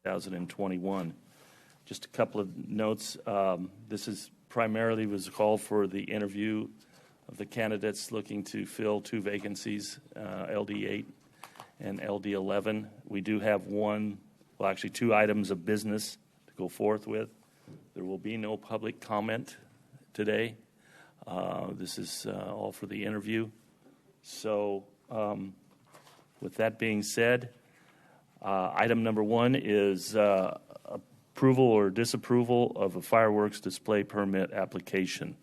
2021. Just a couple of notes. This is primarily was called for the interview of the candidates looking to fill 2 vacancies, LD8 and LD11. We do have 2 items of business to go forth with. There will be no public comment today. This is all for the interview. So with that being said, item number 1 is approval or disapproval of a fireworks display permit application.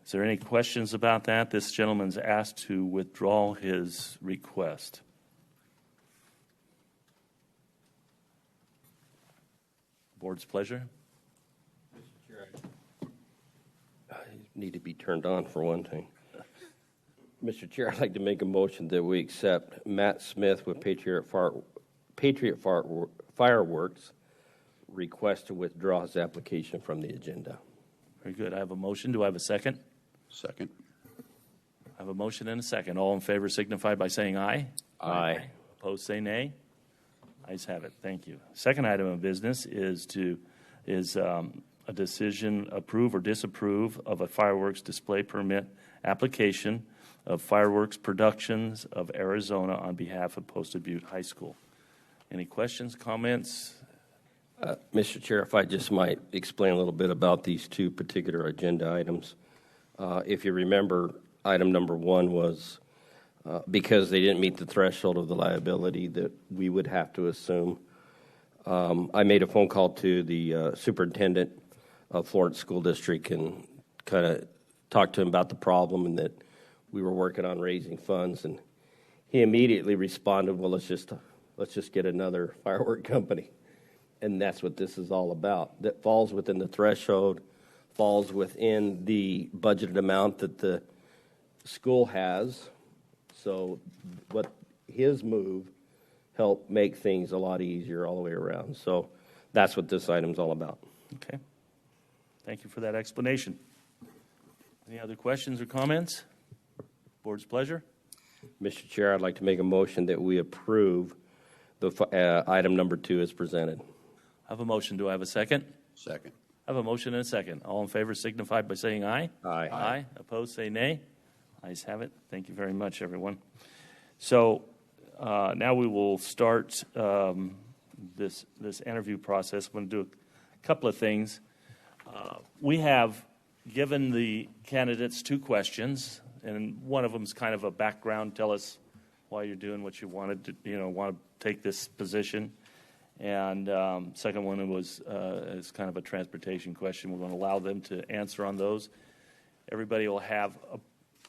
Is there any questions about that? This gentleman's asked to withdraw his request. Board's pleasure. Mr. Chair, I need to be turned on for one thing. Mr. Chair, I'd like to make a motion that we accept Matt Smith with Patriot Fireworks request to withdraw his application from the agenda. Very good. I have a motion. Do I have a second? Second. I have a motion and a second. All in favor signify by saying aye. Aye. Opposed, say nay. Ayes have it. Thank you. Second item of business is a decision approve or disapprove of a fireworks display permit application of Fireworks Productions of Arizona on behalf of Posted Butte High School. Any questions, comments? Mr. Chair, if I just might explain a little bit about these 2 particular agenda items. If you remember, item number 1 was because they didn't meet the threshold of the liability that we would have to assume. I made a phone call to the superintendent of Florence School District and kind of talked to him about the problem and that we were working on raising funds. And he immediately responded, well, let's just get another firework company. And that's what this is all about. That falls within the threshold, falls within the budgeted amount that the school has. So what his move helped make things a lot easier all the way around. So that's what this item's all about. Okay. Thank you for that explanation. Any other questions or comments? Board's pleasure. Mr. Chair, I'd like to make a motion that we approve the item number 2 as presented. I have a motion. Do I have a second? Second. I have a motion and a second. All in favor signify by saying aye. Aye. Aye. Opposed, say nay. Ayes have it. Thank you very much, everyone. So now we will start this interview process. I'm going to do a couple of things. We have given the candidates 2 questions, and one of them is kind of a background. Tell us why you're doing what you wanted to, want to take this position. And second one was is kind of a transportation question. We're going to allow them to answer on those. Everybody will have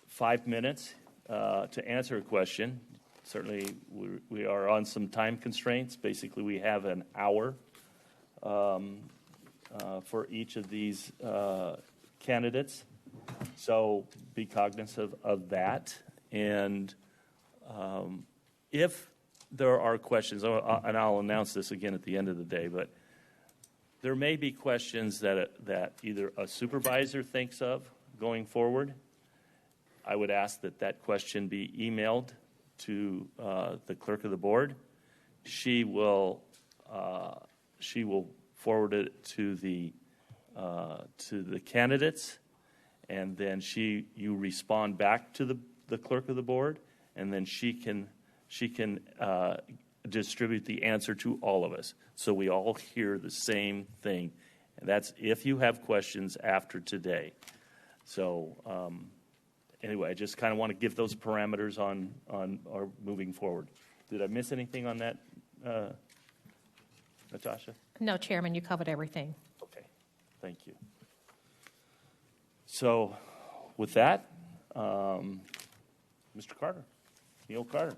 5 minutes to answer a question. Certainly, we are on some time constraints. Basically, we have an hour for each of these candidates. So be cognizant of that. And if there are questions, and I'll announce this again at the end of the day, but there may be questions that either a supervisor thinks of going forward. I would ask that question be emailed to the clerk of the board. She will forward it to the candidates, and then you respond back to the clerk of the board, and then she can distribute the answer to all of us, so we all hear the same thing. And that's if you have questions after today. So anyway, I just kind of want to give those parameters on our moving forward. Did I miss anything on that, Natasha? No, Chairman, you covered everything. Okay, thank you. So with that, Mr. Carter, Neil Carter,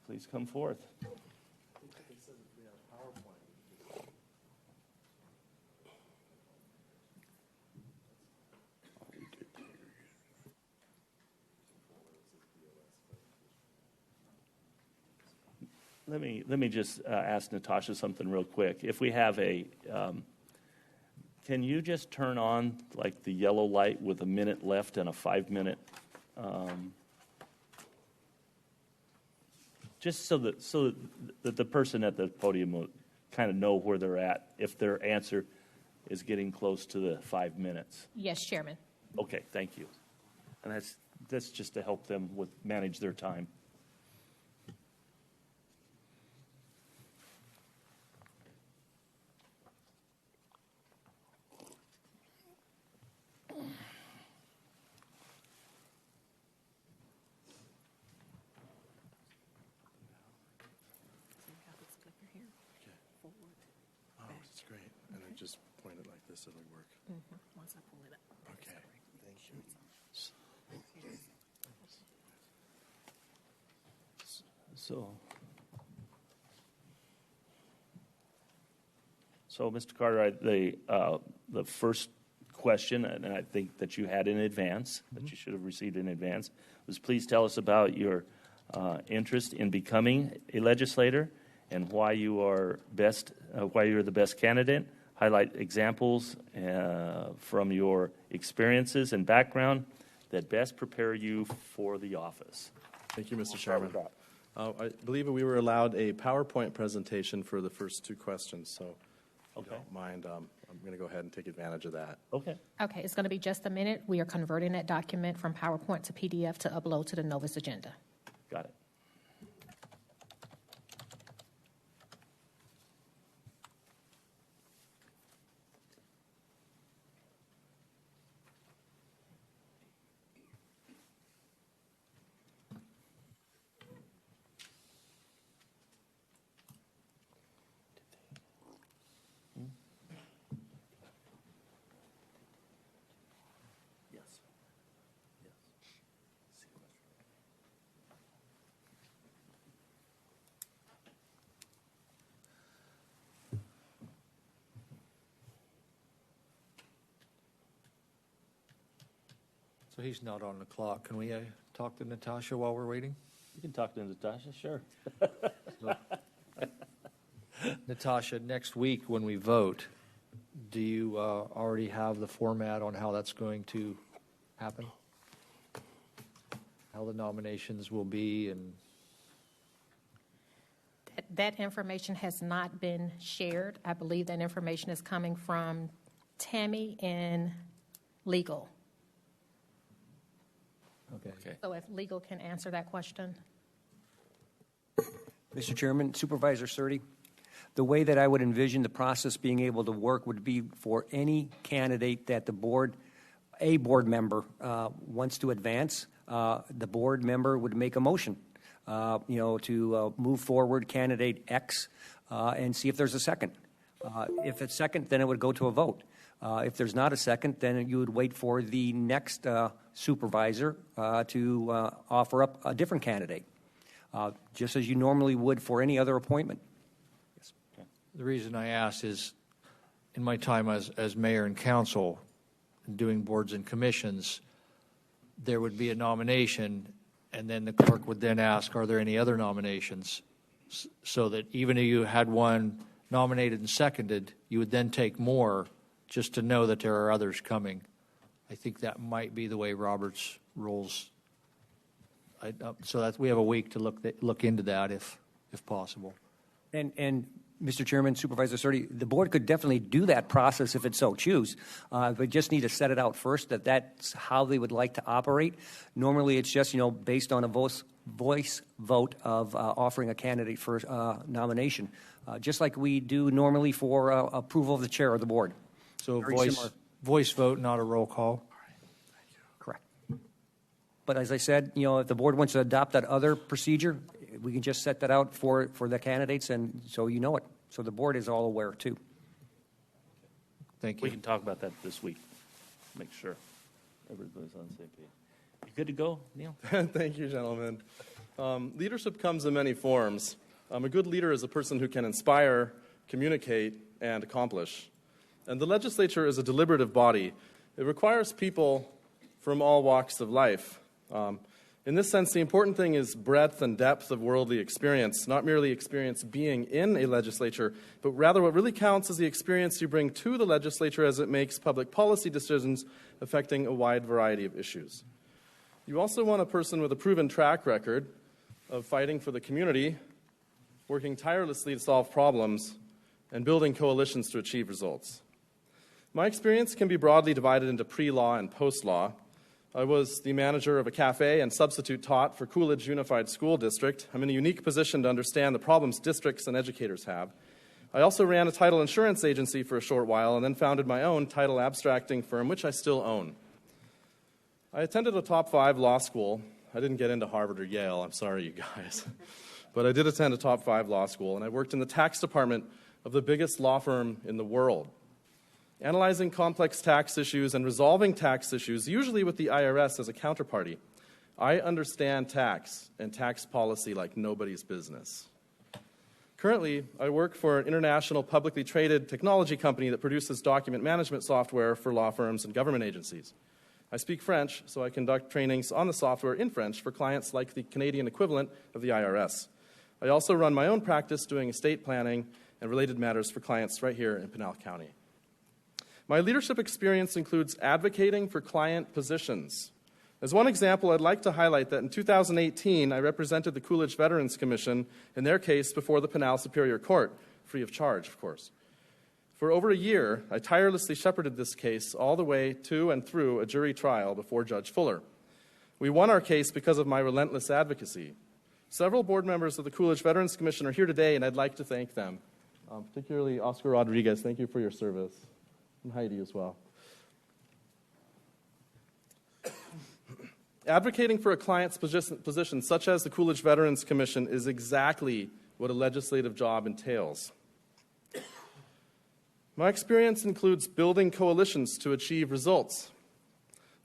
please come forth. Let me just ask Natasha something real quick. If we have can you just turn on like the yellow light with a minute left and a 5-minute? Just so that the person at the podium will kind of know where they're at if their answer is getting close to the 5 minutes. Yes, Chairman. Okay, thank you. And that's just to help them manage their time. Oh, it's great. And I just point it like this, it'll work. Once I pull it up. Okay, thank you. So, Mr. Carter, the first question, and I think that you had in advance, that you should have received in advance, was please tell us about your interest in becoming a legislator and why you are why you're the best candidate. Highlight examples from your experiences and background that best prepare you for the office. Thank you, Mr. Chairman. I believe we were allowed a PowerPoint presentation for the first two questions, so if you don't mind, I'm going to go ahead and take advantage of that. Okay. Okay, it's going to be just a minute. We are converting that document from PowerPoint to PDF to upload to the Novus agenda. Got it. So he's not on the clock. Can we talk to Natasha while we're waiting? You can talk to Natasha, sure. Natasha, next week when we vote, do you already have the format on how that's going to happen? How the nominations will be and... That information has not been shared. I believe that information is coming from Tammy in legal. Okay. So if legal can answer that question. Mr. Chairman, Supervisor Surtee, the way that I would envision the process being able to work would be for any candidate that a board member wants to advance, the board member would make a motion, to move forward candidate X and see if there's a second. If it's second, then it would go to a vote. If there's not a second, then you would wait for the next supervisor to offer up a different candidate, just as you normally would for any other appointment. Yes. Okay. The reason I asked is, in my time as mayor and council, doing boards and commissions, there would be a nomination, and then the clerk would then ask, are there any other nominations? So that even if you had one nominated and seconded, you would then take more just to know that there are others coming. I think that might be the way Robert's rules. So that we have a week to look into that if possible. And Mr. Chairman, Supervisor Surtee, the board could definitely do that process if it so choose. But just need to set it out first that's how they would like to operate. Normally, it's just based on a voice vote of offering a candidate for nomination, just like we do normally for approval of the chair of the board. So Very voice vote, not a roll call. Correct. But as I said, if the board wants to adopt that other procedure, we can just set that out for the candidates, and so you know it. So the board is all aware, too. Thank We you. can talk about that this week. Make sure everybody's on the same page. You good to go, Neil? Thank you, gentlemen. Leadership comes in many forms. A good leader is a person who can inspire, communicate, and accomplish. And the legislature is a deliberative body. It requires people from all walks of life. In this sense, the important thing is breadth and depth of worldly experience, not merely experience being in a legislature, but rather what really counts is the experience you bring to the legislature as it makes public policy decisions affecting a wide variety of issues. You also want a person with a proven track record, of fighting for the community, working tirelessly to solve problems, and building coalitions to achieve results. My experience can be broadly divided into pre-law and post-law. I was the manager of a cafe and substitute taught for Coolidge Unified School District. I'm in a unique position to understand the problems districts and educators have. I also ran a title insurance agency for a short while and then founded my own title abstracting firm, which I still own. I attended a top 5 law school. I didn't get into Harvard or Yale, I'm sorry, you guys. But I did attend a top 5 law school, and I worked in the tax department of the biggest law firm in the world, analyzing complex tax issues and resolving tax issues, usually with the IRS as a counterparty. I understand tax and tax policy like nobody's business. Currently, I work for an international publicly traded technology company that produces document management software for law firms and government agencies. I speak French, so I conduct trainings on the software in French for clients like the Canadian equivalent of the IRS. I also run my own practice doing estate planning and related matters for clients right here in Pinal County. My leadership experience includes advocating for client positions. As one example, I'd like to highlight that in 2018, I represented the Coolidge Veterans Commission in their case before the Pinal Superior Court, free of charge, of course. For over a year, I tirelessly shepherded this case all the way to and through a jury trial before Judge Fuller. We won our case because of my relentless advocacy. Several board members of the Coolidge Veterans Commission are here today, and I'd like to thank them, particularly Oscar Rodriguez. Thank you for your service. And Heidi as well. Advocating for a client's position, such as the Coolidge Veterans Commission, is exactly what a legislative job entails. My experience includes building coalitions to achieve results.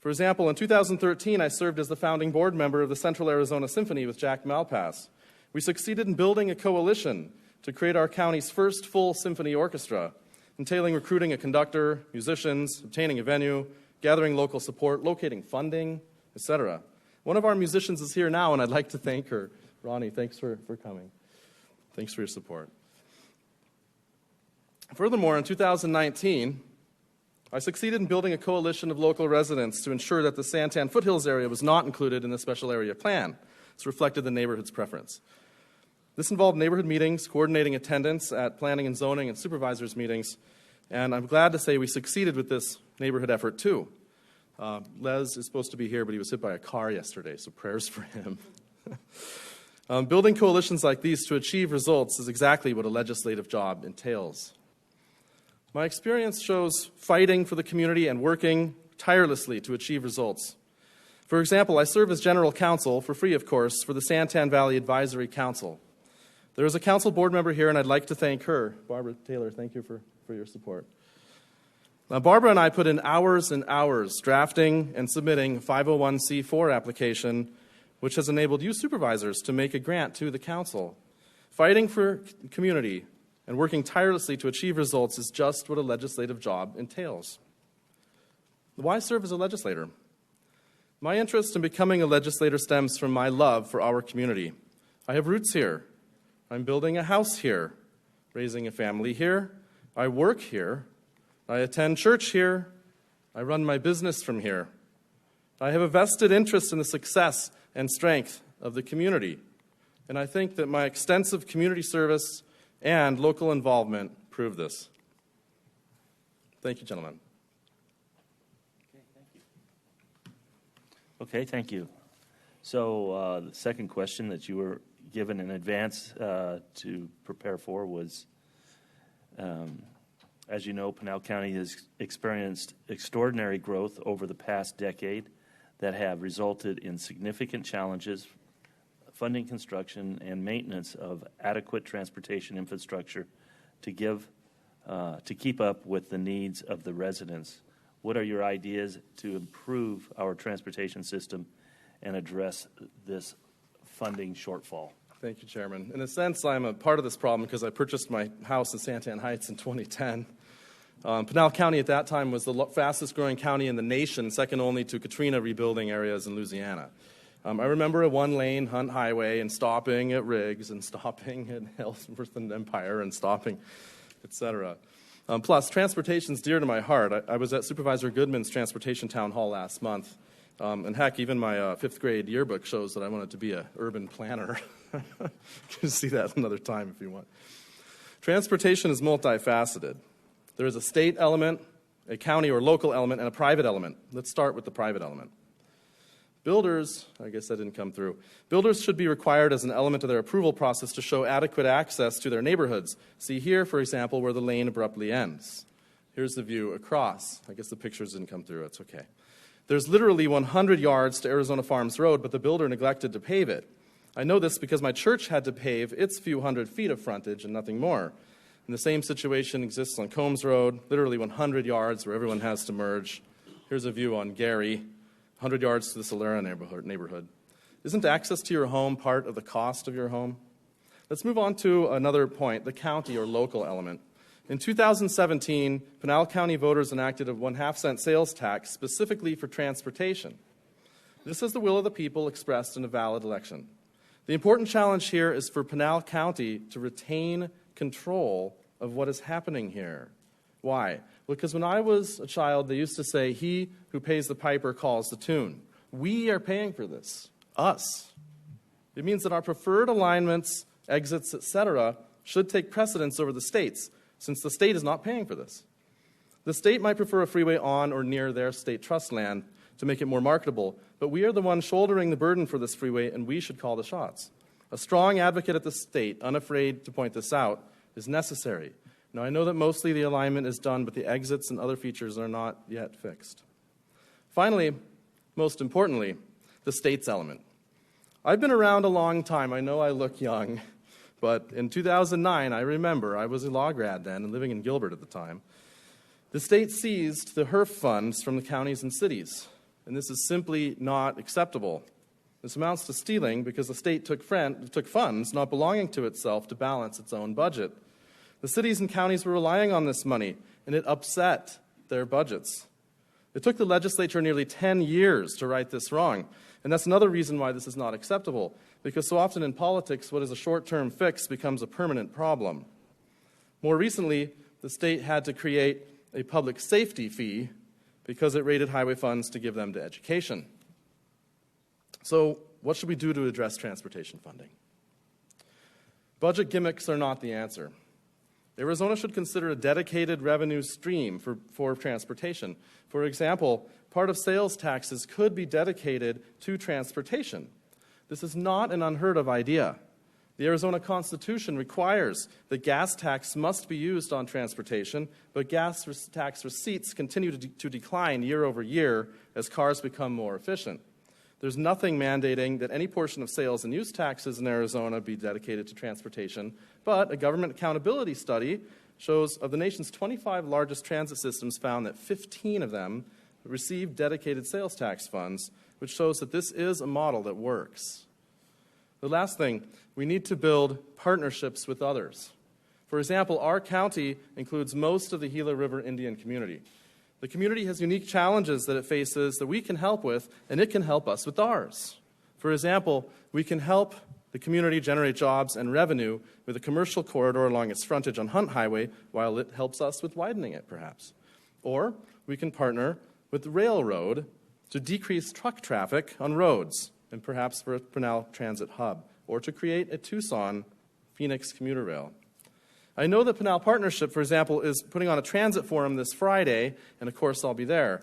For example, in 2013, I served as the founding board member of the Central Arizona Symphony with Jack Malpass. We succeeded in building a coalition to create our county's first full symphony orchestra, entailing recruiting a conductor, musicians, obtaining a venue, gathering local support, locating funding, etc. One of our musicians is here now, and I'd like to thank her. Ronnie, thanks for coming. Thanks for your support. Furthermore, in 2019, I succeeded in building a coalition of local residents to ensure that the Santan Foothills area was not included in the special area plan. This reflected the neighborhood's preference. This involved neighborhood meetings, coordinating attendance at planning and zoning and supervisors meetings, and I'm glad to say we succeeded with this neighborhood effort too. Les is supposed to be here, but he was hit by a car yesterday, so prayers for him. Building coalitions like these to achieve results is exactly what a legislative job entails. My experience shows fighting for the community and working tirelessly to achieve results. For example, I serve as general counsel, for free of course, for the Santan Valley Advisory Council. There is a council board member here, and I'd like to thank her. Barbara Taylor, thank you for your support. Now, Barbara and I put in hours and hours drafting and submitting a 501c4 application, which has enabled you supervisors to make a grant to the council. Fighting for community and working tirelessly to achieve results is just what a legislative job entails. Why serve as a legislator? My interest in becoming a legislator stems from my love for our community. I have roots here. I'm building a house here, raising a family here. I work here. I attend church here. I run my business from here. I have a vested interest in the success and strength of the community. And I think that my extensive community service and local involvement prove this. Thank you, gentlemen. Okay, thank you. So the second question that you were given in advance to prepare for was, as you know, Pinal County has experienced extraordinary growth over the past decade that have resulted in significant challenges funding construction and maintenance of adequate transportation infrastructure to keep up with the needs of the residents. What are your ideas to improve our transportation system and address this funding shortfall? Thank you, Chairman. In a sense, I'm a part of this problem because I purchased my house in Santan Heights in 2010. Pinal County at that time was the fastest growing county in the nation, second only to Katrina rebuilding areas in Louisiana. I remember a one-lane Hunt Highway and stopping at Riggs and stopping at Ellsworth and Empire and stopping, etc. Plus, transportation's dear to my heart. I was at Supervisor Goodman's Transportation Town Hall last month, And heck, even my fifth grade yearbook shows that I wanted to be an urban planner. You can see that another time if you want. Transportation is multifaceted. There is a state element, a county or local element, and a private element. Let's start with the private element. Builders, I guess that didn't come through. Builders should be required as an element of their approval process to show adequate access to their neighborhoods. See here, for example, where the lane abruptly ends. Here's the view across. I guess the pictures didn't come through. It's okay. There's literally 100 yards to Arizona Farms Road, but the builder neglected to pave it. I know this because my church had to pave its few hundred feet of frontage and nothing more. And the same situation exists on Combs Road, literally 100 yards where everyone has to merge. Here's a view on Gary, 100 yards to the Solera neighborhood. Isn't access to your home part of the cost of your home? Let's move on to another point, the county or local element. In 2017, Pinal County voters enacted a 1/2-cent sales tax specifically for transportation. This is the will of the people expressed in a valid election. The important challenge here is for Pinal County to retain control of what is happening here. Why? Because when I was a child, they used to say, "He who pays the piper calls the tune." We are paying for this. Us. It means that our preferred alignments, exits, etc., should take precedence over the states, since the state is not paying for this. The state might prefer a freeway on or near their state trust land to make it more marketable, but we are the ones shouldering the burden for this freeway, and we should call the shots. A strong advocate at the state, unafraid to point this out, is necessary. Now, I know that mostly the alignment is done, but the exits and other features are not yet fixed. Finally, most importantly, the state's element. I've been around a long time. I know I look young, but in 2009, I remember, I was a law grad then and living in Gilbert at the time. The state seized the HERF funds from the counties and cities, and this is simply not acceptable. This amounts to stealing because the state took funds not belonging to itself to balance its own budget. The cities and counties were relying on this money, and it upset their budgets. It took the legislature nearly 10 years to right this wrong, and that's another reason why this is not acceptable, because so often in politics, what is a short-term fix becomes a permanent problem. More recently, the state had to create a public safety fee because it raided highway funds to give them to education. So what should we do to address transportation funding? Budget gimmicks are not the answer. Arizona should consider a dedicated revenue stream for transportation. For example, part of sales taxes could be dedicated to transportation. This is not an unheard of idea. The Arizona Constitution requires that gas tax must be used on transportation, but gas tax receipts continue to decline year over year as cars become more efficient. There's nothing mandating that any portion of sales and use taxes in Arizona be dedicated to transportation, but a government accountability study shows of the nation's 25 largest transit systems found that 15 of them receive dedicated sales tax funds, which shows that this is a model that works. The last thing, we need to build partnerships with others. For example, our county includes most of the Gila River Indian community. The community has unique challenges that it faces that we can help with, and it can help us with ours. For example, we can help the community generate jobs and revenue with a commercial corridor along its frontage on Hunt Highway, while it helps us with widening it, perhaps. Or we can partner with the railroad to decrease truck traffic on roads, and perhaps for a Pinal transit hub, or to create a Tucson-Phoenix commuter rail. I know that Pinal Partnership, for example, is putting on a transit forum this Friday, and of course I'll be there.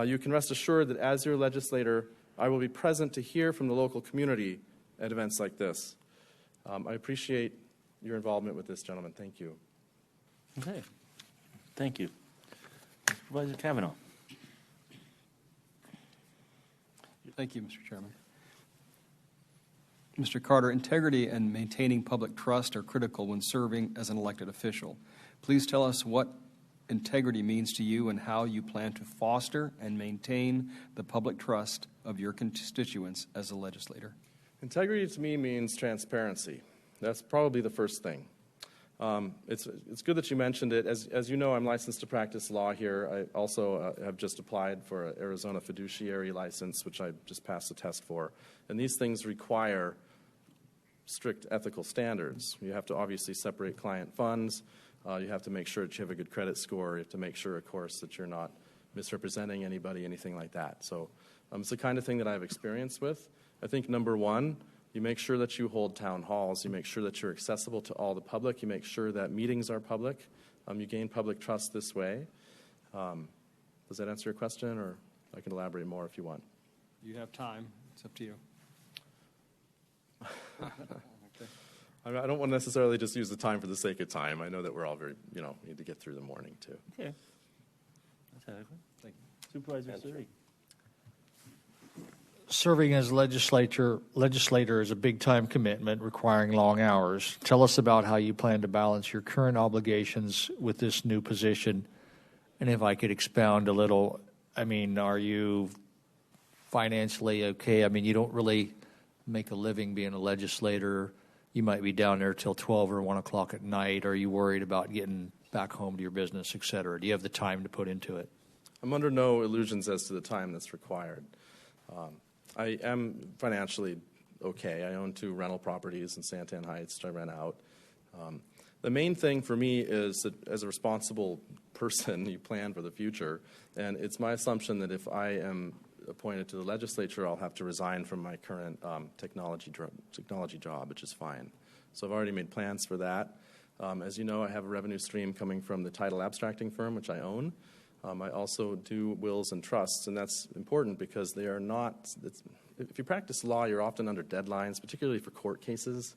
You can rest assured that as your legislator, I will be present to hear from the local community at events like this. I appreciate your involvement with this, gentlemen. Thank you. Okay. Thank you. Supervisor Kavanaugh. Thank you, Mr. Chairman. Mr. Carter, integrity and maintaining public trust are critical when serving as an elected official. Please tell us what integrity means to you and how you plan to foster and maintain the public trust of your constituents as a legislator. Integrity to me means transparency. That's probably the first thing. It's good that you mentioned it. As you know, I'm licensed to practice law here. I also have just applied for an Arizona fiduciary license, which I just passed the test for. And these things require strict ethical standards. You have to obviously separate client funds. You have to make sure that you have a good credit score. You have to make sure, of course, that you're not misrepresenting anybody, anything like that. So It's the kind of thing that I have experience with. I think number one, you make sure that you hold town halls. You make sure that you're accessible to all the public. You make sure that meetings are public. You gain public trust this way. Does that answer your question, or I can elaborate more if you want? You have time. It's up to you. I don't want to necessarily just use the time for the sake of time. I know that we're all very, need to get through the morning, too. Okay. That's adequate. Thank you. Supervisor Suri. Serving as legislator is a big-time commitment requiring long hours. Tell us about how you plan to balance your current obligations with this new position. And if I could expound a little, are you financially okay? You don't really make a living being a legislator. You might be down there till 12 or 1 o'clock at night. Are you worried about getting back home to your business, et cetera? Do you have the time to put into it? I'm under no illusions as to the time that's required. I am financially okay. I own 2 rental properties in Santan Heights that I rent out. The main thing for me is that as a responsible person, you plan for the future. And it's my assumption that if I am appointed to the legislature, I'll have to resign from my current technology job, which is fine. So I've already made plans for that. As you know, I have a revenue stream coming from the title abstracting firm, which I own. I also do wills and trusts, and that's important because they are not, if you practice law, you're often under deadlines, particularly for court cases.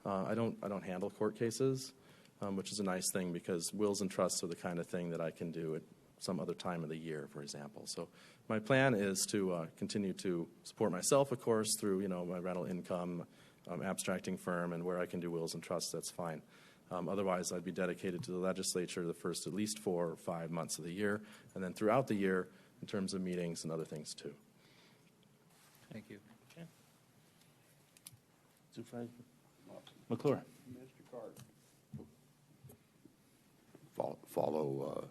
I don't handle court cases, which is a nice thing because wills and trusts are the kind of thing that I can do at some other time of the year, for example. So my plan is to continue to support myself, of course, through my rental income, abstracting firm, and where I can do wills and trusts, that's fine. Otherwise, I'd be dedicated to the legislature the first at least 4 or 5 months of the year, and then throughout the year in terms of meetings and other things too. Thank you. Okay. Supervisor McClure. Follow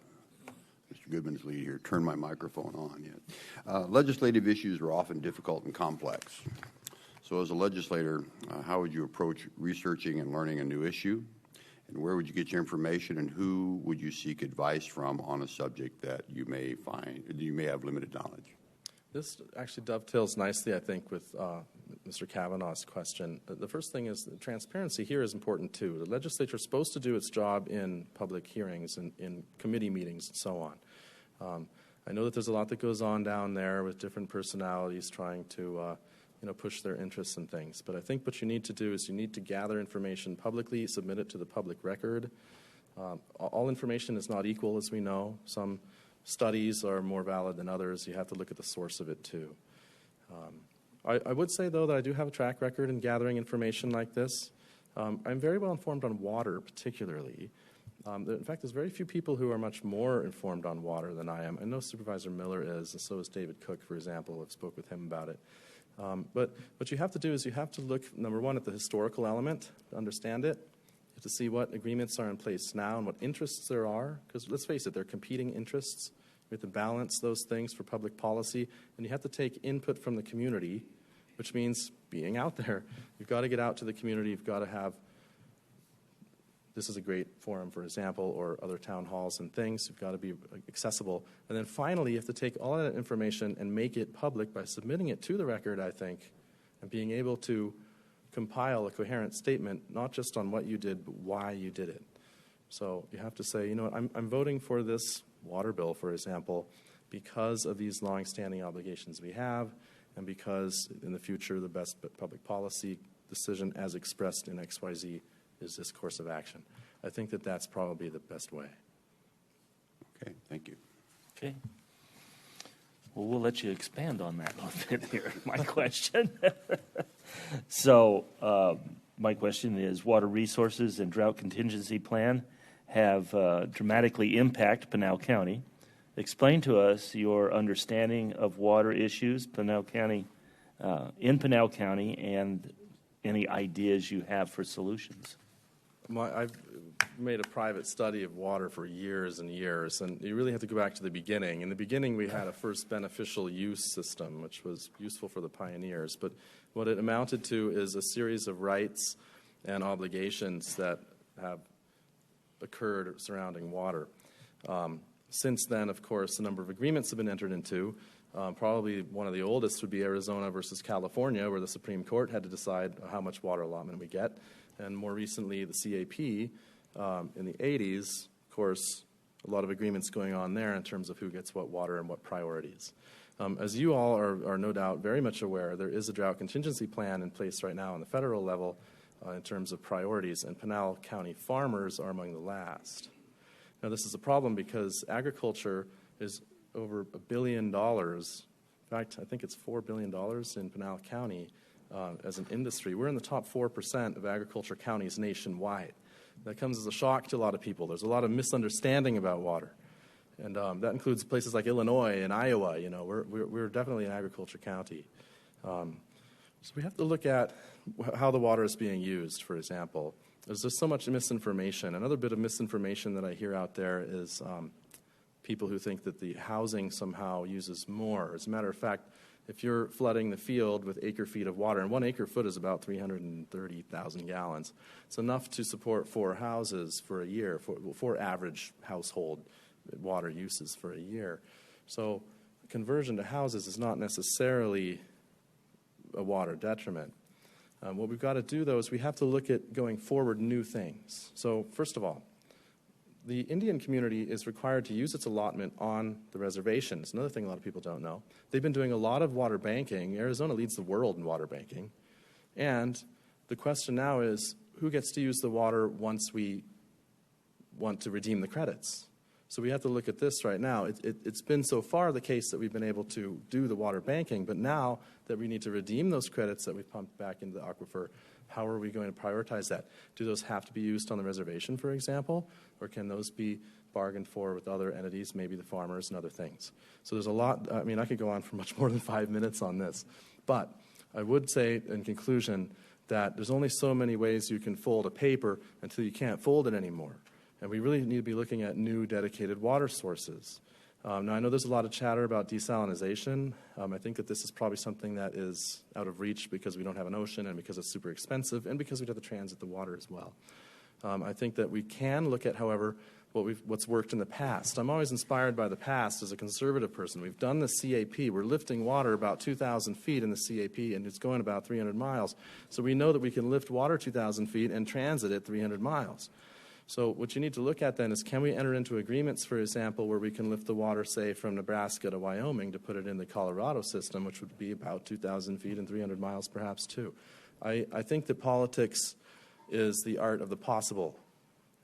Mr. Goodman's lead here. Turn my microphone on yet. Legislative issues are often difficult and complex. So as a legislator, how would you approach researching and learning a new issue? And where would you get your information, and who would you seek advice from on a subject that you may have limited knowledge? This actually dovetails nicely, I think, with Mr. Kavanaugh's question. The first thing is that transparency here is important, too. The legislature is supposed to do its job in public hearings and in committee meetings and so on. I know that there's a lot that goes on down there with different personalities trying to push their interests and things. But I think what you need to do is you need to gather information publicly, submit it to the public record. All information is not equal, as we know. Some studies are more valid than others. You have to look at the source of it, too. I would say, though, that I do have a track record in gathering information like this. I'm very well informed on water, particularly. In fact, there's very few people who are much more informed on water than I am. I know Supervisor Miller is, and so is David Cook, for example. I've spoke with him about it. But what you have to do is you have to look, number one, at the historical element to understand it. You have to see what agreements are in place now and what interests there are. Because let's face it, they're competing interests. You have to balance those things for public policy. And you have to take input from the community, which means being out there. You've got to get out to the community. You've got to have, this is a great forum, for example, or other town halls and things. You've got to be accessible. And then finally, you have to take all of that information and make it public by submitting it to the record, I think, and being able to compile a coherent statement, not just on what you did, but why you did it. So you have to say, you know what, I'm voting for this water bill, for example, because of these long-standing obligations we have, and because in the future the best public policy decision as expressed in XYZ is this course of action. I think that that's probably the best way. Okay, thank you. Okay. Well, we'll let you expand on that a little bit here. My question. So, my question is: water resources and drought contingency plan have dramatically impacted Pinal County. Explain to us your understanding of water issues, Pinal County, in Pinal County, and any ideas you have for solutions. I've made a private study of water for years and years, and you really have to go back to the beginning. In the beginning, we had a first beneficial use system, which was useful for the pioneers, but what it amounted to is a series of rights and obligations that have occurred surrounding water. Since then, of course, a number of agreements have been entered into. Probably one of the oldest would be Arizona versus California, where the Supreme Court had to decide how much water allotment we get. And more recently, the CAP in the 80s, of course, a lot of agreements going on there in terms of who gets what water and what priorities. As you all are no doubt very much aware, there is a drought contingency plan in place right now on the federal level in terms of priorities, and Pinal County farmers are among the last. Now, this is a problem because agriculture is over $1 billion. In fact, I think it's $4 billion in Pinal County as an industry. We're in the top 4% of agriculture counties nationwide. That comes as a shock to a lot of people. There's a lot of misunderstanding about water. And that includes places like Illinois and Iowa. You know, we're definitely an agriculture county. So we have to look at how the water is being used, for example. There's just so much misinformation. Another bit of misinformation that I hear out there is people who think that the housing somehow uses more. As a matter of fact, if you're flooding the field with acre-feet of water, and 1 acre-foot is about 330,000 gallons, it's enough to support 4 houses for a year, for average household water uses for a year. So conversion to houses is not necessarily a water detriment. What we've got to do, though, is we have to look at going forward new things. So first of all, the Indian community is required to use its allotment on the reservation. It's another thing a lot of people don't know. They've been doing a lot of water banking. Arizona leads the world in water banking. And the question now is, who gets to use the water once we want to redeem the credits? So we have to look at this right now. It's been so far the case that we've been able to do the water banking, but now that we need to redeem those credits that we pumped back into the aquifer, how are we going to prioritize that? Do those have to be used on the reservation, for example, or can those be bargained for with other entities, maybe the farmers and other things? So there's a lot. I mean, I could go on for much more than 5 minutes on this, but I would say in conclusion that there's only so many ways you can fold a paper until you can't fold it anymore. And we really need to be looking at new dedicated water sources. Now, I know there's a lot of chatter about desalination. I think that this is probably something that is out of reach because we don't have an ocean and because it's super expensive and because we have to transit the water as well. I think that we can look at, however, what's worked in the past. I'm always inspired by the past as a conservative person. We've done the CAP. We're lifting water about 2,000 feet in the CAP, and it's going about 300 miles. So we know that we can lift water 2,000 feet and transit it 300 miles. So what you need to look at then is, can we enter into agreements, for example, where we can lift the water, say, from Nebraska to Wyoming to put it in the Colorado system, which would be about 2,000 feet and 300 miles perhaps too. I think that politics is the art of the possible.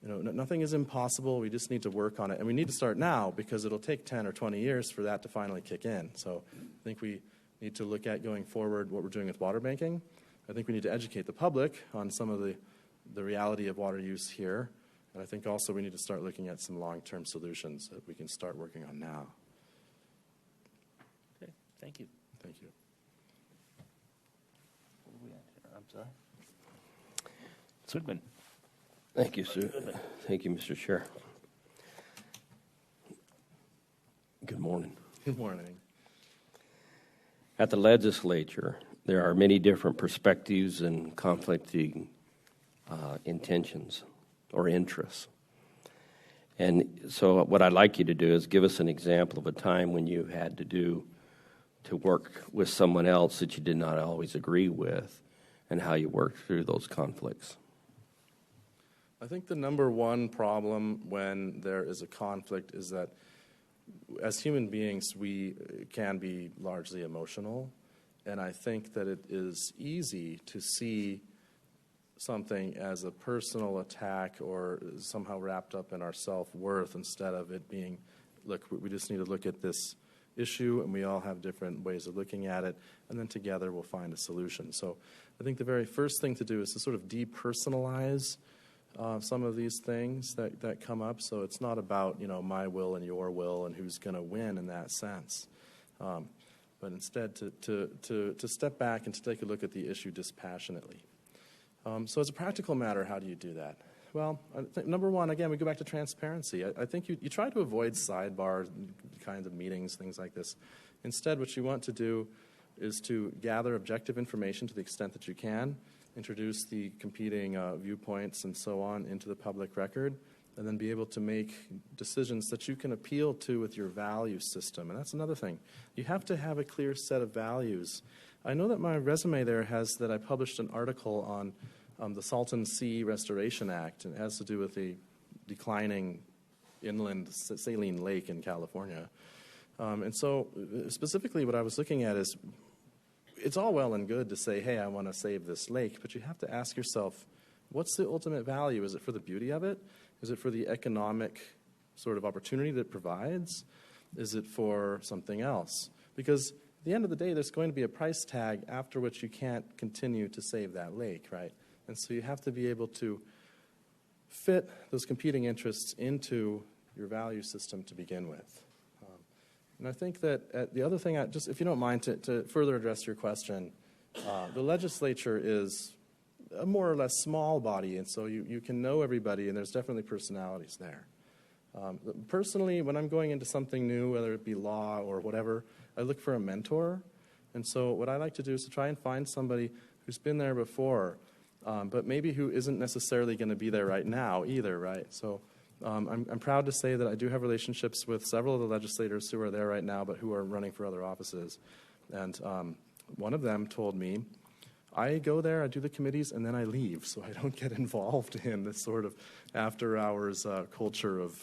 You know, nothing is impossible. We just need to work on it. And we need to start now because it'll take 10 or 20 years for that to finally kick in. So I think we need to look at going forward what we're doing with water banking. I think we need to educate the public on some of the reality of water use here. And I think also we need to start looking at some long-term solutions that we can start working on now. Okay, thank you. Thank you. I'm sorry. Goodman. Thank you, sir. Thank you, Mr. Chair. Good morning. Good morning. At the legislature, there are many different perspectives and conflicting intentions or interests. And so what I'd like you to do is give us an example of a time when you had to work with someone else that you did not always agree with and how you worked through those conflicts. I think the number one problem when there is a conflict is that as human beings, we can be largely emotional. And I think that it is easy to see something as a personal attack or somehow wrapped up in our self-worth instead of it being, look, we just need to look at this issue and we all have different ways of looking at it, and then together we'll find a solution. So I think the very first thing to do is to sort of depersonalize some of these things that come up. So it's not about, you know, my will and your will and who's going to win in that sense. But instead to step back and to take a look at the issue dispassionately. So as a practical matter, how do you do that? Well, I think number one, again, we go back to transparency. I think you try to avoid sidebar kinds of meetings, things like this. Instead, what you want to do is to gather objective information to the extent that you can, introduce the competing viewpoints and so on into the public record, and then be able to make decisions that you can appeal to with your value system. And that's another thing. You have to have a clear set of values. I know that my resume there has that I published an article on the Salton Sea Restoration Act, and it has to do with the declining inland saline lake in California. And so specifically what I was looking at is, it's all well and good to say, hey, I want to save this lake, but you have to ask yourself, what's the ultimate value? Is it for the beauty of it? Is it for the economic sort of opportunity that it provides? Is it for something else? Because at the end of the day, there's going to be a price tag after which you can't continue to save that lake, right? And so you have to be able to fit those competing interests into your value system to begin with. And I think that the other thing, just if you don't mind, to further address your question, the legislature is a more or less small body, and so you can know everybody, and there's definitely personalities there. Personally, when I'm going into something new, whether it be law or whatever, I look for a mentor. And so what I like to do is to try and find somebody who's been there before, but maybe who isn't necessarily going to be there right now either, right? So I'm proud to say that I do have relationships with several of the legislators who are there right now, but who are running for other offices. And one of them told me, I go there, I do the committees, and then I leave, so I don't get involved in this sort of after-hours culture of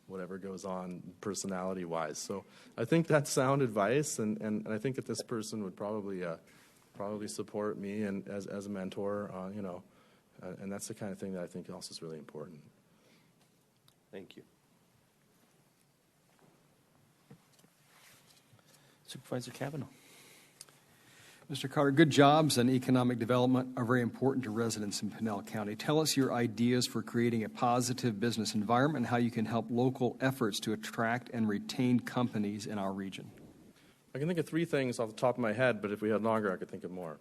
whatever goes on personality-wise. So I think that's sound advice, and I think that this person would probably support me and as a mentor, and that's the kind of thing that I think also is really important. Thank you. Supervisor Kavanaugh. Mr. Carter, good jobs and economic development are very important to residents in Pinal County. Tell us your ideas for creating a positive business environment and how you can help local efforts to attract and retain companies in our region. I can think of 3 things off the top of my head, but if we had longer, I could think of more.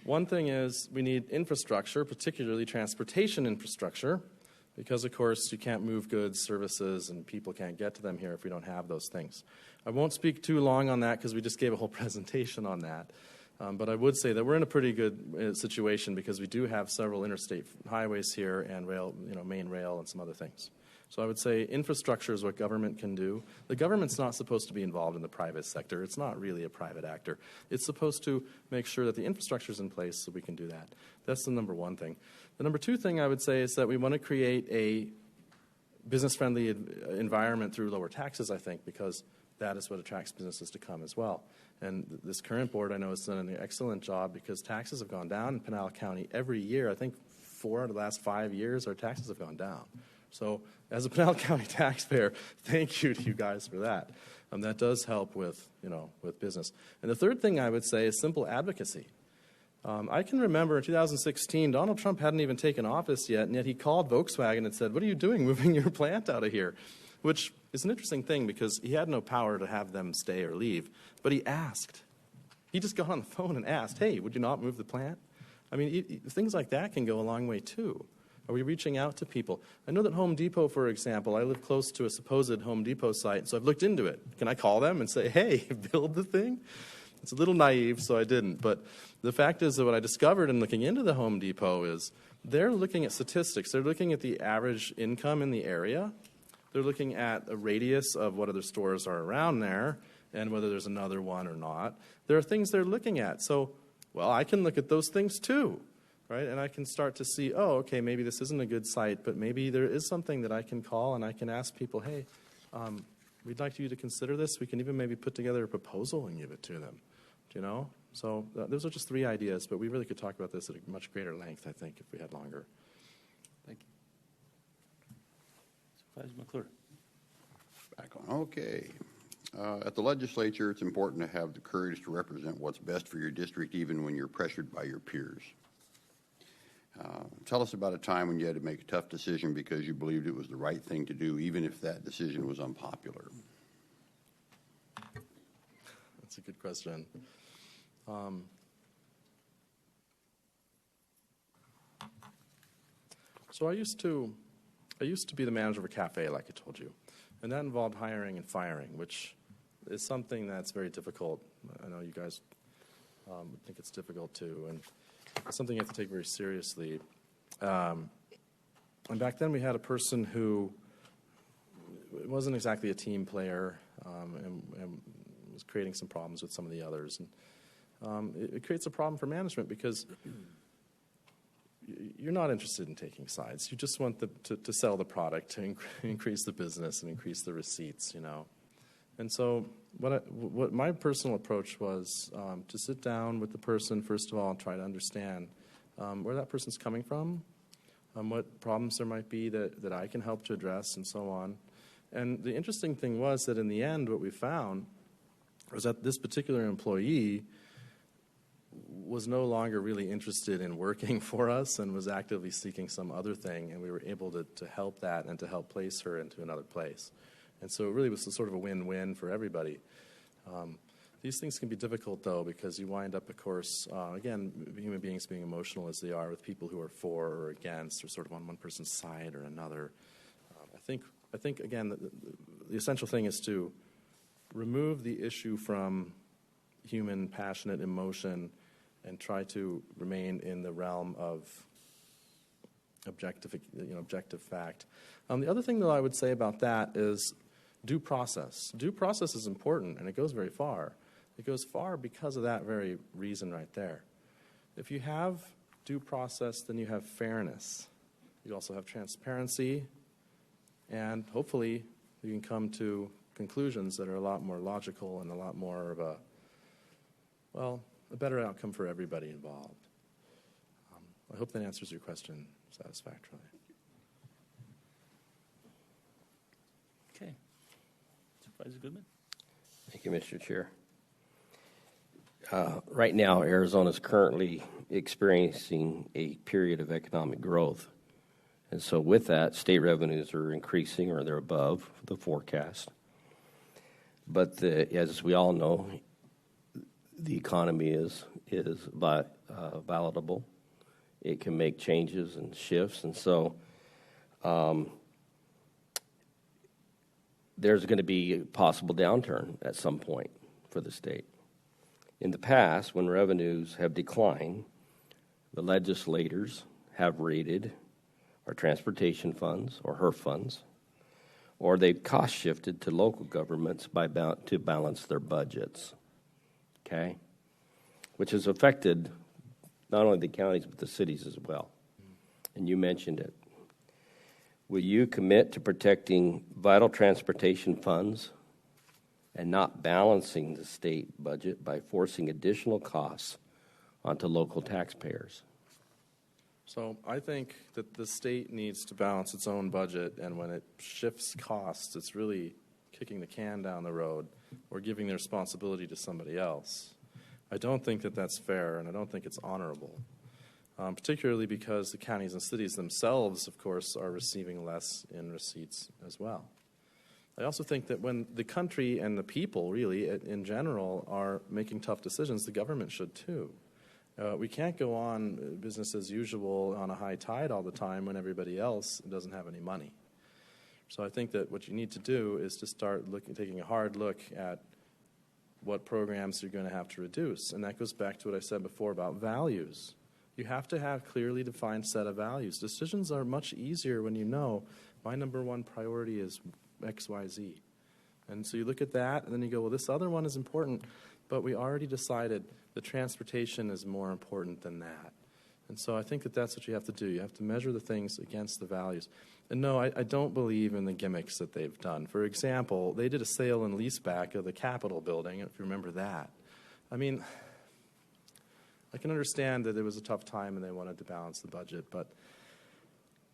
One thing is we need infrastructure, particularly transportation infrastructure, because, of course, you can't move goods, services, and people can't get to them here if we don't have those things. I won't speak too long on that because we just gave a whole presentation on that. But I would say that we're in a pretty good situation because we do have several interstate highways here and rail, main rail and some other things. So I would say infrastructure is what government can do. The government's not supposed to be involved in the private sector. It's not really a private actor. It's supposed to make sure that the infrastructure is in place so we can do that. That's the number one thing. The number 2 thing I would say is that we want to create a business-friendly environment through lower taxes, I think, because that is what attracts businesses to come as well. And this current board, I know, has done an excellent job because taxes have gone down in Pinal County every year. I think 4 out of the last 5 years, our taxes have gone down. So as a Pinal County taxpayer, thank you to you guys for that. That does help with business. And the third thing I would say is simple advocacy. I can remember in 2016, Donald Trump hadn't even taken office yet, and yet he called Volkswagen and said, what are you doing moving your plant out of here? Which is an interesting thing because he had no power to have them stay or leave, but he asked. He just got on the phone and asked, hey, would you not move the plant? I mean, things like that can go a long way too. Are we reaching out to people? I know that Home Depot, for example, I live close to a supposed Home Depot site, so I've looked into it. Can I call them and say, hey, build the thing? It's a little naive, so I didn't. But the fact is that what I discovered in looking into the Home Depot is they're looking at statistics. They're looking at the average income in the area. They're looking at a radius of what other stores are around there and whether there's another one or not. There are things they're looking at. So, well, I can look at those things too, right? And I can start to see, oh, okay, maybe this isn't a good site, but maybe there is something that I can call and I can ask people, hey, we'd like you to consider this. We can even maybe put together a proposal and give it to them, So those are just 3 ideas, but we really could talk about this at a much greater length, I think, if we had longer. Thank you. Supervisor McClure. Back on. Okay. At the legislature, it's important to have the courage to represent what's best for your district, even when you're pressured by your peers. Tell us about a time when you had to make a tough decision because you believed it was the right thing to do, even if that decision was unpopular. That's a good question. So I used to be the manager of a cafe, like I told you, and that involved hiring and firing, which is something that's very difficult. I know you guys would think it's difficult too, and it's something you have to take very seriously. And back then we had a person who wasn't exactly a team player and was creating some problems with some of the others. And it creates a problem for management because you're not interested in taking sides. You just want to sell the product, to increase the business and increase the receipts, you know. And so what my personal approach was to sit down with the person, first of all, and try to understand where that person's coming from, what problems there might be that I can help to address, and so on. And the interesting thing was that in the end, what we found was that this particular employee was no longer really interested in working for us and was actively seeking some other thing, and we were able to help that and to help place her into another place. And so it really was sort of a win-win for everybody. These things can be difficult, though, because you wind up, of course, again, human beings being emotional as they are with people who are for or against or sort of on one person's side or another. I think again, the essential thing is to remove the issue from human passionate emotion and try to remain in the realm of objective fact. The other thing that I would say about that is due process. Due process is important, and it goes very far. It goes far because of that very reason right there. If you have due process, then you have fairness. You also have transparency, and hopefully you can come to conclusions that are a lot more logical and a lot more of a better outcome for everybody involved. I hope that answers your question satisfactorily. Okay. Supervisor Goodman? Thank you, Mr. Chair. Right now, Arizona is currently experiencing a period of economic growth. And so with that, state revenues are increasing or they're above the forecast. But as we all know, the economy is volatile. It can make changes and shifts. And so there's going to be a possible downturn at some point for the state. In the past, when revenues have declined, the legislators have raided our transportation funds or HERF funds, or they've cost shifted to local governments to balance their budgets, okay? Which has affected not only the counties but the cities as well. And you mentioned it. Will you commit to protecting vital transportation funds and not balancing the state budget by forcing additional costs onto local taxpayers? So I think that the state needs to balance its own budget, and when it shifts costs, it's really kicking the can down the road or giving the responsibility to somebody else. I don't think that that's fair, and I don't think it's honorable, particularly because the counties and cities themselves, of course, are receiving less in receipts as well. I also think that when the country and the people, really, in general, are making tough decisions, the government should too. We can't go on business as usual on a high tide all the time when everybody else doesn't have any money. So I think that what you need to do is to start taking a hard look at what programs you're going to have to reduce. And that goes back to what I said before about values. You have to have a clearly defined set of values. Decisions are much easier when you know my number one priority is X, Y, Z. And so you look at that, and then you go, well, this other one is important, but we already decided the transportation is more important than that. And so I think that that's what you have to do. You have to measure the things against the values. And no, I don't believe in the gimmicks that they've done. For example, they did a sale and leaseback of the Capitol building, if you remember that. I mean, I can understand that it was a tough time and they wanted to balance the budget, but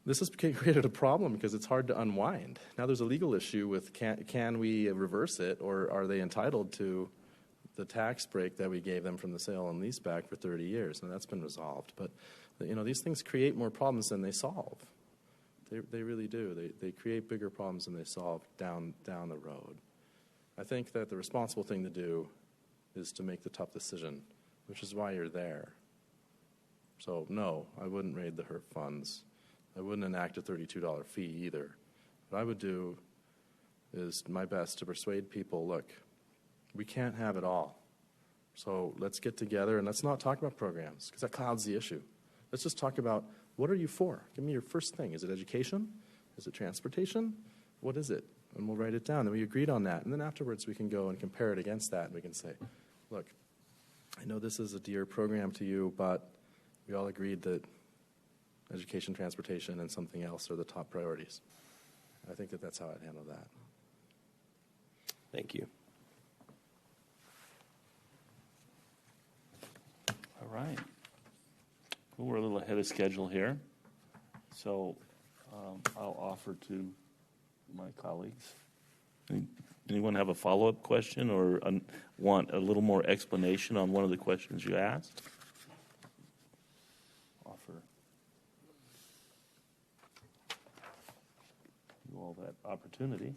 this has created a problem because it's hard to unwind. Now there's a legal issue with can we reverse it, or are they entitled to the tax break that we gave them from the sale and leaseback for 30 years, and that's been resolved. But these things create more problems than they solve. They really do. They create bigger problems than they solve down the road. I think that the responsible thing to do is to make the tough decision, which is why you're there. So no, I wouldn't raid the HERF funds. I wouldn't enact a $32 fee either. What I would do is my best to persuade people, look, we can't have it all. So let's get together and let's not talk about programs because that clouds the issue. Let's just talk about What are you for? Give me your first thing. Is it education? Is it transportation? What is it? And we'll write it down. And we agreed on that. And then afterwards, we can go and compare it against that. And we can say, look, I know this is a dear program to you, but we all agreed that education, transportation, and something else are the top priorities. I think that that's how I'd handle that. Thank you. All right. Well, we're a little ahead of schedule here. So I'll offer to my colleagues. Anyone have a follow-up question or want a little more explanation on one of the questions you asked? Offer you all that opportunity.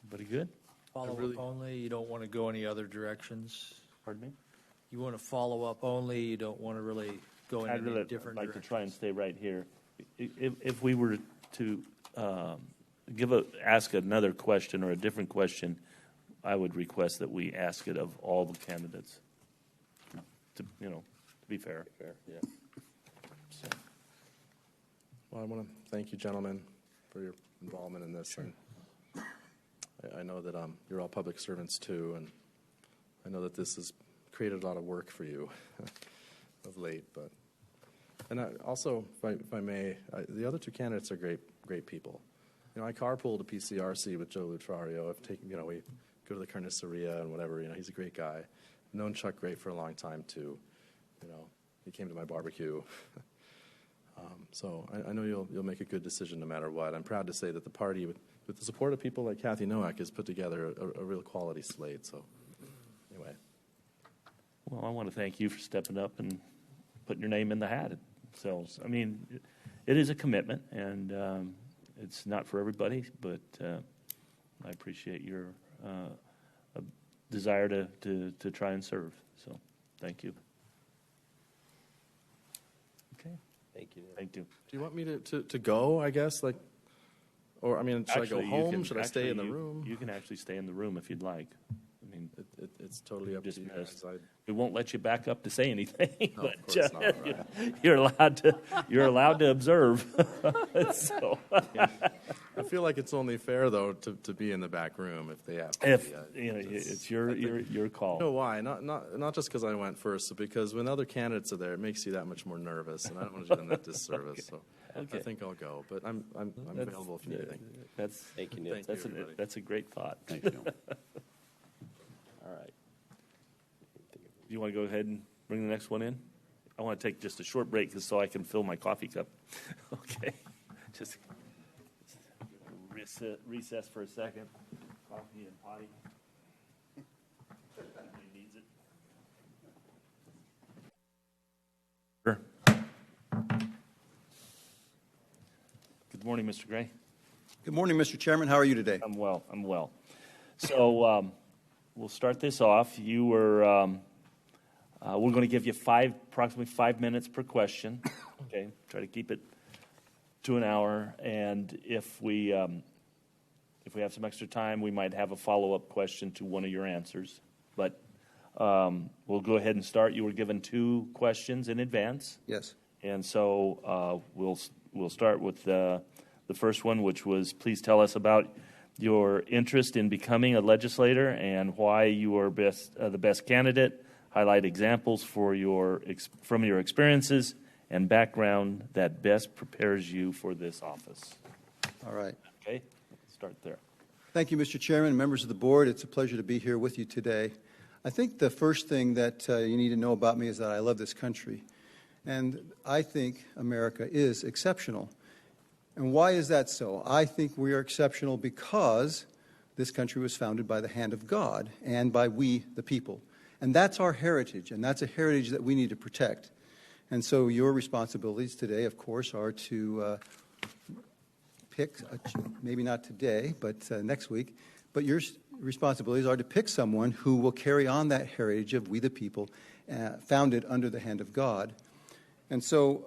Everybody good? Follow up only, you don't want to go any other directions? Pardon me? You want to follow up only, you don't want to really go in I'd any really different like to direction? try and stay right here. If we were to ask another question or a different question, I would request that we ask it of all the candidates. To be fair. Yeah. So, Well, I want to thank you, gentlemen, for your involvement in this. And I know that you're all public servants, too, and I know that this has created a lot of work for you of late. And also, if I may, the other two candidates are great people. I carpool to PCRC with Joe Lutrario. I've taken, we go to the Carniceria and whatever. He's a great guy. I've known Chuck Great for a long time, too. He came to my barbecue. So I know you'll make a good decision no matter what. I'm proud to say that the party, with the support of people like Kathy Nowak, has put together a real quality slate. So anyway. well, I want to thank you for stepping up and putting your name in the hat. So, I mean, it is a commitment, and it's not for everybody, but I appreciate your desire to try and serve. So, thank you. Okay. Thank you. Thank you. Do you want me to go, I guess? Should I go home? Should I stay in the you- room? You can actually stay in the room if you'd like. I mean, It's totally up to you dismissed. guys. We won't let you back up to say anything, No, but of course not, right. you're allowed to observe. So, I feel like it's only fair, though, to be in the back room if they have to. if be. it's your call. You know why? Not just because I went first, but because when other candidates are there, it makes you that much more nervous, and I don't want to do them that disservice. So Okay. I think I'll go, but I'm That's- available if you need anything. That's Thank you, Neil. Thank that's you, everybody. that's a great thought. Thanks, Neil. All right. You want to go ahead and bring the next one in? I want to take just a short break so I can fill my coffee cup. Okay. Just recess for a second. Coffee and potty. Somebody needs it. Sure. Good morning, Mr. Gray. Good morning, Mr. Chairman. How are you today? I'm well. So we'll start this off. You were, we're going to give you approximately 5 minutes per question. Okay, try to keep it to an hour. And if we have some extra time, we might have a follow-up question to one of your answers. But we'll go ahead and start. You were given 2 questions in advance. Yes. And so we'll start with the first one, which was, please tell us about your interest in becoming a legislator and why you are the best candidate. Highlight examples from your experiences and background that best prepares you for this office. All right. Okay, let's start there. Thank you, Mr. Chairman, members of the board. It's a pleasure to be here with you today. I think the first thing that you need to know about me is that I love this country. And I think America is exceptional. And why is that so? I think we are exceptional because this country was founded by the hand of God and by we, the people. And that's our heritage, and that's a heritage that we need to protect. And so your responsibilities today, of course, are to pick, maybe not today, but next week, but your responsibilities are to pick someone who will carry on that heritage of we, the people, founded under the hand of God. And so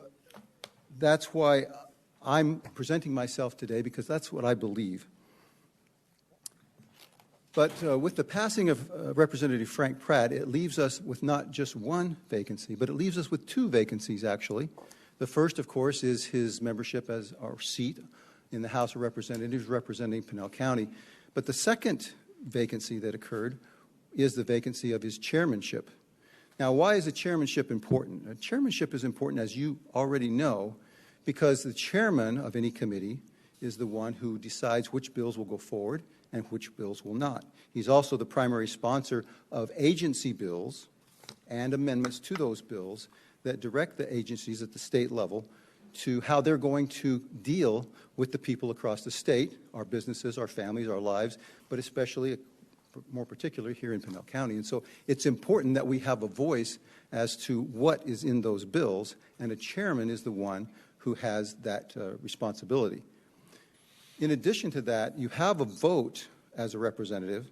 that's why I'm presenting myself today, because that's what I believe. But with the passing of Representative Frank Pratt, it leaves us with not just one vacancy, but it leaves us with two vacancies, actually. The first, of course, is his membership as our seat in the House of Representatives representing Pinal County. But the second vacancy that occurred is the vacancy of his chairmanship. Now, why is the chairmanship important? A chairmanship is important, as you already know, because the chairman of any committee is the one who decides which bills will go forward and which bills will not. He's also the primary sponsor of agency bills and amendments to those bills that direct the agencies at the state level to how they're going to deal with the people across the state, our businesses, our families, our lives, but especially, more particularly, here in Pinal County. And so it's important that we have a voice as to what is in those bills, and a chairman is the one who has that responsibility. In addition to that, you have a vote as a representative,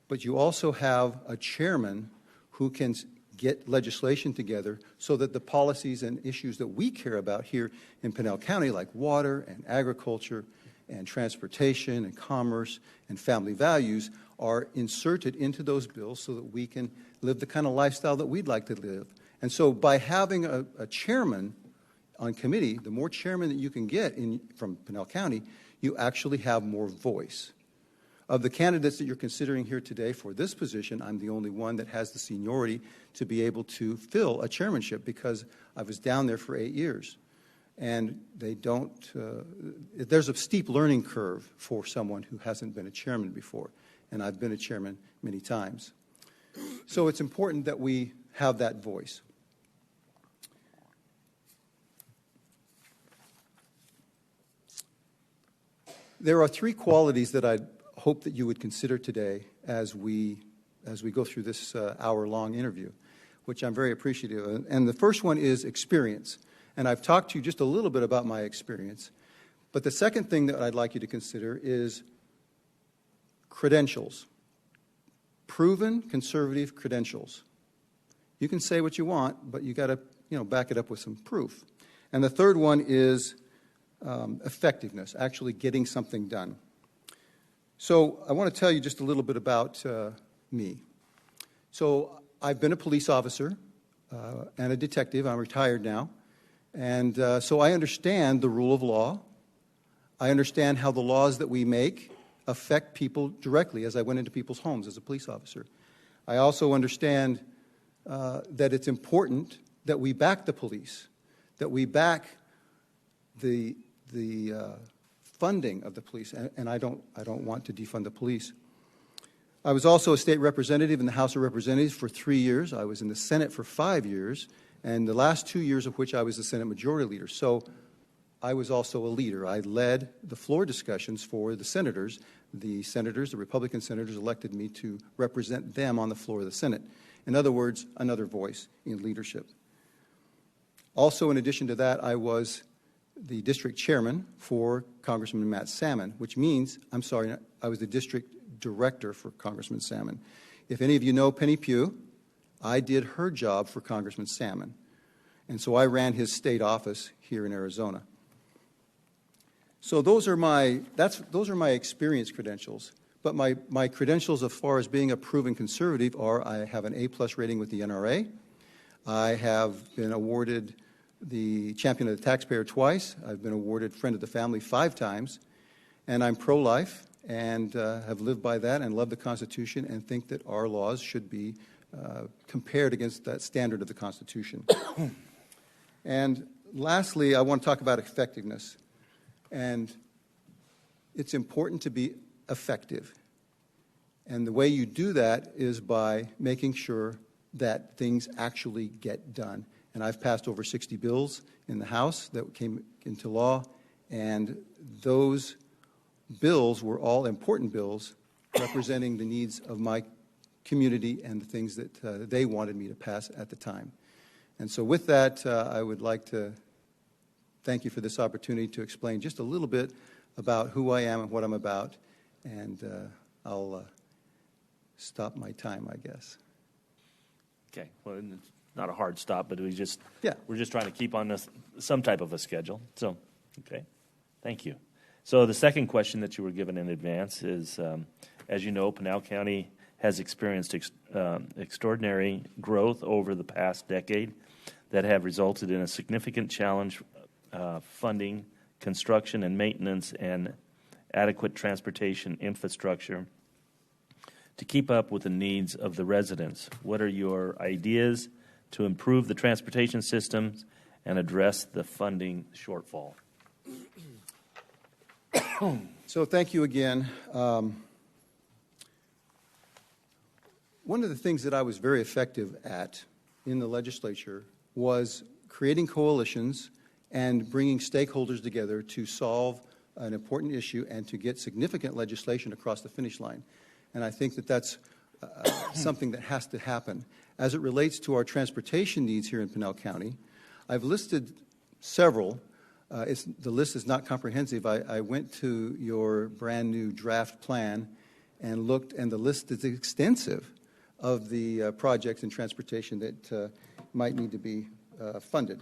but you also have a chairman who can get legislation together so that the policies and issues that we care about here in Pinal County, like water and agriculture and transportation and commerce and family values, are inserted into those bills so that we can live the kind of lifestyle that we'd like to live. And so by having a chairman on committee, the more chairman that you can get from Pinal County, you actually have more voice. Of the candidates that you're considering here today for this position, I'm the only one that has the seniority to be able to fill a chairmanship because I was down there for 8 years. And they don't, there's a steep learning curve for someone who hasn't been a chairman before. And I've been a chairman many times. So it's important that we have that voice. There are three qualities that I hope that you would consider today as we go through this hour-long interview, which I'm very appreciative of. And the first one is experience. And I've talked to you just a little bit about my experience. But the second thing that I'd like you to consider is credentials. Proven conservative credentials. You can say what you want, but you got to, back it up with some proof. And the third one is effectiveness, actually getting something done. So I want to tell you just a little bit about me. So I've been a police officer and a detective. I'm retired now. And so I understand the rule of law. I understand how the laws that we make affect people directly as I went into people's homes as a police officer. I also understand that it's important that we back the police, that we back the funding of the police, and I don't want to defund the police. I was also a state representative in the House of Representatives for 3 years. I was in the Senate for 5 years, and the last 2 years of which I was the Senate Majority Leader. So I was also a leader. I led the floor discussions for the senators. The Republican senators elected me to represent them on the floor of the Senate. In other words, another voice in leadership. Also, in addition to that, I was the district chairman for Congressman Matt Salmon, which means, I was the district director for Congressman Salmon. If any of you know Penny Pugh, I did her job for Congressman Salmon. And so I ran his state office here in Arizona. So those are my experience credentials. But my credentials as far as being a proven conservative are I have an A+ rating with the NRA. I have been awarded the Champion of the Taxpayer twice. I've been awarded Friend of the Family 5 times. And I'm pro-life and have lived by that and love the Constitution and think that our laws should be compared against that standard of the Constitution. And lastly, I want to talk about effectiveness. And it's important to be effective. And the way you do that is by making sure that things actually get done. And I've passed over 60 bills in the House that came into law, and those bills were all important bills representing the needs of my community and the things that they wanted me to pass at the time. And so with that, I would like to thank you for this opportunity to explain just a little bit about who I am and what I'm about, and I'll stop my time, I guess. Okay. Well, it's not a hard stop, but we're just trying to keep on some type of a schedule. So, okay. Thank you. So the second question that you were given in advance is, as you know, Pinal County has experienced extraordinary growth over the past decade that have resulted in a significant challenge funding construction and maintenance and adequate transportation infrastructure to keep up with the needs of the residents. What are your ideas to improve the transportation systems and address the funding shortfall? So thank you again. One of the things that I was very effective at in the legislature was creating coalitions and bringing stakeholders together to solve an important issue and to get significant legislation across the finish line. And I think that that's something that has to happen. As it relates to our transportation needs here in Pinal County, I've listed several. The list is not comprehensive. I went to your brand new draft plan and looked, and the list is extensive of the projects in transportation that might need to be funded.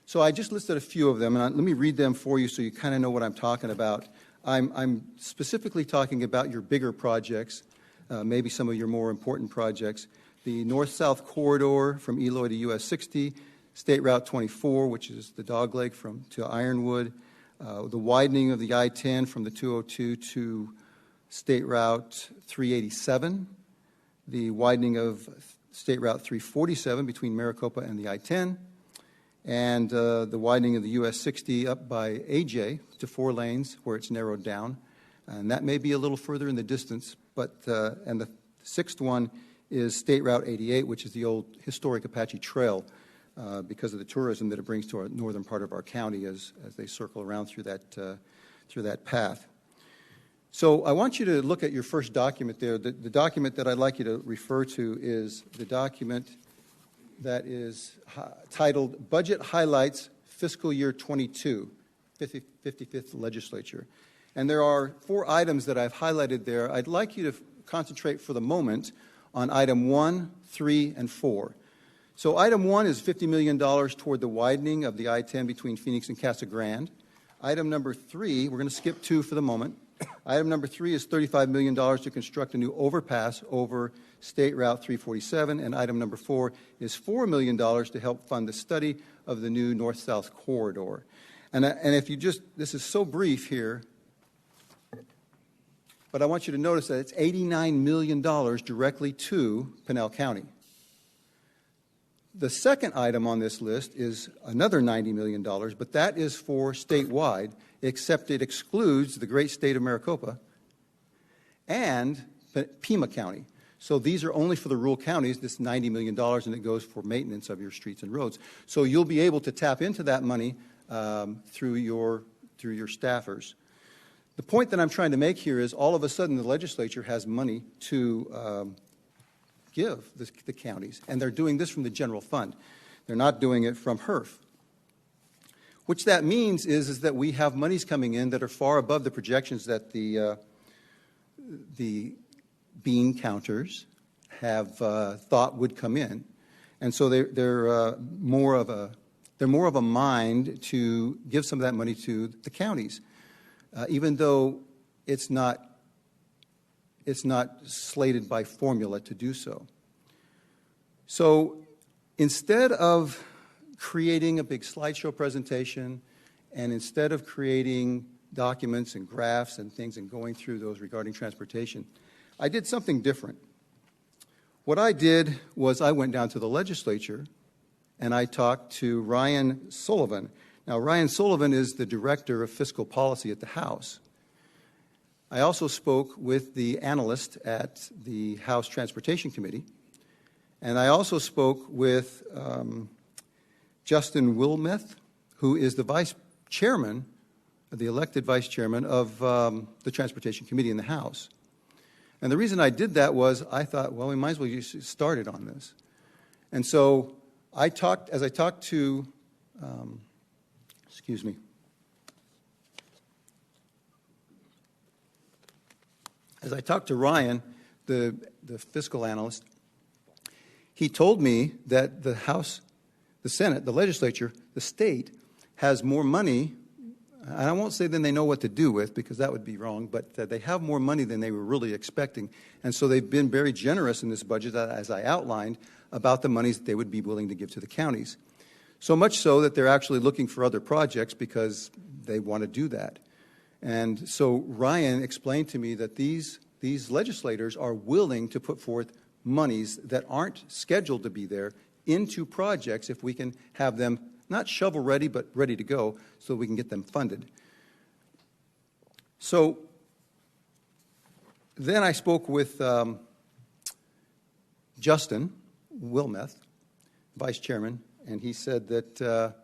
So I just listed a few of them, and let me read them for you so you kind of know what I'm talking about. I'm specifically talking about your bigger projects, maybe some of your more important projects. The north-south corridor from Eloy to US 60, State Route 24, which is the dogleg to Ironwood, the widening of the I-10 from the 202 to State Route 387, the widening of State Route 347 between Maricopa and the I-10, and the widening of the US 60 up by AJ to 4 lanes where it's narrowed down. And that may be a little further in the distance, but and the sixth one is State Route 88, which is the old historic Apache Trail, because of the tourism that it brings to our northern part of our county as they circle around through that path. So I want you to look at your first document there. The document that I'd like you to refer to is the document that is titled Budget Highlights Fiscal Year 22, 55th Legislature. And there are 4 items that I've highlighted there. I'd like you to concentrate for the moment on item 1, 3, and 4. So item 1 is $50 million toward the widening of the I-10 between Phoenix and Casa Grande. Item number 3, we're going to skip 2 for the moment. Item number 3 is $35 million to construct a new overpass over State Route 347. And item number 4 is $4 million to help fund the study of the new north-south corridor. And if you just, this is so brief here, but I want you to notice that it's $89 million directly to Pinal County. The second item on this list is another $90 million, but that is for statewide, except it excludes the great state of Maricopa and Pima County. So these are only for the rural counties, this $90 million, and it goes for maintenance of your streets and roads. So you'll be able to tap into that money through your staffers. The point that I'm trying to make here is all of a sudden the legislature has money to give the counties, and they're doing this from the general fund. They're not doing it from HERF. Which that means is that we have monies coming in that are far above the projections that the bean counters have thought would come in, and so they're more of a mind to give some of that money to the counties, even though it's not slated by formula to do so. So instead of creating a big slideshow presentation, and instead of creating documents and graphs and things and going through those regarding transportation, I did something different. What I did was I went down to the legislature and I talked to Ryan Sullivan. Now, Ryan Sullivan is the Director of Fiscal Policy at the House. I also spoke with the analyst at the House Transportation Committee, and I also spoke with Justin Wilmeth, who is the vice chairman, the elected vice chairman of the Transportation Committee in the House. And the reason I did that was I thought, well, we might as well get started on this. And so as I talked to Ryan, the fiscal analyst, he told me that the House, the Senate, the legislature, the state has more money and I won't say then they know what to do with, because that would be wrong, but they have more money than they were really expecting. And so they've been very generous in this budget, as I outlined, about the monies that they would be willing to give to the counties. So much so that they're actually looking for other projects because they want to do that. And so Ryan explained to me that these legislators are willing to put forth monies that aren't scheduled to be there into projects if we can have them not shovel ready, but ready to go so we can get them funded. So then I spoke with Justin Wilmeth, Vice Chairman, and he said that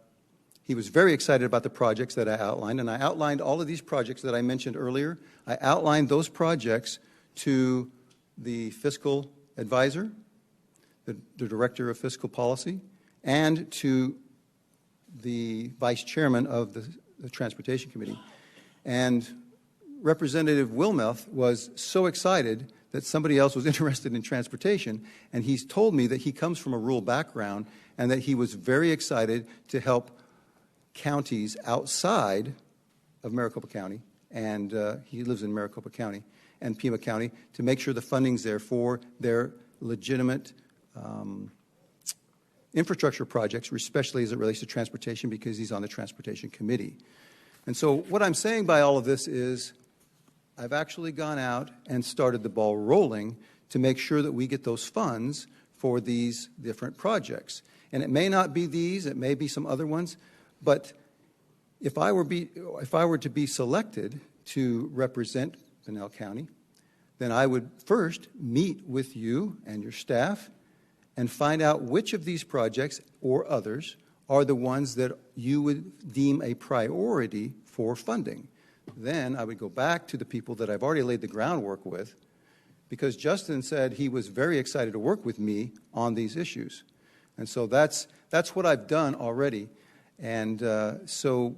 he was very excited about the projects that I outlined, and I outlined all of these projects that I mentioned earlier. I outlined those projects to the fiscal advisor, the Director of Fiscal Policy, and to the Vice Chairman of the Transportation Committee. And Representative Wilmeth was so excited that somebody else was interested in transportation, and he's told me that he comes from a rural background and that he was very excited to help counties outside of Maricopa County, and he lives in Maricopa County and Pima County, to make sure the funding's there for their legitimate infrastructure projects, especially as it relates to transportation, because he's on the Transportation Committee. And so what I'm saying by all of this is I've actually gone out and started the ball rolling to make sure that we get those funds for these different projects. And it may not be these, it may be some other ones, but if I were to be selected to represent Pinal County, then I would first meet with you and your staff and find out which of these projects or others are the ones that you would deem a priority for funding. Then I would go back to the people that I've already laid the groundwork with, because Justin said he was very excited to work with me on these issues. And so that's what I've done already. And so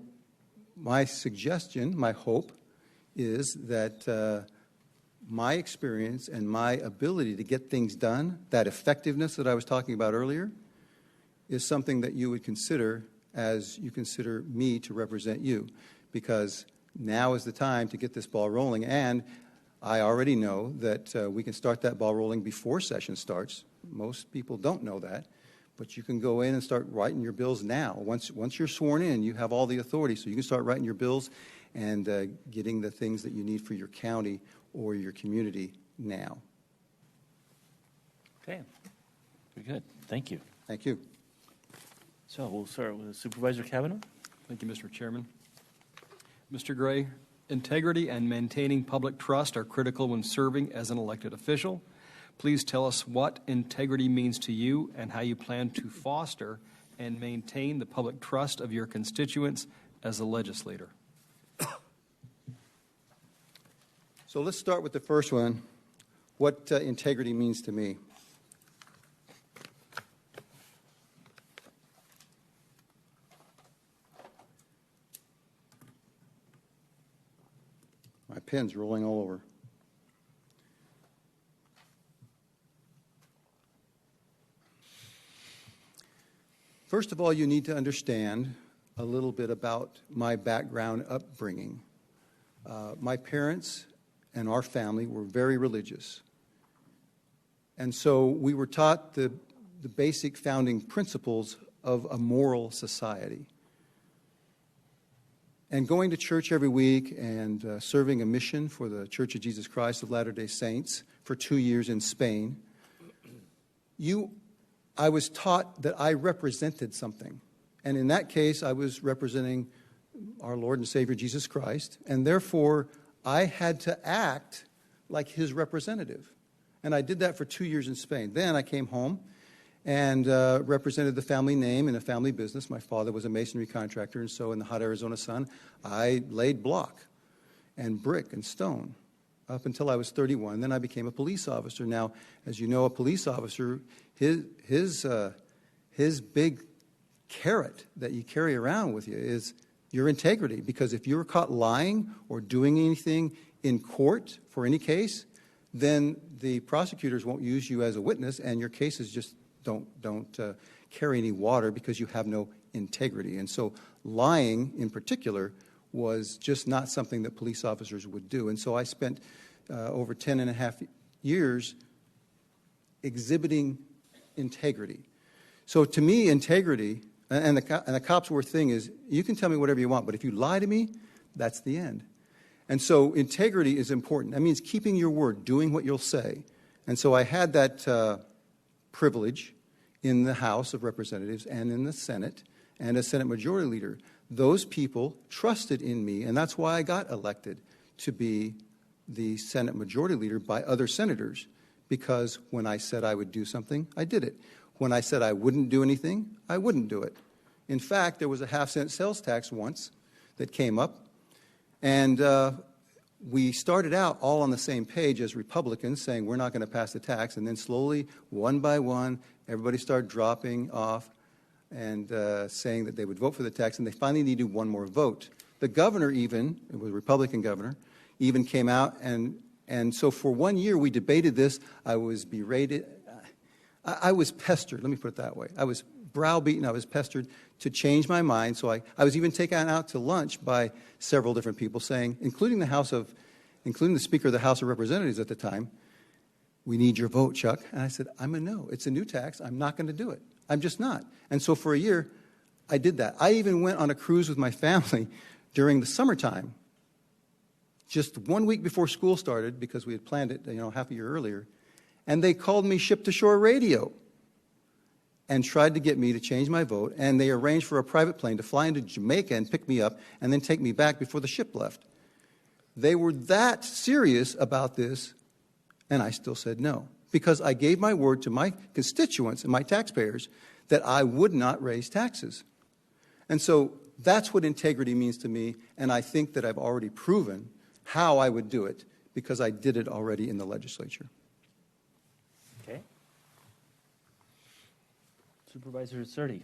my suggestion, my hope, is that my experience and my ability to get things done, that effectiveness that I was talking about earlier, is something that you would consider as you consider me to represent you, because now is the time to get this ball rolling. And I already know that we can start that ball rolling before session starts. Most people don't know that, but you can go in and start writing your bills now. Once you're sworn in, you have all the authority, so you can start writing your bills and getting the things that you need for your county or your community now. Okay. Very good. Thank you. Thank you. So we'll start with Supervisor Kavanaugh. Thank you, Mr. Chairman. Mr. Gray, integrity and maintaining public trust are critical when serving as an elected official. Please tell us what integrity means to you and how you plan to foster and maintain the public trust of your constituents as a legislator. So let's start with the first one, what integrity means to me. My pen's rolling all over. First of all, you need to understand a little bit about my background upbringing. My parents and our family were very religious. And so we were taught the basic founding principles of a moral society. And going to church every week and serving a mission for the Church of Jesus Christ of Latter-day Saints for 2 years in Spain, I was taught that I represented something. And in that case, I was representing our Lord and Savior Jesus Christ, and therefore I had to act like his representative. And I did that for 2 years in Spain. Then I came home and represented the family name in a family business. My father was a masonry contractor, and so in the hot Arizona sun, I laid block and brick and stone up until I was 31. Then I became a police officer. Now, as you know, a police officer, his big carrot that you carry around with you is your integrity, because if you're caught lying or doing anything in court for any case, then the prosecutors won't use you as a witness, and your cases just don't carry any water because you have no integrity. And so lying in particular was just not something that police officers would do. And so I spent over 10 and a half years exhibiting integrity. So to me, integrity, and the cops' worst thing is, you can tell me whatever you want, but if you lie to me, that's the end. And so integrity is important. That means keeping your word, doing what you'll say. And so I had that privilege in the House of Representatives and in the Senate, and as Senate Majority Leader. Those people trusted in me, and that's why I got elected to be the Senate Majority Leader by other senators, because when I said I would do something, I did it. When I said I wouldn't do anything, I wouldn't do it. In fact, there was a half-cent sales tax once that came up, and we started out all on the same page as Republicans, saying we're not going to pass the tax, and then slowly, one by one, everybody started dropping off and saying that they would vote for the tax, and they finally needed one more vote. The governor even, it was a Republican governor, even came out, and so for 1 year we debated this. I was berated. I was pestered, let me put it that way. I was browbeaten, I was pestered to change my mind. So I was even taken out to lunch by several different people saying, including the Speaker of the House of Representatives at the time, we need your vote, Chuck. And I said, I'm a no. It's a new tax. I'm not going to do it. I'm just not. And so for a year, I did that. I even went on a cruise with my family during the summertime, just 1 week before school started, because we had planned it, half a year earlier. And they called me ship-to-shore radio and tried to get me to change my vote. And they arranged for a private plane to fly into Jamaica and pick me up and then take me back before the ship left. They were that serious about this, and I still said no, because I gave my word to my constituents and my taxpayers that I would not raise taxes. And so that's what integrity means to me, and I think that I've already proven how I would do it, because I did it already in the legislature. Okay. Supervisor Surdy.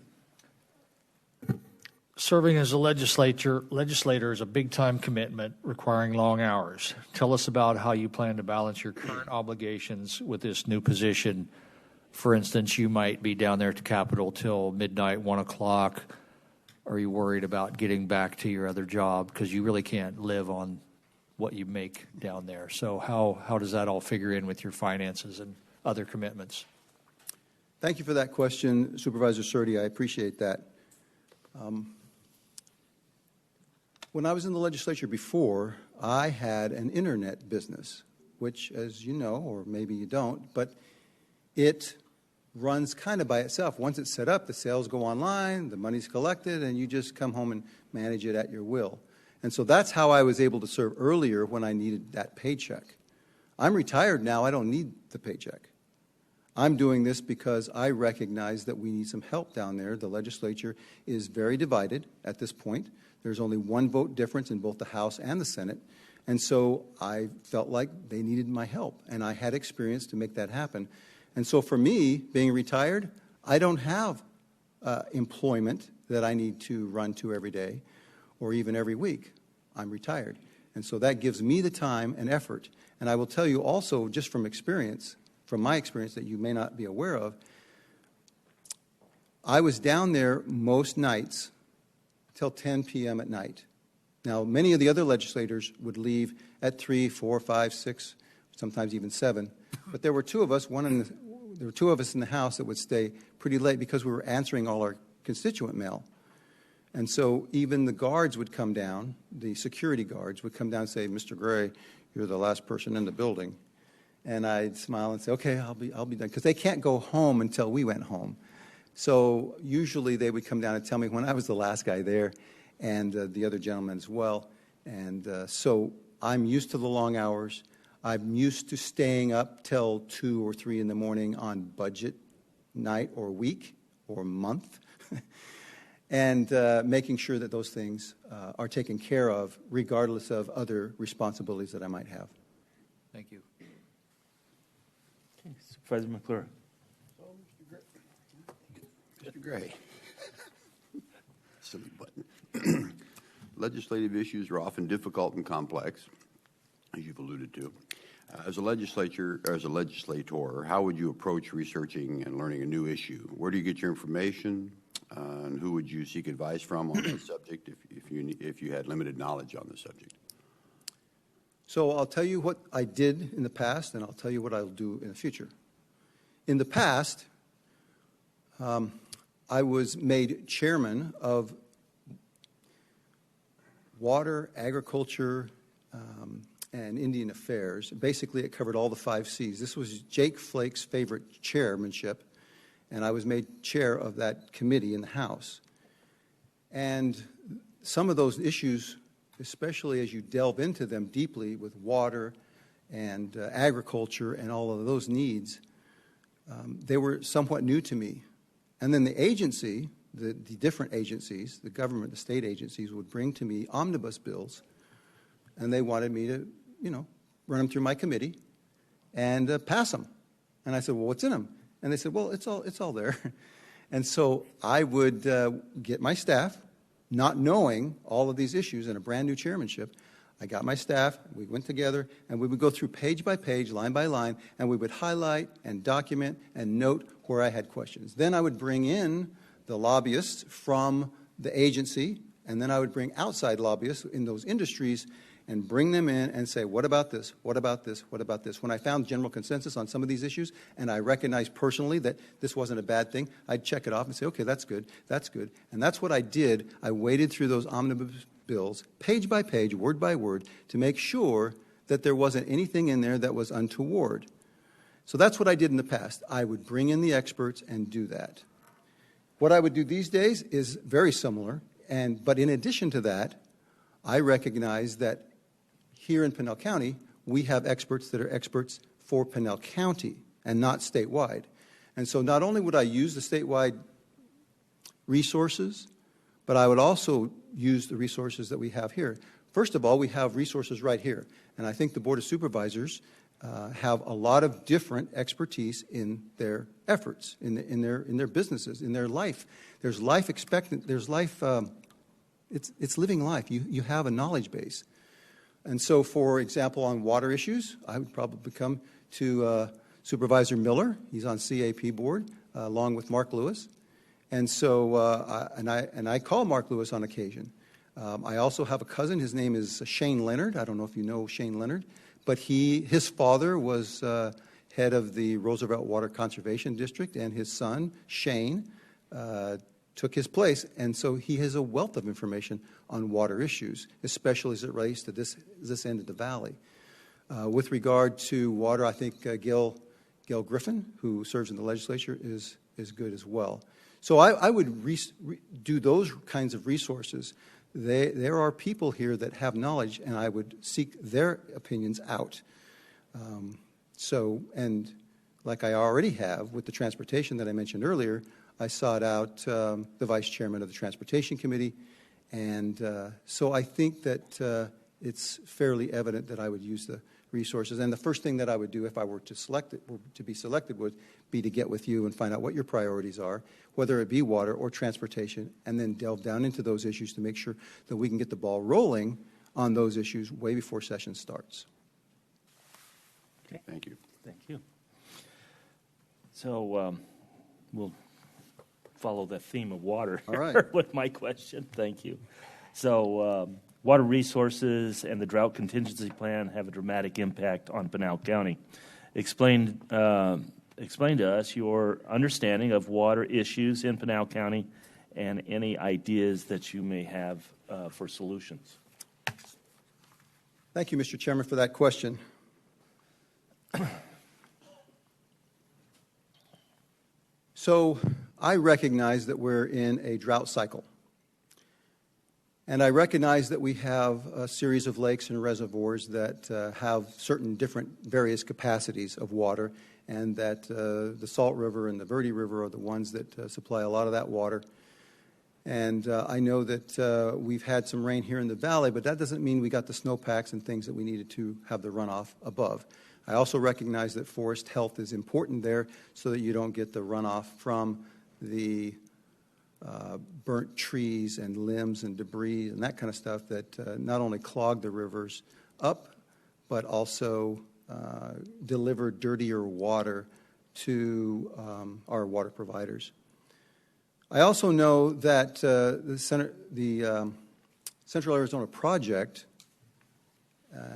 Serving as a legislator is a big-time commitment requiring long hours. Tell us about how you plan to balance your current obligations with this new position. For instance, you might be down there at the Capitol till midnight, 1 o'clock. Are you worried about getting back to your other job? Because you really can't live on what you make down there. So how does that all figure in with your finances and other commitments? Thank you for that question, Supervisor Surdy. I appreciate that. When I was in the legislature before, I had an internet business, which, as you know, or maybe you don't, but it runs kind of by itself. Once it's set up, the sales go online, the money's collected, and you just come home and manage it at your will. And so that's how I was able to serve earlier when I needed that paycheck. I'm retired now. I don't need the paycheck. I'm doing this because I recognize that we need some help down there. The legislature is very divided at this point. There's only one vote difference in both the House and the Senate. And so I felt like they needed my help, and I had experience to make that happen. And so for me, being retired, I don't have employment that I need to run to every day or even every week. I'm retired. And so that gives me the time and effort. And I will tell you also, just from experience, from my experience that you may not be aware of, I was down there most nights till 10 p.m. at night. Now, many of the other legislators would leave at 3, 4, 5, 6, sometimes even 7. But there were two of us in the House that would stay pretty late because we were answering all our constituent mail. And so even the guards would come down, the security guards would come down and say, Mr. Gray, you're the last person in the building. And I'd smile and say, okay, I'll be done, because they can't go home until we went home. So usually they would come down and tell me when I was the last guy there, and the other gentleman as well. And so I'm used to the long hours. I'm used to staying up till 2 or 3 in the morning on budget night or week or month, and making sure that those things are taken care of regardless of other responsibilities that I might have. Thank you. Okay. Supervisor McClure. Mr. Gray. Silly button. Legislative issues are often difficult and complex, as you've alluded to. As a legislator, how would you approach researching and learning a new issue? Where do you get your information? And who would you seek advice from on that subject if you had limited knowledge on the subject? So I'll tell you what I did in the past, and I'll tell you what I'll do in the future. In the past, I was made chairman of Water, Agriculture, and Indian Affairs. Basically, it covered all the 5 C's. This was Jake Flake's favorite chairmanship, and I was made chair of that committee in the House. And some of those issues, especially as you delve into them deeply with water and agriculture and all of those needs, they were somewhat new to me. And then the agency, the different agencies, the government, the state agencies, would bring to me omnibus bills, and they wanted me to, run them through my committee and pass them. And I said, well, what's in them? And they said, well, it's all there. And so I would get my staff, not knowing all of these issues in a brand new chairmanship. I got my staff, we went together, and we would go through page by page, line by line, and we would highlight and document and note where I had questions. Then I would bring in the lobbyists from the agency, and then I would bring outside lobbyists in those industries and bring them in and say, what about this? What about this? What about this? When I found general consensus on some of these issues, and I recognized personally that this wasn't a bad thing, I'd check it off and say, okay, that's good, that's good. And that's what I did. I waded through those omnibus bills, page by page, word by word, to make sure that there wasn't anything in there that was untoward. So that's what I did in the past. I would bring in the experts and do that. What I would do these days is very similar, but in addition to that, I recognize that here in Pinal County, we have experts that are experts for Pinal County and not statewide. And so not only would I use the statewide resources, but I would also use the resources that we have here. First of all, we have resources right here. And I think the Board of Supervisors have a lot of different expertise in their efforts, in their businesses, in their life. There's life expectant, there's life, it's living life. You have a knowledge base. And so, for example, on water issues, I would probably come to Supervisor Miller. He's on CAP board, along with Mark Lewis. And so, I call Mark Lewis on occasion. I also have a cousin. His name is Shane Leonard. I don't know if you know Shane Leonard, but his father was head of the Roosevelt Water Conservation District, and his son, Shane, took his place. And so he has a wealth of information on water issues, especially as it relates to this end of the valley. With regard to water, I think Gail Griffin, who serves in the legislature, is good as well. So I would do those kinds of resources. There are people here that have knowledge, and I would seek their opinions out. And like I already have with the transportation that I mentioned earlier, I sought out the vice chairman of the Transportation Committee, and so I think that it's fairly evident that I would use the resources. And the first thing that I would do if I were to be selected would be to get with you and find out what your priorities are, whether it be water or transportation, and then delve down into those issues to make sure that we can get the ball rolling on those issues way before session starts. Okay. Thank you. Thank you. So we'll follow the theme of water All right. with my question. Thank you. So water resources and the drought contingency plan have a dramatic impact on Pinal County. Explain to us your understanding of water issues in Pinal County and any ideas that you may have for solutions. Thank you, Mr. Chairman, for that question. So I recognize that we're in a drought cycle. And I recognize that we have a series of lakes and reservoirs that have certain different various capacities of water, and that the Salt River and the Verde River are the ones that supply a lot of that water. And I know that we've had some rain here in the valley, but that doesn't mean we got the snowpacks and things that we needed to have the runoff above. I also recognize that forest health is important there so that you don't get the runoff from the burnt trees and limbs and debris and that kind of stuff that not only clog the rivers up, but also deliver dirtier water to our water providers. I also know that the Central Arizona Project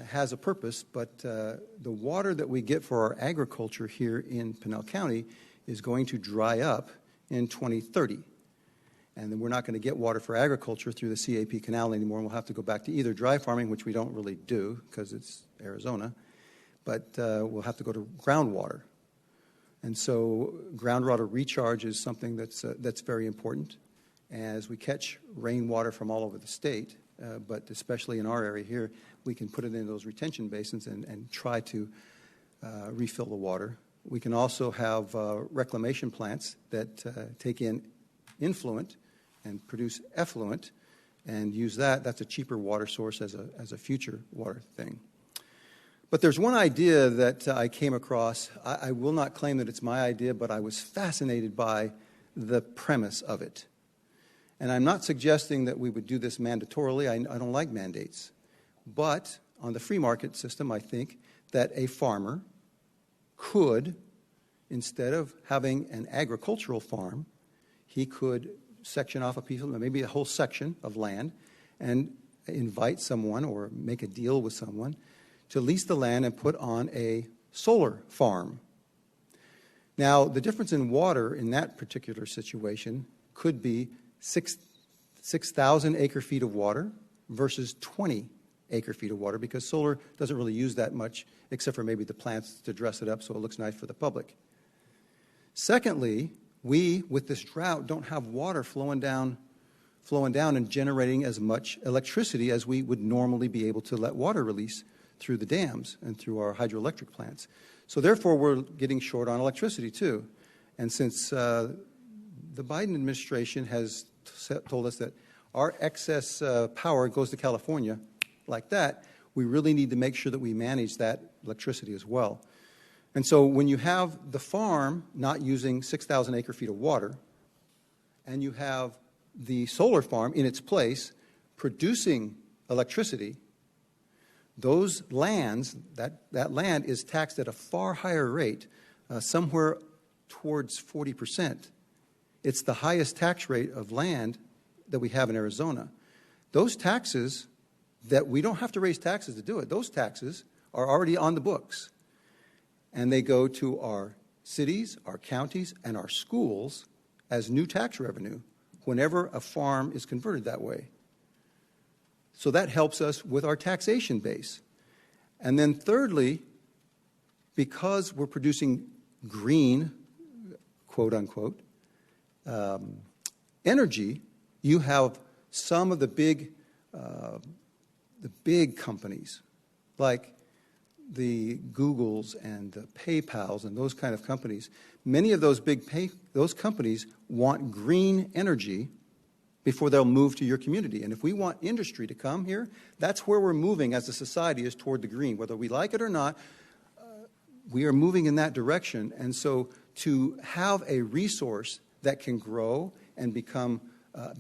has a purpose, but the water that we get for our agriculture here in Pinal County is going to dry up in 2030. And then we're not going to get water for agriculture through the CAP canal anymore, and we'll have to go back to either dry farming, which we don't really do because it's Arizona, but we'll have to go to groundwater. And so groundwater recharge is something that's very important as we catch rainwater from all over the state, but especially in our area here, we can put it in those retention basins and try to refill the water. We can also have reclamation plants that take in influent and produce effluent and use that. That's a cheaper water source as a future water thing. But there's one idea that I came across. I will not claim that it's my idea, but I was fascinated by the premise of it. And I'm not suggesting that we would do this mandatorily. I don't like mandates. But on the free market system, I think that a farmer could, instead of having an agricultural farm, he could section off a piece of, maybe a whole section of land, and invite someone or make a deal with someone to lease the land and put on a solar farm. Now, the difference in water in that particular situation could be 6,000 acre-feet of water versus 20 acre-feet of water, because solar doesn't really use that much except for maybe the plants to dress it up so it looks nice for the public. Secondly, we, with this drought, don't have water flowing down and generating as much electricity as we would normally be able to let water release through the dams and through our hydroelectric plants. So therefore, we're getting short on electricity too. And since the Biden administration has told us that our excess power goes to California like that, we really need to make sure that we manage that electricity as well. And so when you have the farm not using 6,000 acre-feet of water, and you have the solar farm in its place producing electricity, those lands, that land is taxed at a far higher rate, somewhere towards 40%. It's the highest tax rate of land that we have in Arizona. Those taxes, that we don't have to raise taxes to do it, those taxes are already on the books. And they go to our cities, our counties, and our schools as new tax revenue whenever a farm is converted that way. So that helps us with our taxation base. And then thirdly, because we're producing green, quote unquote, energy, you have some of the big companies like the Googles and the PayPals and those kind of companies. Many of those those companies want green energy before they'll move to your community. And if we want industry to come here, that's where we're moving as a society, is toward the green. Whether we like it or not, we are moving in that direction. And so to have a resource that can grow and become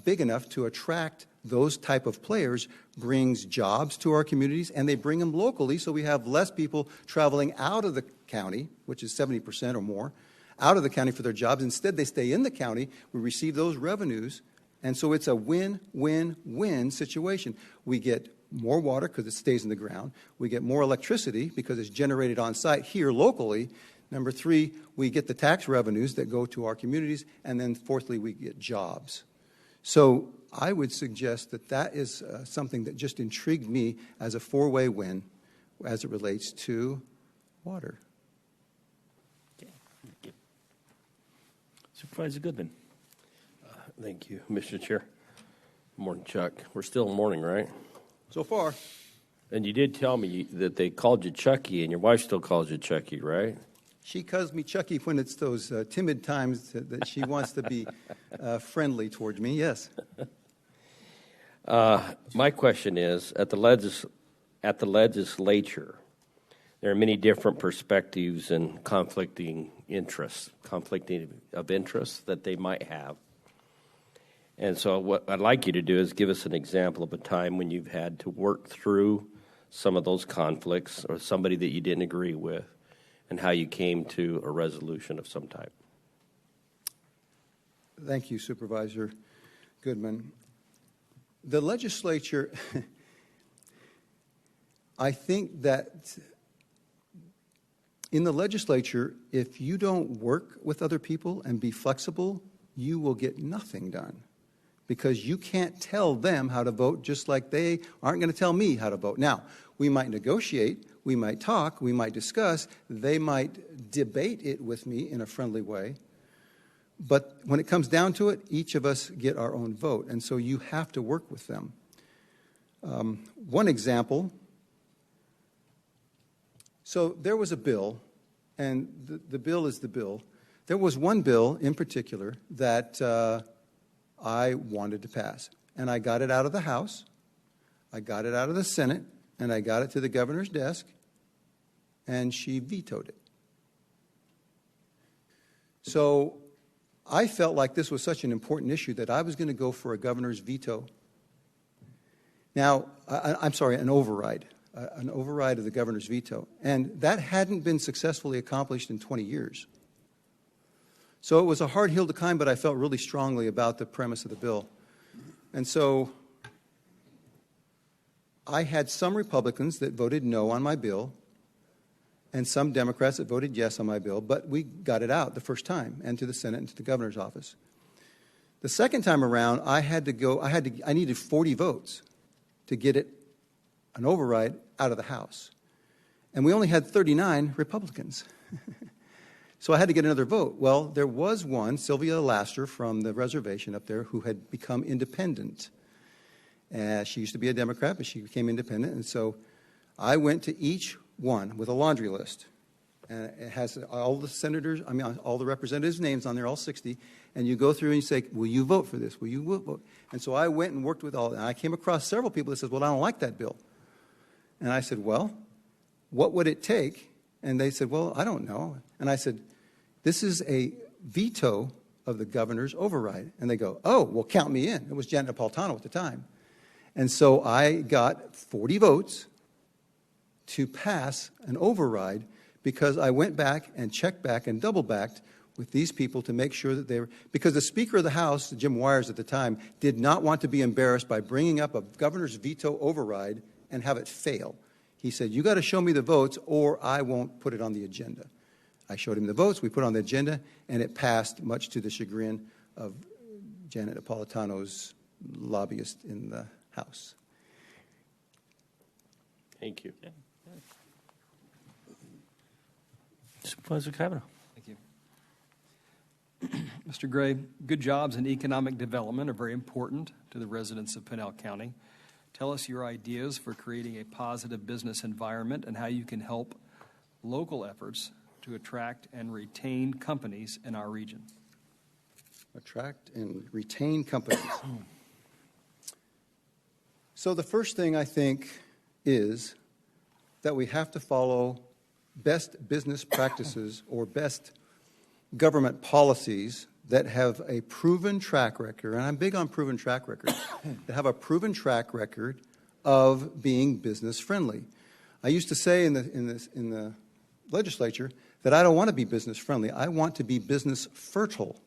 big enough to attract those type of players brings jobs to our communities, and they bring them locally, so we have less people traveling out of the county, which is 70% or more, out of the county for their jobs. Instead, they stay in the county. We receive those revenues, and so it's a win-win-win situation. We get more water because it stays in the ground. We get more electricity because it's generated on site here locally. Number three, we get the tax revenues that go to our communities, and then fourthly, we get jobs. So I would suggest that that is something that just intrigued me as a four-way win as it relates to water. Okay. Thank you. Supervisor Goodman. Thank you, Mr. Chair. Morning, Chuck. We're still in morning, right? So far. And you did tell me that they called you Chucky, and your wife still calls you Chucky, right? She calls me Chucky when it's those timid times that she wants to be friendly towards me, yes. My question is, at the legislature, there are many different perspectives and conflicting of interests that they might have. And so what I'd like you to do is give us an example of a time when you've had to work through some of those conflicts or somebody that you didn't agree with, and how you came to a resolution of some type. Thank you, Supervisor Goodman. The legislature, I think that in the legislature, if you don't work with other people and be flexible, you will get nothing done, because you can't tell them how to vote, just like they aren't going to tell me how to vote. Now, we might negotiate, we might talk, we might discuss, they might debate it with me in a friendly way, but when it comes down to it, each of us get our own vote, and so you have to work with them. One example, so there was a bill, and the bill is the bill. There was one bill in particular that I wanted to pass, and I got it out of the House, I got it out of the Senate, and I got it to the governor's desk, and she vetoed it. So I felt like this was such an important issue that I was going to go for a governor's veto. Now, I'm sorry, an override of the governor's veto. And that hadn't been successfully accomplished in 20 years. So it was a hard hill to climb, but I felt really strongly about the premise of the bill. And so I had some Republicans that voted no on my bill, and some Democrats that voted yes on my bill, but we got it out the first time, and to the Senate and to the governor's office. The second time around, I needed 40 votes to get it, an override, out of the House. And we only had 39 Republicans. So I had to get another vote. Well, there was one, Sylvia Laster from the reservation up there, who had become independent. She used to be a Democrat, but she became independent, and so I went to each one with a laundry list. And it has all the senators, all the representatives' names on there, all 60, and you go through and you say, will you vote for this? Will you vote? And so I went and worked with all, and I came across several people that said, well, I don't like that bill. And I said, well, what would it take? And they said, well, I don't know. And I said, this is a veto of the governor's override. And they go, oh, well, count me in. It was Janet Napolitano at the time. And so I got 40 votes to pass an override, because I went back and checked back and double-backed with these people to make sure that they were, because the Speaker of the House, Jim Wires at the time, did not want to be embarrassed by bringing up a governor's veto override and have it fail. He said, you got to show me the votes or I won't put it on the agenda. I showed him the votes, we put it on the agenda, and it passed, much to the chagrin of Janet Napolitano's lobbyist in the House. Thank you. Supervisor Kavanaugh. Thank you. Mr. Gray, good jobs and economic development are very important to the residents of Pinal County. Tell us your ideas for creating a positive business environment and how you can help local efforts to attract and retain companies in our region. Attract and retain companies. So the first thing I think is that we have to follow best business practices or best government policies that have a proven track record, and I'm big on proven track records, that have a proven track record of being business friendly. I used to say in the legislature that I don't want to be business friendly. I want to be business fertile.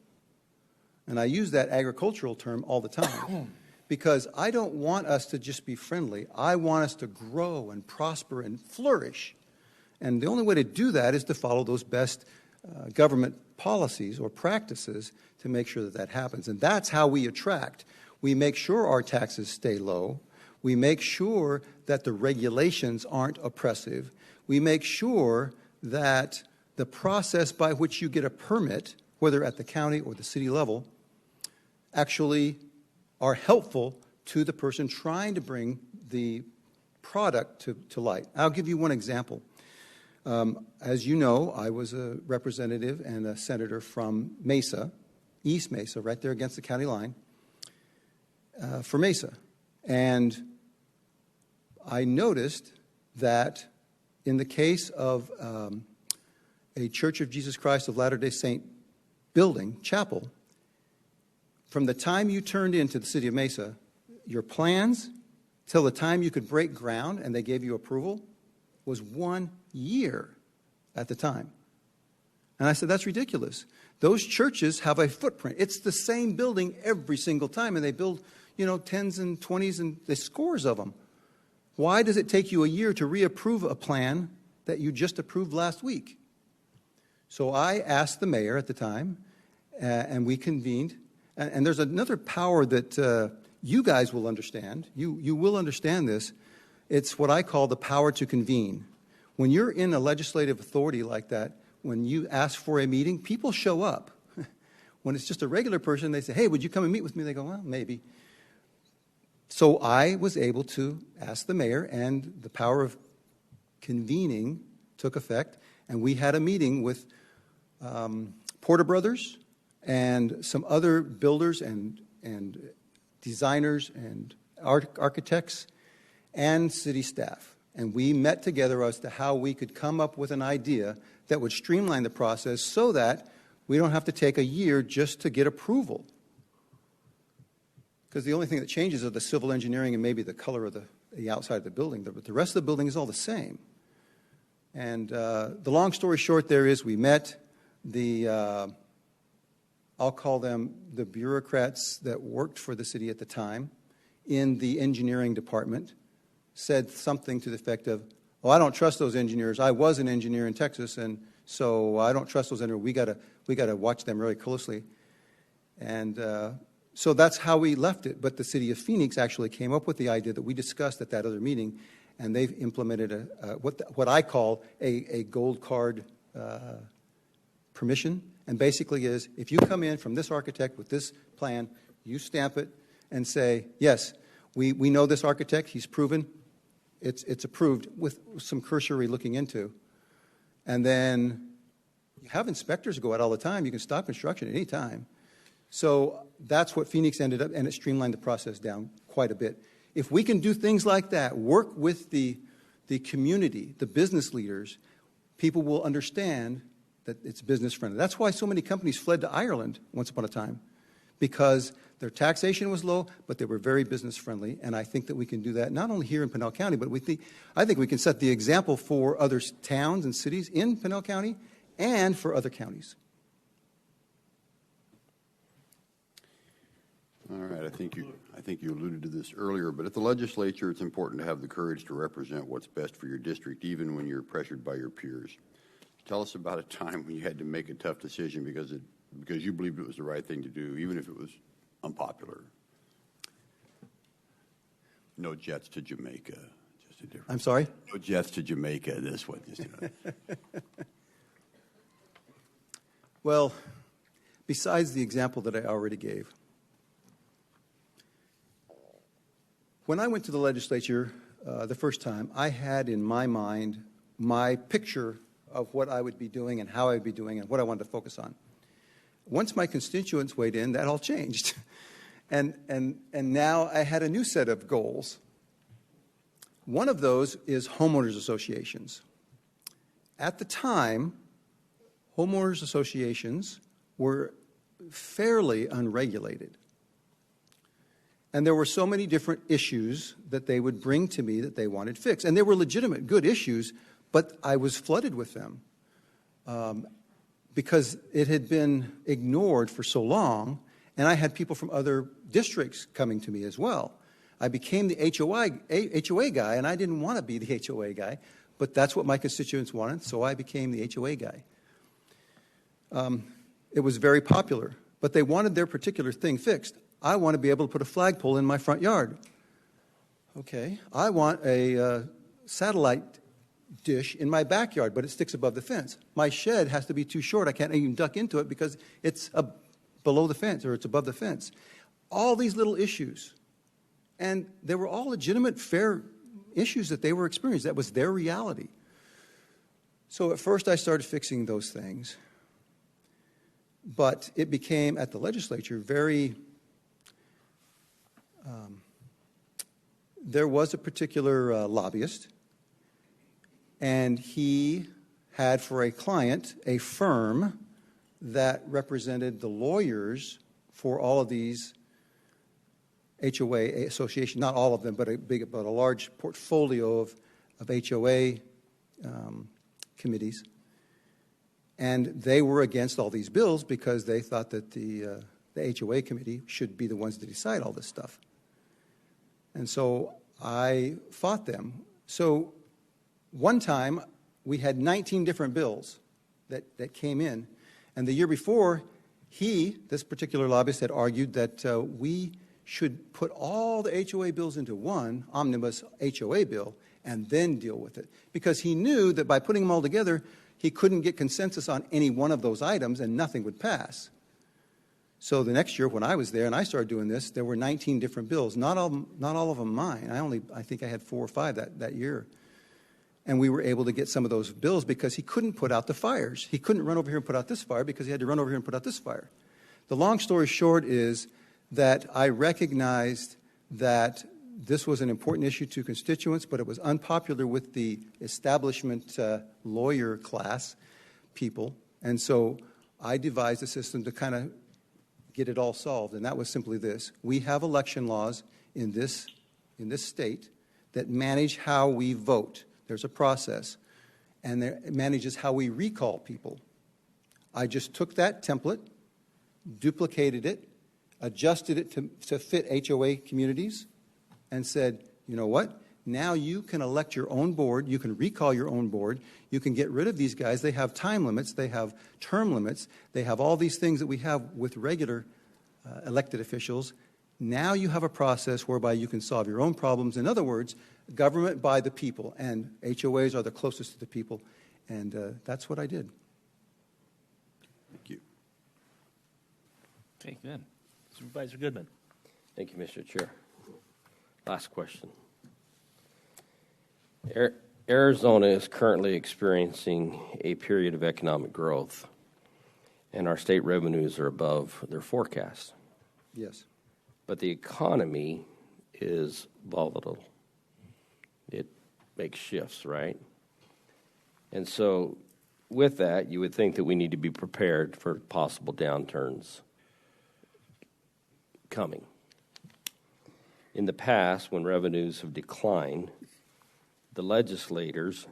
And I use that agricultural term all the time because I don't want us to just be friendly. I want us to grow and prosper and flourish. And the only way to do that is to follow those best government policies or practices to make sure that that happens. And that's how we attract. We make sure our taxes stay low. We make sure that the regulations aren't oppressive. We make sure that the process by which you get a permit, whether at the county or the city level, actually are helpful to the person trying to bring the product to light. I'll give you one example. As you know, I was a representative and a senator from Mesa, East Mesa, right there against the county line, for Mesa. And I noticed that in the case of a Church of Jesus Christ of Latter-day Saint building, chapel, from the time you turned into the city of Mesa, your plans till the time you could break ground and they gave you approval was 1 year at the time. And I said, that's ridiculous. Those churches have a footprint. It's the same building every single time, and they build, tens and 20s and the scores of them. Why does it take you a year to reapprove a plan that you just approved last week? So I asked the mayor at the time, and we convened. And there's another power that you guys will understand. You will understand this. It's what I call the power to convene. When you're in a legislative authority like that, when you ask for a meeting, people show up. When it's just a regular person, they say, hey, would you come and meet with me? They go, well, maybe. So I was able to ask the mayor, and the power of convening took effect, and we had a meeting with Porter Brothers and some other builders and designers and architects and city staff. And we met together as to how we could come up with an idea that would streamline the process so that we don't have to take a year just to get approval. Because the only thing that changes are the civil engineering and maybe the color of the outside of the building. But the rest of the building is all the same. And the long story short there is we met I'll call them the bureaucrats that worked for the city at the time in the engineering department, said something to the effect of, oh, I don't trust those engineers. I was an engineer in Texas, and so I don't trust those engineers. We got to watch them really closely. And so that's how we left it. But the city of Phoenix actually came up with the idea that we discussed at that other meeting, and they've implemented what I call a gold card permission. And basically is, if you come in from this architect with this plan, you stamp it and say, yes, we know this architect, he's proven, it's approved, with some cursory looking into. And then you have inspectors go out all the time. You can stop construction at any time. So that's what Phoenix ended up, and it streamlined the process down quite a bit. If we can do things like that, work with the community, the business leaders, people will understand that it's business friendly. That's why so many companies fled to Ireland once upon a time, because their taxation was low, but they were very business friendly. And I think that we can do that not only here in Pinal County, but I think we can set the example for other towns and cities in Pinal County and for other counties. All right, I think you alluded to this earlier, but at the legislature, it's important to have the courage to represent what's best for your district, even when you're pressured by your peers. Tell us about a time when you had to make a tough decision because you believed it was the right thing to do, even if it was unpopular. No jets to Jamaica. Just a different. I'm sorry? No jets to Jamaica. This one. Well, besides the example that I already gave, when I went to the legislature the first time, I had in my mind my picture of what I would be doing and how I would be doing and what I wanted to focus on. Once my constituents weighed in, that all changed. And now I had a new set of goals. One of those is homeowners associations. At the time, homeowners associations were fairly unregulated. And there were so many different issues that they would bring to me that they wanted fixed. And they were legitimate, good issues, but I was flooded with them because it had been ignored for so long, and I had people from other districts coming to me as well. I became the HOA guy, and I didn't want to be the HOA guy, but that's what my constituents wanted, so I became the HOA guy. It was very popular, but they wanted their particular thing fixed. I want to be able to put a flagpole in my front yard. Okay, I want a satellite dish in my backyard, but it sticks above the fence. My shed has to be too short. I can't even duck into it because it's below the fence or it's above the fence. All these little issues. And they were all legitimate, fair issues that they were experiencing. That was their reality. So at first I started fixing those things. But it became, at the legislature, very... there was a particular lobbyist, and he had for a client a firm that represented the lawyers for all of these HOA associations, not all of them, but a large portfolio of HOA committees. And they were against all these bills because they thought that the HOA committee should be the ones to decide all this stuff. And so I fought them. So one time we had 19 different bills that came in. And the year before, this particular lobbyist, had argued that we should put all the HOA bills into one omnibus HOA bill and then deal with it. Because he knew that by putting them all together, he couldn't get consensus on any one of those items and nothing would pass. So the next year when I was there and I started doing this, there were 19 different bills, not all of them mine. I think I had 4 or 5 that year. And we were able to get some of those bills because he couldn't put out the fires. He couldn't run over here and put out this fire because he had to run over here and put out this fire. The long story short is that I recognized that this was an important issue to constituents, but it was unpopular with the establishment lawyer class people. And so I devised a system to kind of get it all solved, and that was simply this. We have election laws in this state that manage how we vote. There's a process, and it manages how we recall people. I just took that template, duplicated it, adjusted it to fit HOA communities, and said, you know what? Now you can elect your own board. You can recall your own board. You can get rid of these guys. They have time limits. They have term limits. They have all these things that we have with regular elected officials. Now you have a process whereby you can solve your own problems. In other words, government by the people, and HOAs are the closest to the people, and that's what I did. Thank you. Okay, good. Supervisor Goodman. Thank you, Mr. Chair. Last question. Arizona is currently experiencing a period of economic growth, and our state revenues are above their forecast. Yes. But the economy is volatile. It makes shifts, right? And so with that, you would think that we need to be prepared for possible downturns coming. In the past, when revenues have declined, the legislators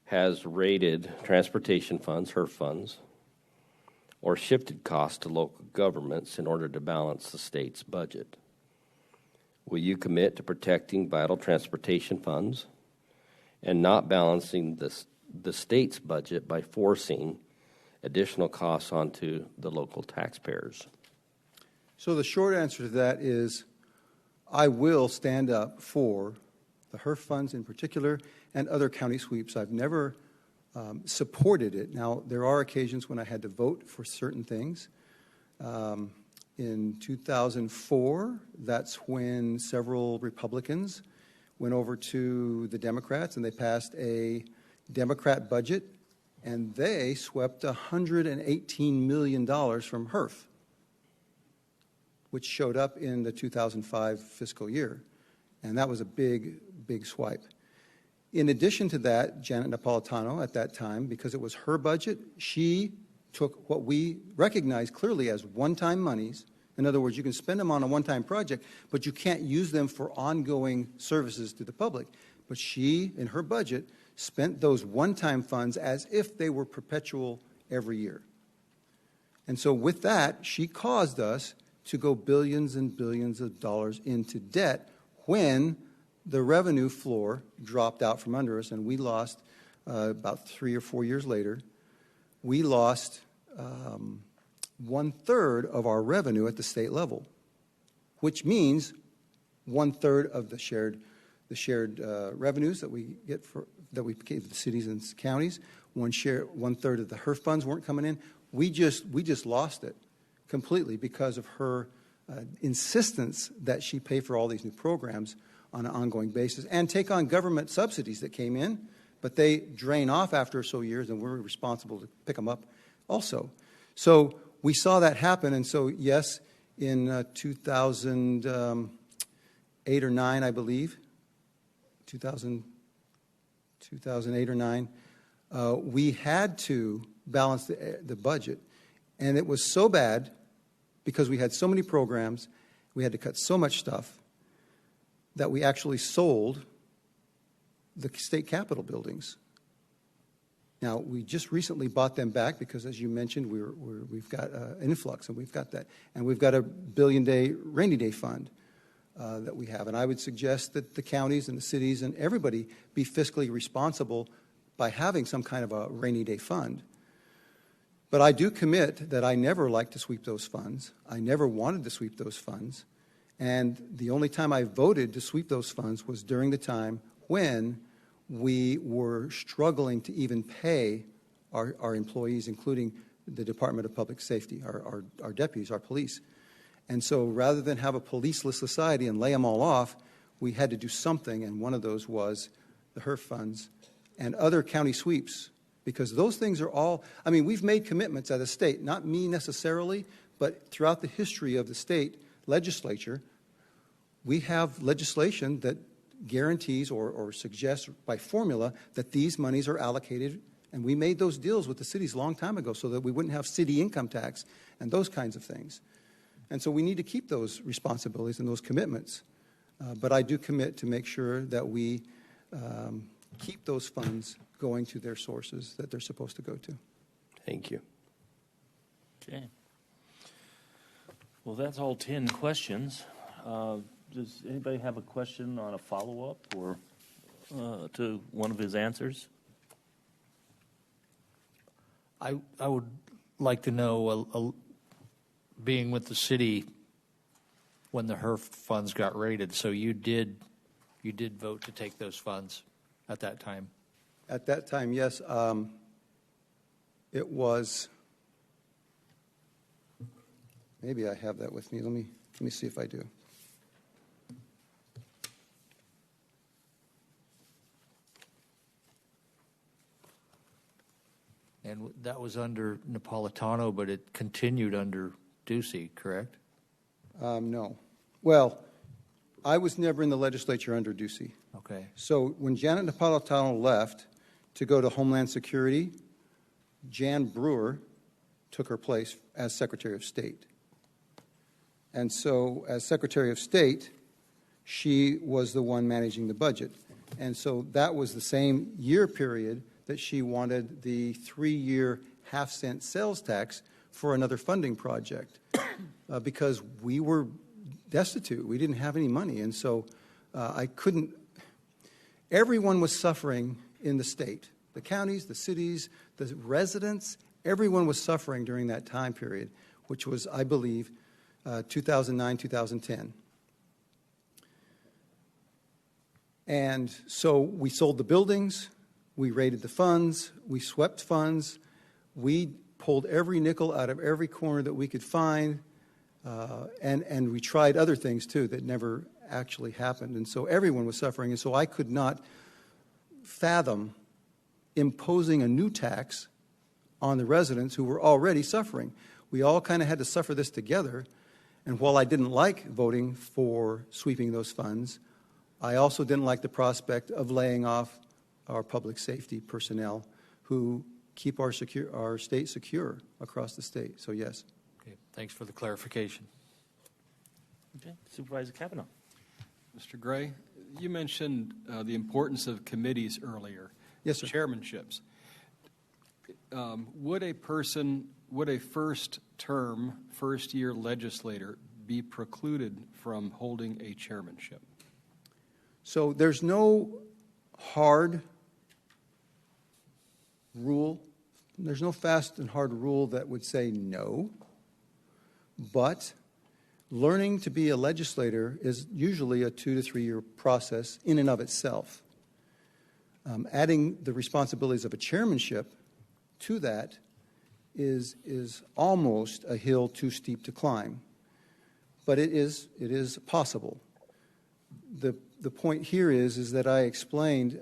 has raided transportation funds, HERF funds, or shifted costs to local governments in order to balance the state's budget. Will you commit to protecting vital transportation funds and not balancing the state's budget by forcing additional costs onto the local taxpayers? So the short answer to that is I will stand up for the HERF funds in particular and other county sweeps. I've never supported it. Now, there are occasions when I had to vote for certain things. In 2004, that's when several Republicans went over to the Democrats and they passed a Democrat budget, and they swept $118 million from HERF, which showed up in the 2005 fiscal year. And that was a big, big swipe. In addition to that, Janet Napolitano at that time, because it was her budget, she took what we recognize clearly as one-time monies. In other words, you can spend them on a one-time project, but you can't use them for ongoing services to the public. But she, in her budget, spent those one-time funds as if they were perpetual every year. And so with that, she caused us to go billions and billions of dollars into debt when the revenue floor dropped out from under us, and we lost, about 3 or 4 years later, we lost 1/3 of our revenue at the state level, which means 1/3 of the shared revenues that we get that we gave the cities and counties. 1/3 of the HERF funds weren't coming in. We just lost it completely because of her insistence that she pay for all these new programs on an ongoing basis and take on government subsidies that came in, but they drain off after so years, and we're responsible to pick them up also. So we saw that happen, and so yes, in 2008 or 9, I believe, 2008 or 9, we had to balance the budget, and it was so bad because we had so many programs, we had to cut so much stuff, that we actually sold the state capitol buildings Now, we just recently bought them back because, as you mentioned, we've got an influx, and we've got that. And we've got a billion-day rainy day fund that we have. And I would suggest that the counties and the cities and everybody be fiscally responsible by having some kind of a rainy day fund. But I do commit that I never like to sweep those funds. I never wanted to sweep those funds. And the only time I voted to sweep those funds was during the time when we were struggling to even pay our employees, including the Department of Public Safety, our deputies, our police. And so rather than have a policeless society and lay them all off, we had to do something, and one of those was the HERF funds and other county sweeps, because those things are all, I mean, we've made commitments as a state, not me necessarily, but throughout the history of the state legislature, we have legislation that guarantees or suggests by formula that these monies are allocated, and we made those deals with the cities a long time ago so that we wouldn't have city income tax and those kinds of things. And so we need to keep those responsibilities and those commitments. But I do commit to make sure that we keep those funds going to their sources that they're supposed to go to. Thank you. Okay. Well, that's all 10 questions. Does anybody have a question on a follow-up or to one of his answers? I would like to know, being with the city when the HERF funds got raided, so you did vote to take those funds at that time? At that time, yes. It was, maybe I have that with me. Let me see if I do. And that was under Napolitano, but it continued under Ducey, correct? No. Well, I was never in the legislature under Ducey. Okay. So when Janet Napolitano left to go to Homeland Security, Jan Brewer took her place as Secretary of State. And so as Secretary of State, she was the one managing the budget. And so that was the same year period that she wanted the 3-year half-cent sales tax for another funding project because we were destitute. We didn't have any money. And so I couldn't. Everyone was suffering in the state. The counties, the cities, the residents, everyone was suffering during that time period, which was, I believe, 2009, 2010. And so we sold the buildings. We raided the funds, we swept funds, we pulled every nickel out of every corner that we could find, and we tried other things too that never actually happened. And so everyone was suffering, and so I could not fathom imposing a new tax on the residents who were already suffering. We all kind of had to suffer this together, and while I didn't like voting for sweeping those funds, I also didn't like the prospect of laying off our public safety personnel who keep our state secure across the state. So, yes. Okay. Thanks for the clarification. Okay. Supervisor Kavanaugh. Mr. Gray, you mentioned the importance of committees earlier. Yes, sir. Chairmanships. Would a first-term, first-year legislator be precluded from holding a chairmanship? So there's no hard rule. There's no fast and hard rule that would say no. But learning to be a legislator is usually a 2 to 3 year process in and of itself. Adding the responsibilities of a chairmanship to that is almost a hill too steep to climb. But it is possible. The point here is that I explained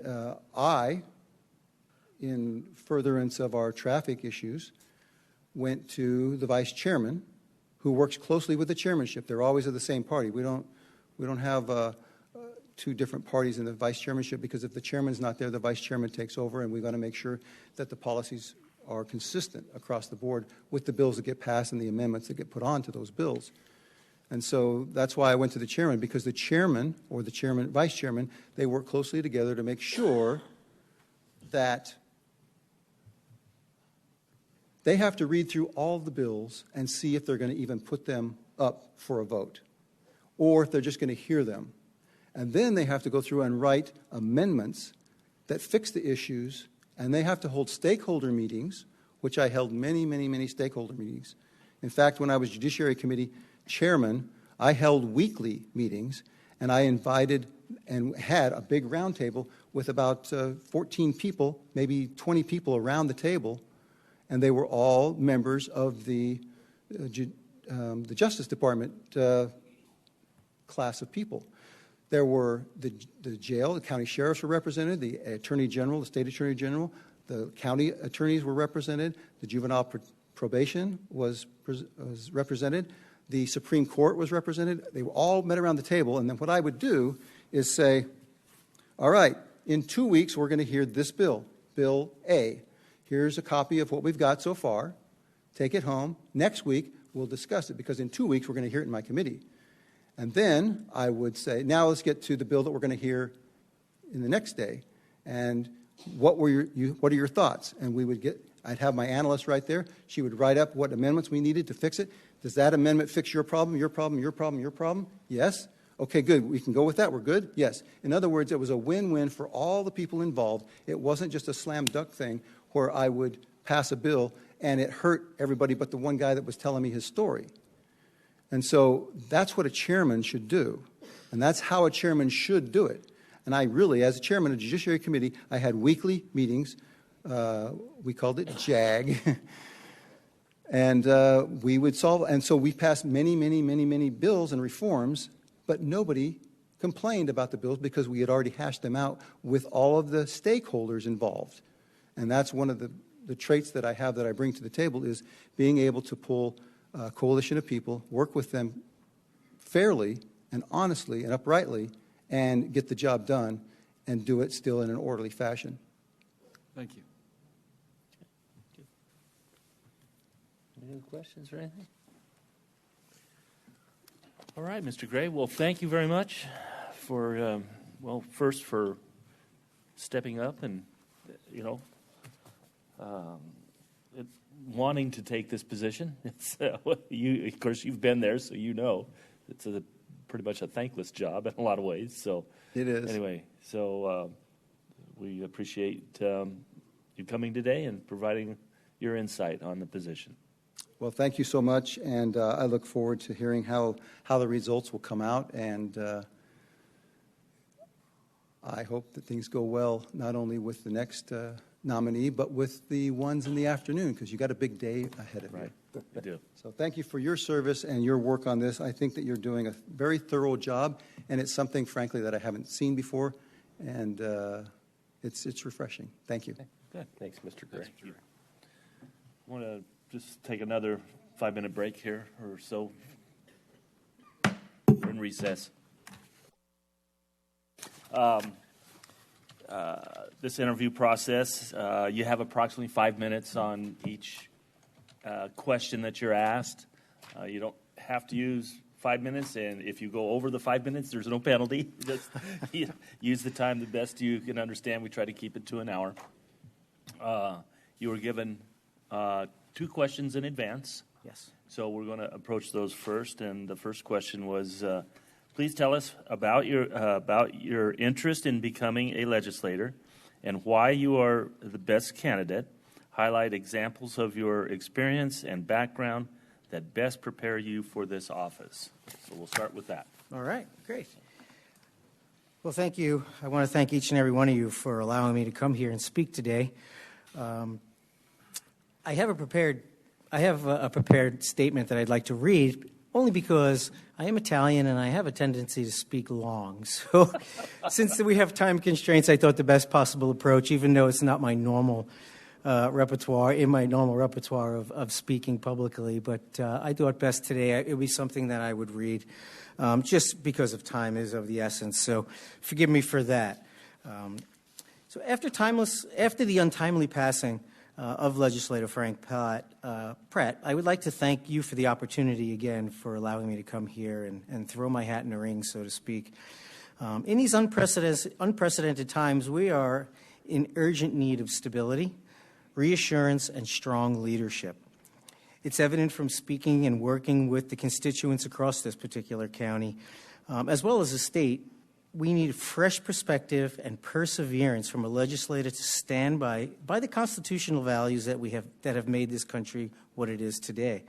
in furtherance of our traffic issues, went to the vice chairman, who works closely with the chairmanship. They're always of the same party. We don't have two different parties in the vice chairmanship, because if the chairman's not there, the vice chairman takes over, and we've got to make sure that the policies are consistent across the board with the bills that get passed and the amendments that get put on to those bills. And so that's why I went to the chairman, because the chairman or the chairman, vice chairman, they work closely together to make sure that They have to read through all the bills and see if they're going to even put them up for a vote, or if they're just going to hear them. And then they have to go through and write amendments that fix the issues, and they have to hold stakeholder meetings, which I held many, many, many stakeholder meetings. In fact, when I was Judiciary Committee chairman, I held weekly meetings, and I invited and had a big round table with about 14 people, maybe 20 people around the table, and they were all members of the Justice Department class of people. There were the jail, the county sheriffs were represented, the attorney general, the state attorney general, the county attorneys were represented, the juvenile probation was represented, the Supreme Court was represented. They all met around the table, and then what I would do is say, all right, in 2 weeks we're going to hear this bill, Bill A. Here's a copy of what we've got so far. Take it home. Next week we'll discuss it, because in 2 weeks we're going to hear it in my committee. And then I would say, now let's get to the bill that we're going to hear in the next day. And what are your thoughts? And I'd have my analyst right there. She would write up what amendments we needed to fix it. Does that amendment fix your problem, your problem, your problem, your problem? Yes. Okay, good. We can go with that. We're good? Yes. In other words, it was a win-win for all the people involved. It wasn't just a slam dunk thing where I would pass a bill and it hurt everybody but the one guy that was telling me his story. And so that's what a chairman should do. And that's how a chairman should do it. And I really, as a chairman of the Judiciary Committee, I had weekly meetings. We called it JAG. And we would solve, and so we passed many, many, many, many bills and reforms, but nobody complained about the bills because we had already hashed them out with all of the stakeholders involved. And that's one of the traits that I have that I bring to the table, is being able to pull a coalition of people, work with them fairly and honestly and uprightly, and get the job done and do it still in an orderly fashion. Thank you. Any questions or anything? All right, Mr. Gray. Well, thank you very much for, first for stepping up and, wanting to take this position. Of course, you've been there, so you know it's pretty much a thankless job in a lot of ways. So it is. Anyway, so we appreciate you coming today and providing your insight on the position. Well, thank you so much, and I look forward to hearing how the results will come out, and I hope that things go well, not only with the next nominee, but with the ones in the afternoon, because you got a big day ahead of you. Right, I do. So thank you for your service and your work on this. I think that you're doing a very thorough job, and it's something, frankly, that I haven't seen before, and it's refreshing. Thank you. Good. Thanks, Mr. Gray. I want to just take another 5-minute break here or so. We're in recess. This interview process, you have approximately 5 minutes on each question that you're asked. You don't have to use 5 minutes, and if you go over the 5 minutes, there's no penalty. Just use the time the best you can understand. We try to keep it to an hour. You were given 2 questions in advance. Yes. So we're going to approach those first, and the first question was, please tell us about your interest in becoming a legislator and why you are the best candidate. Highlight examples of your experience and background that best prepare you for this office. So we'll start with that. All right, great. Well, thank you. I want to thank each and every one of you for allowing me to come here and speak today. I have a prepared statement that I'd like to read, only because I am Italian and I have a tendency to speak long. So since we have time constraints, I thought the best possible approach, even though it's not my normal repertoire of speaking publicly, but I thought best today it would be something that I would read, just because of time is of the essence. So forgive me for that. So after the untimely passing of Legislator Frank Pratt, I would like to thank you for the opportunity again for allowing me to come here and throw my hat in the ring, so to speak. In these unprecedented times, we are in urgent need of stability, reassurance, and strong leadership. It's evident from speaking and working with the constituents across this particular county, as well as the state. We need fresh perspective and perseverance from a legislator to stand by the constitutional values that have made this country what it is today.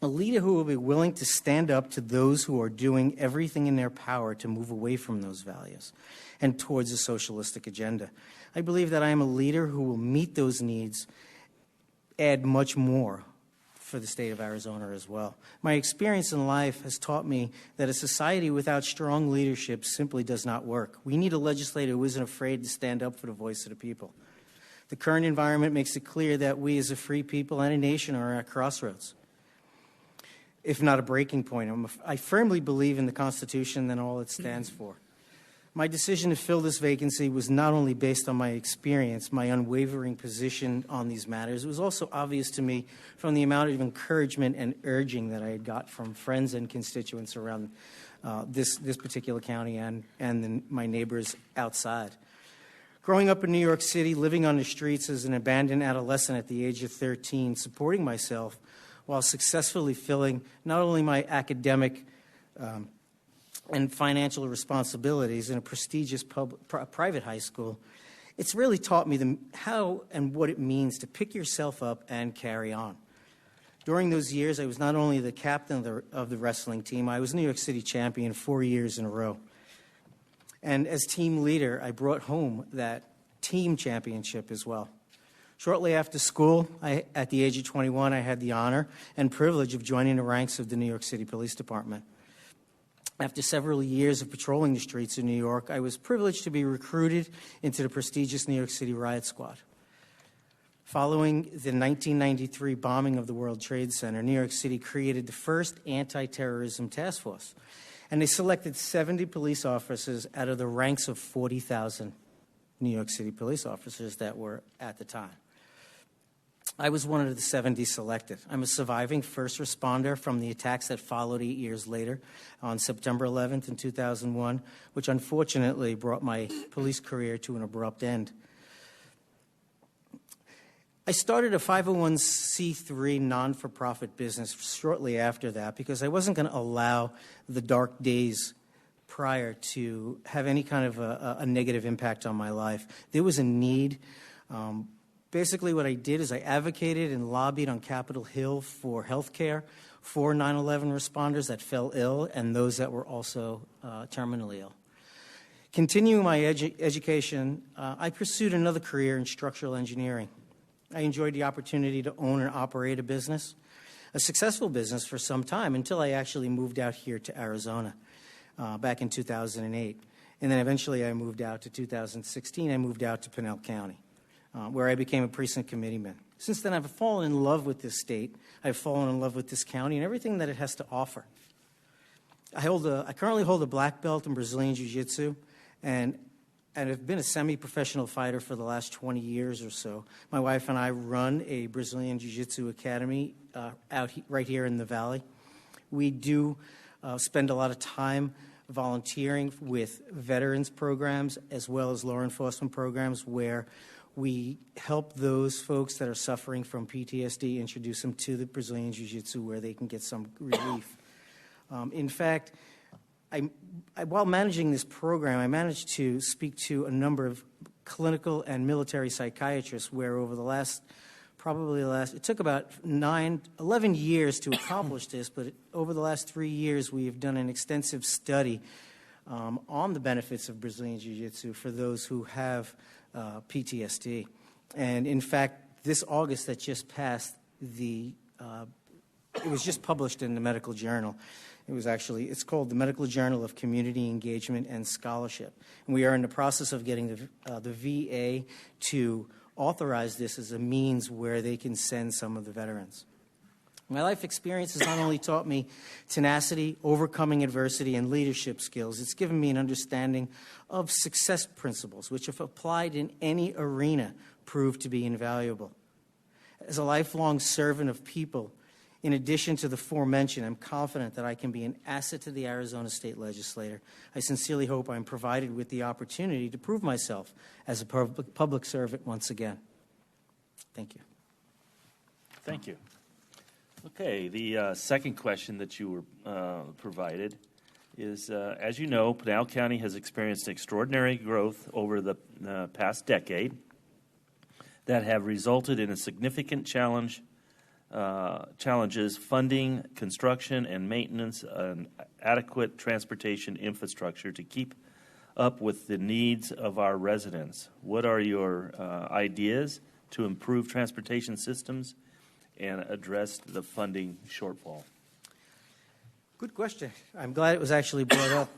A leader who will be willing to stand up to those who are doing everything in their power to move away from those values and towards a socialistic agenda. I believe that I am a leader who will meet those needs, add much more for the state of Arizona as well. My experience in life has taught me that a society without strong leadership simply does not work. We need a legislator who isn't afraid to stand up for the voice of the people. The current environment makes it clear that we as a free people and a nation are at crossroads, if not a breaking point. I firmly believe in the Constitution and all it stands for. My decision to fill this vacancy was not only based on my experience, my unwavering position on these matters, it was also obvious to me from the amount of encouragement and urging that I had got from friends and constituents around this particular county and my neighbors outside. Growing up in New York City, living on the streets as an abandoned adolescent at the age of 13, supporting myself while successfully filling not only my academic and financial responsibilities in a prestigious private high school, it's really taught me how and what it means to pick yourself up and carry on. During those years, I was not only the captain of the wrestling team, I was New York City champion 4 years in a row. And as team leader, I brought home that team championship as well. Shortly after school, at the age of 21, I had the honor and privilege of joining the ranks of the New York City Police Department. After several years of patrolling the streets of New York, I was privileged to be recruited into the prestigious New York City Riot Squad. Following the 1993 bombing of the World Trade Center, New York City created the first anti-terrorism task force, and they selected 70 police officers out of the ranks of 40,000 New York City police officers that were at the time. I was one of the 70 selected. I'm a surviving first responder from the attacks that followed 8 years later on September 11th in 2001, which unfortunately brought my police career to an abrupt end. I started a 501c3 non-for-profit business shortly after that because I wasn't going to allow the dark days prior to have any kind of a negative impact on my life. There was a need. Basically, what I did is I advocated and lobbied on Capitol Hill for health care for 9/11 responders that fell ill and those that were also terminally ill. Continuing my education, I pursued another career in structural engineering. I enjoyed the opportunity to own and operate a successful business for some time until I actually moved out here to Arizona back in 2008. And then eventually I moved out to 2016. I moved out to Pinal County, where I became a precinct committeeman. Since then, I've fallen in love with this state. I've fallen in love with this county and everything that it has to offer. I currently hold a black belt in Brazilian Jiu-Jitsu, and I've been a semi-professional fighter for the last 20 years or so. My wife and I run a Brazilian Jiu-Jitsu academy right here in the Valley. We do spend a lot of time volunteering with veterans programs as well as law enforcement programs where we help those folks that are suffering from PTSD, introduce them to the Brazilian Jiu-Jitsu where they can get some relief. In fact, while managing this program, I managed to speak to a number of clinical and military psychiatrists where over it took about 11 years to accomplish this, but over the last 3 years, we have done an extensive study on the benefits of Brazilian Jiu-Jitsu for those who have PTSD. And in fact, this August that just passed, it was just published in the medical journal. It's called the Medical Journal of Community Engagement and Scholarship. And we are in the process of getting the VA to authorize this as a means where they can send some of the veterans. My life experience has not only taught me tenacity, overcoming adversity, and leadership skills, it's given me an understanding of success principles, which if applied in any arena, prove to be invaluable. As a lifelong servant of people, in addition to the aforementioned, I'm confident that I can be an asset to the Arizona State Legislature. I sincerely hope I'm provided with the opportunity to prove myself as a public servant once again. Thank you. Thank you. Okay, the second question that you were provided is, as you know, Pinal County has experienced extraordinary growth over the past decade that have resulted in a significant challenges funding, construction, and maintenance and adequate transportation infrastructure to keep up with the needs of our residents. What are your ideas to improve transportation systems and address the funding shortfall? Good question. I'm glad it was actually brought up.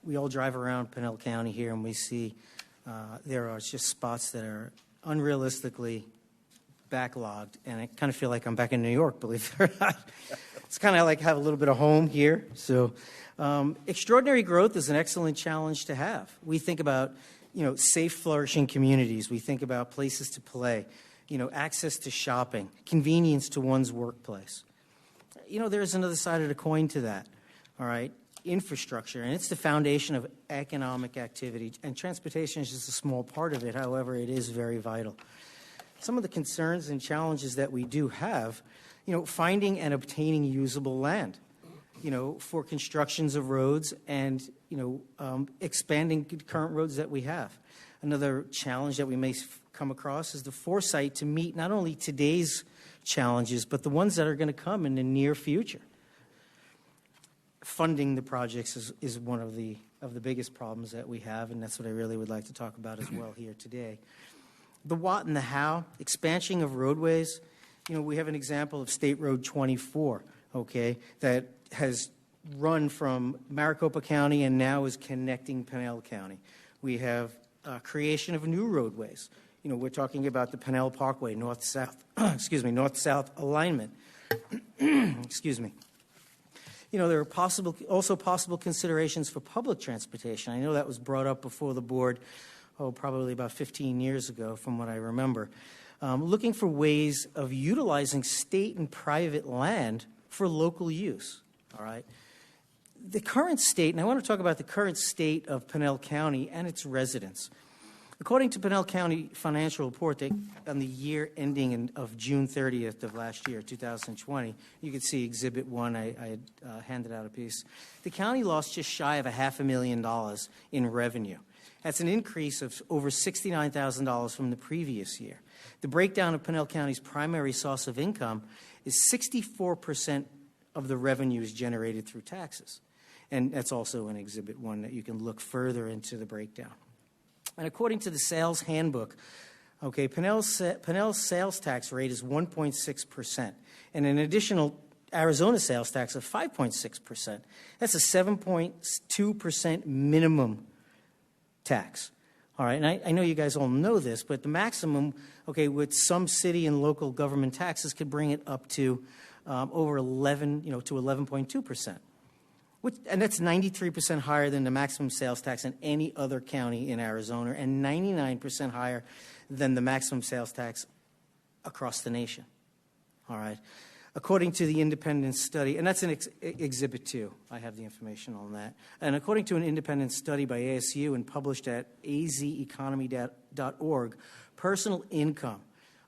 We all drive around Pinal County here, and we see there are just spots that are unrealistically backlogged, and I kind of feel like I'm back in New York, believe it or not. It's kind of like have a little bit of home here. So extraordinary growth is an excellent challenge to have. We think about, safe, flourishing communities. We think about places to play, access to shopping, convenience to one's workplace. There's another side of the coin to that, all right? Infrastructure, and it's the foundation of economic activity, and transportation is just a small part of it. However, it is very vital. Some of the concerns and challenges that we do have, finding and obtaining usable land, for constructions of roads and, expanding current roads that we have. Another challenge that we may come across is the foresight to meet not only today's challenges, but the ones that are going to come in the near future. Funding the projects is one of the biggest problems that we have, and that's what I really would like to talk about as well here today. The what and the how, expansion of roadways. We have an example of State Road 24, okay, that has run from Maricopa County and now is connecting Pinal County. We have creation of new roadways. We're talking about the Pinal Parkway, north-south, north-south alignment. Excuse me. There are also possible considerations for public transportation. I know that was brought up before the board, probably about 15 years ago, from what I remember. Looking for ways of utilizing state and private land for local use, all right? The current state, and I want to talk about the current state of Pinal County and its residents. According to Pinal County Financial Report, on the year ending of June 30th of last year, 2020, you can see Exhibit 1, I had handed out a piece. The county lost just shy of $500,000 in revenue. That's an increase of over $69,000 from the previous year. The breakdown of Pinal County's primary source of income is 64% of the revenue is generated through taxes. And that's also in Exhibit 1 that you can look further into the breakdown. And according to the sales handbook, okay, Pinal's sales tax rate is 1.6%, and an additional Arizona sales tax of 5.6%. That's a 7.2% minimum tax. All right, and I know you guys all know this, but the maximum, okay, with some city and local government taxes could bring it up to over 11.2%. And that's 93% higher than the maximum sales tax in any other county in Arizona, and 99% higher than the maximum sales tax across the nation. All right. According to the independent study, and that's in Exhibit 2. I have the information on that. And according to an independent study by ASU and published at azeconomy.org, personal income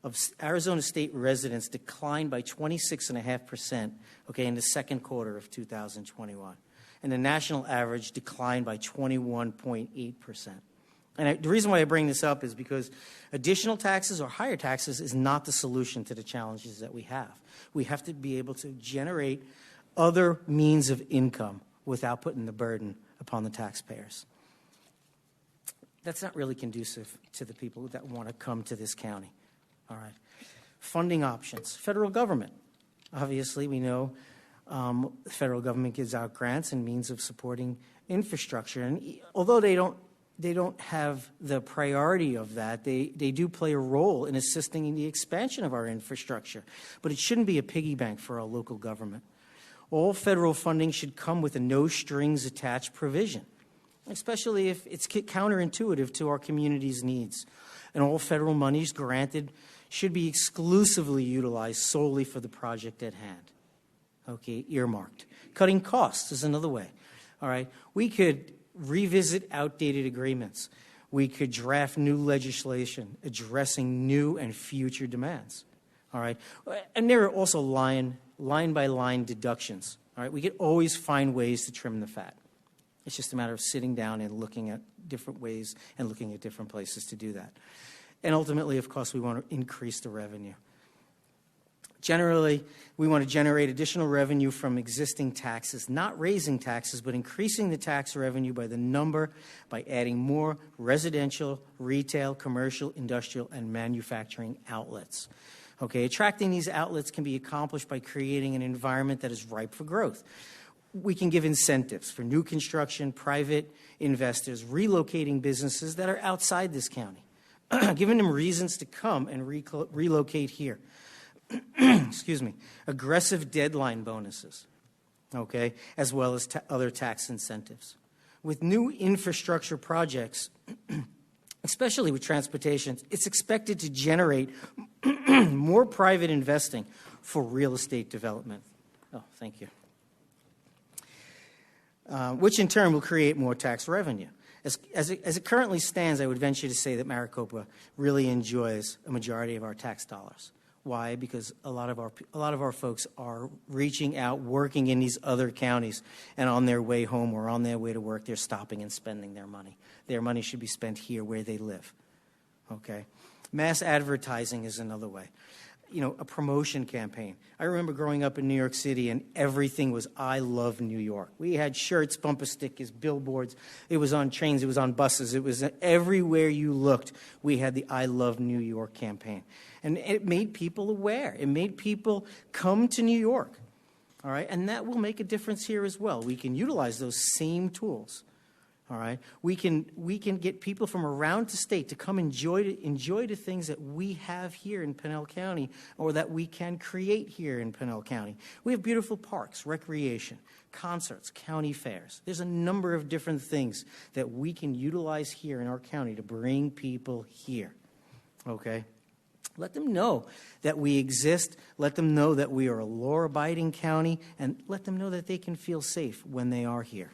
of Arizona state residents declined by 26.5%, okay, in the second quarter of 2021. And the national average declined by 21.8%. And the reason why I bring this up is because additional taxes or higher taxes is not the solution to the challenges that we have. We have to be able to generate other means of income without putting the burden upon the taxpayers. That's not really conducive to the people that want to come to this county. All right. Funding options. Federal government. Obviously, we know the federal government gives out grants and means of supporting infrastructure. And although they don't have the priority of that, they do play a role in assisting in the expansion of our infrastructure. But it shouldn't be a piggy bank for our local government. All federal funding should come with a no-strings-attached provision, especially if it's counterintuitive to our community's needs. And all federal monies granted should be exclusively utilized solely for the project at hand. Okay, earmarked. Cutting costs is another way. All right, we could revisit outdated agreements. We could draft new legislation addressing new and future demands. All right? And there are also line-by-line deductions. All right? We could always find ways to trim the fat. It's just a matter of sitting down and looking at different ways and looking at different places to do that. And ultimately, of course, we want to increase the revenue. Generally, we want to generate additional revenue from existing taxes, not raising taxes, but increasing the tax revenue by the number by adding more residential, retail, commercial, industrial, and manufacturing outlets. Okay, attracting these outlets can be accomplished by creating an environment that is ripe for growth. We can give incentives for new construction, private investors, relocating businesses that are outside this county, giving them reasons to come and relocate here. Excuse me, aggressive deadline bonuses, okay, as well as other tax incentives. With new infrastructure projects, especially with transportation, it's expected to generate more private investing for real estate development. Oh, thank you. Which in turn will create more tax revenue. As it currently stands, I would venture to say that Maricopa really enjoys a majority of our tax dollars. Why? Because a lot of our folks are reaching out, working in these other counties, and on their way home or on their way to work, they're stopping and spending their money. Their money should be spent here where they live. Okay? Mass advertising is another way. You know, a promotion campaign. I remember growing up in New York City and everything was I love New York. We had shirts, bumper stickers, billboards. It was on trains, it was on buses. It was everywhere you looked. We had the I love New York campaign. And it made people aware. It made people come to New York. All right? And that will make a difference here as well. We can utilize those same tools. All right? We can get people from around the state to come enjoy the things that we have here in Pinal County or that we can create here in Pinal County. We have beautiful parks, recreation, concerts, county fairs. There's a number of different things that we can utilize here in our county to bring people here. Okay? Let them know that we exist. Let them know that we are a law-abiding county, and let them know that they can feel safe when they are here.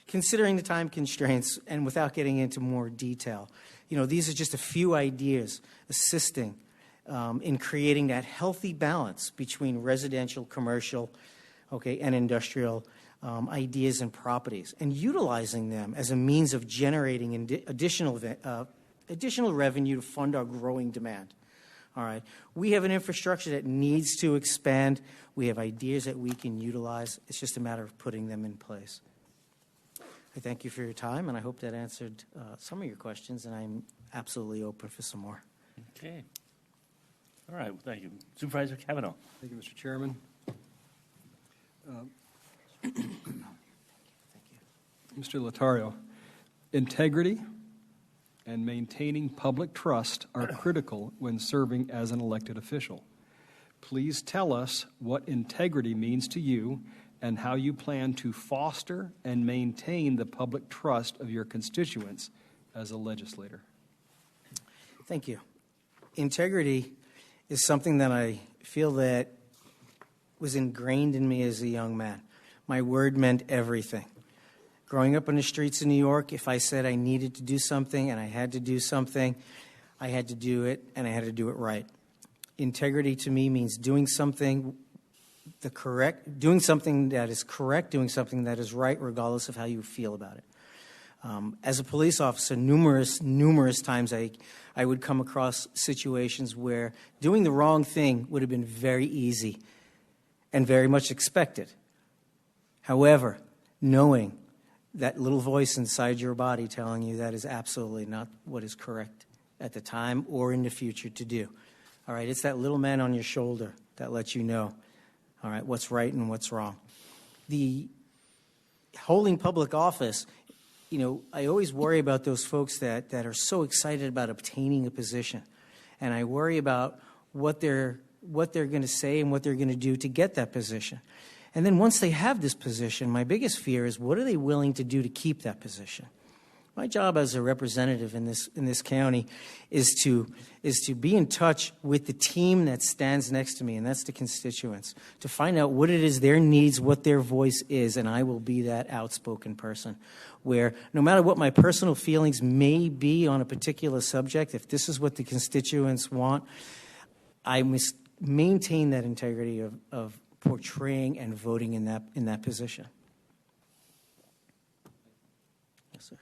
Considering the time constraints and without getting into more detail, you know, these are just a few ideas assisting in creating that healthy balance between residential, commercial, okay, and industrial ideas and properties, and utilizing them as a means of generating additional revenue to fund our growing demand. All right. We have an infrastructure that needs to expand. We have ideas that we can utilize. It's just a matter of putting them in place. I thank you for your time, and I hope that answered some of your questions, and I'm absolutely open for some more. Okay. All right. Well, thank you. Supervisor Kavanaugh. Thank you, Mr. Chairman. Mr. Lotario, integrity and maintaining public trust are critical when serving as an elected official. Please tell us what integrity means to you and how you plan to foster and maintain the public trust of your constituents as a legislator. Thank you. Integrity is something that I feel that was ingrained in me as a young man. My word meant everything. Growing up on the streets of New York, if I said I needed to do something and I had to do something, I had to do it, and I had to do it right. Integrity to me means doing something doing something that is correct, doing something that is right, regardless of how you feel about it. As a police officer, numerous times I would come across situations where doing the wrong thing would have been very easy and very much expected. However, knowing that little voice inside your body telling you that is absolutely not what is correct at the time or in the future to do. All right, it's that little man on your shoulder that lets you know, all right, what's right and what's wrong. The holding public office, you know, I always worry about those folks that are so excited about obtaining a position. And I worry about what they're going to say and what they're going to do to get that position. And then once they have this position, my biggest fear is what are they willing to do to keep that position? My job as a representative in this county is to be in touch with the team that stands next to me, and that's the constituents, to find out what it is their needs, what their voice is, and I will be that outspoken person where no matter what my personal feelings may be on a particular subject, if this is what the constituents want, I must maintain that integrity of portraying and voting in that position. Yes, sir.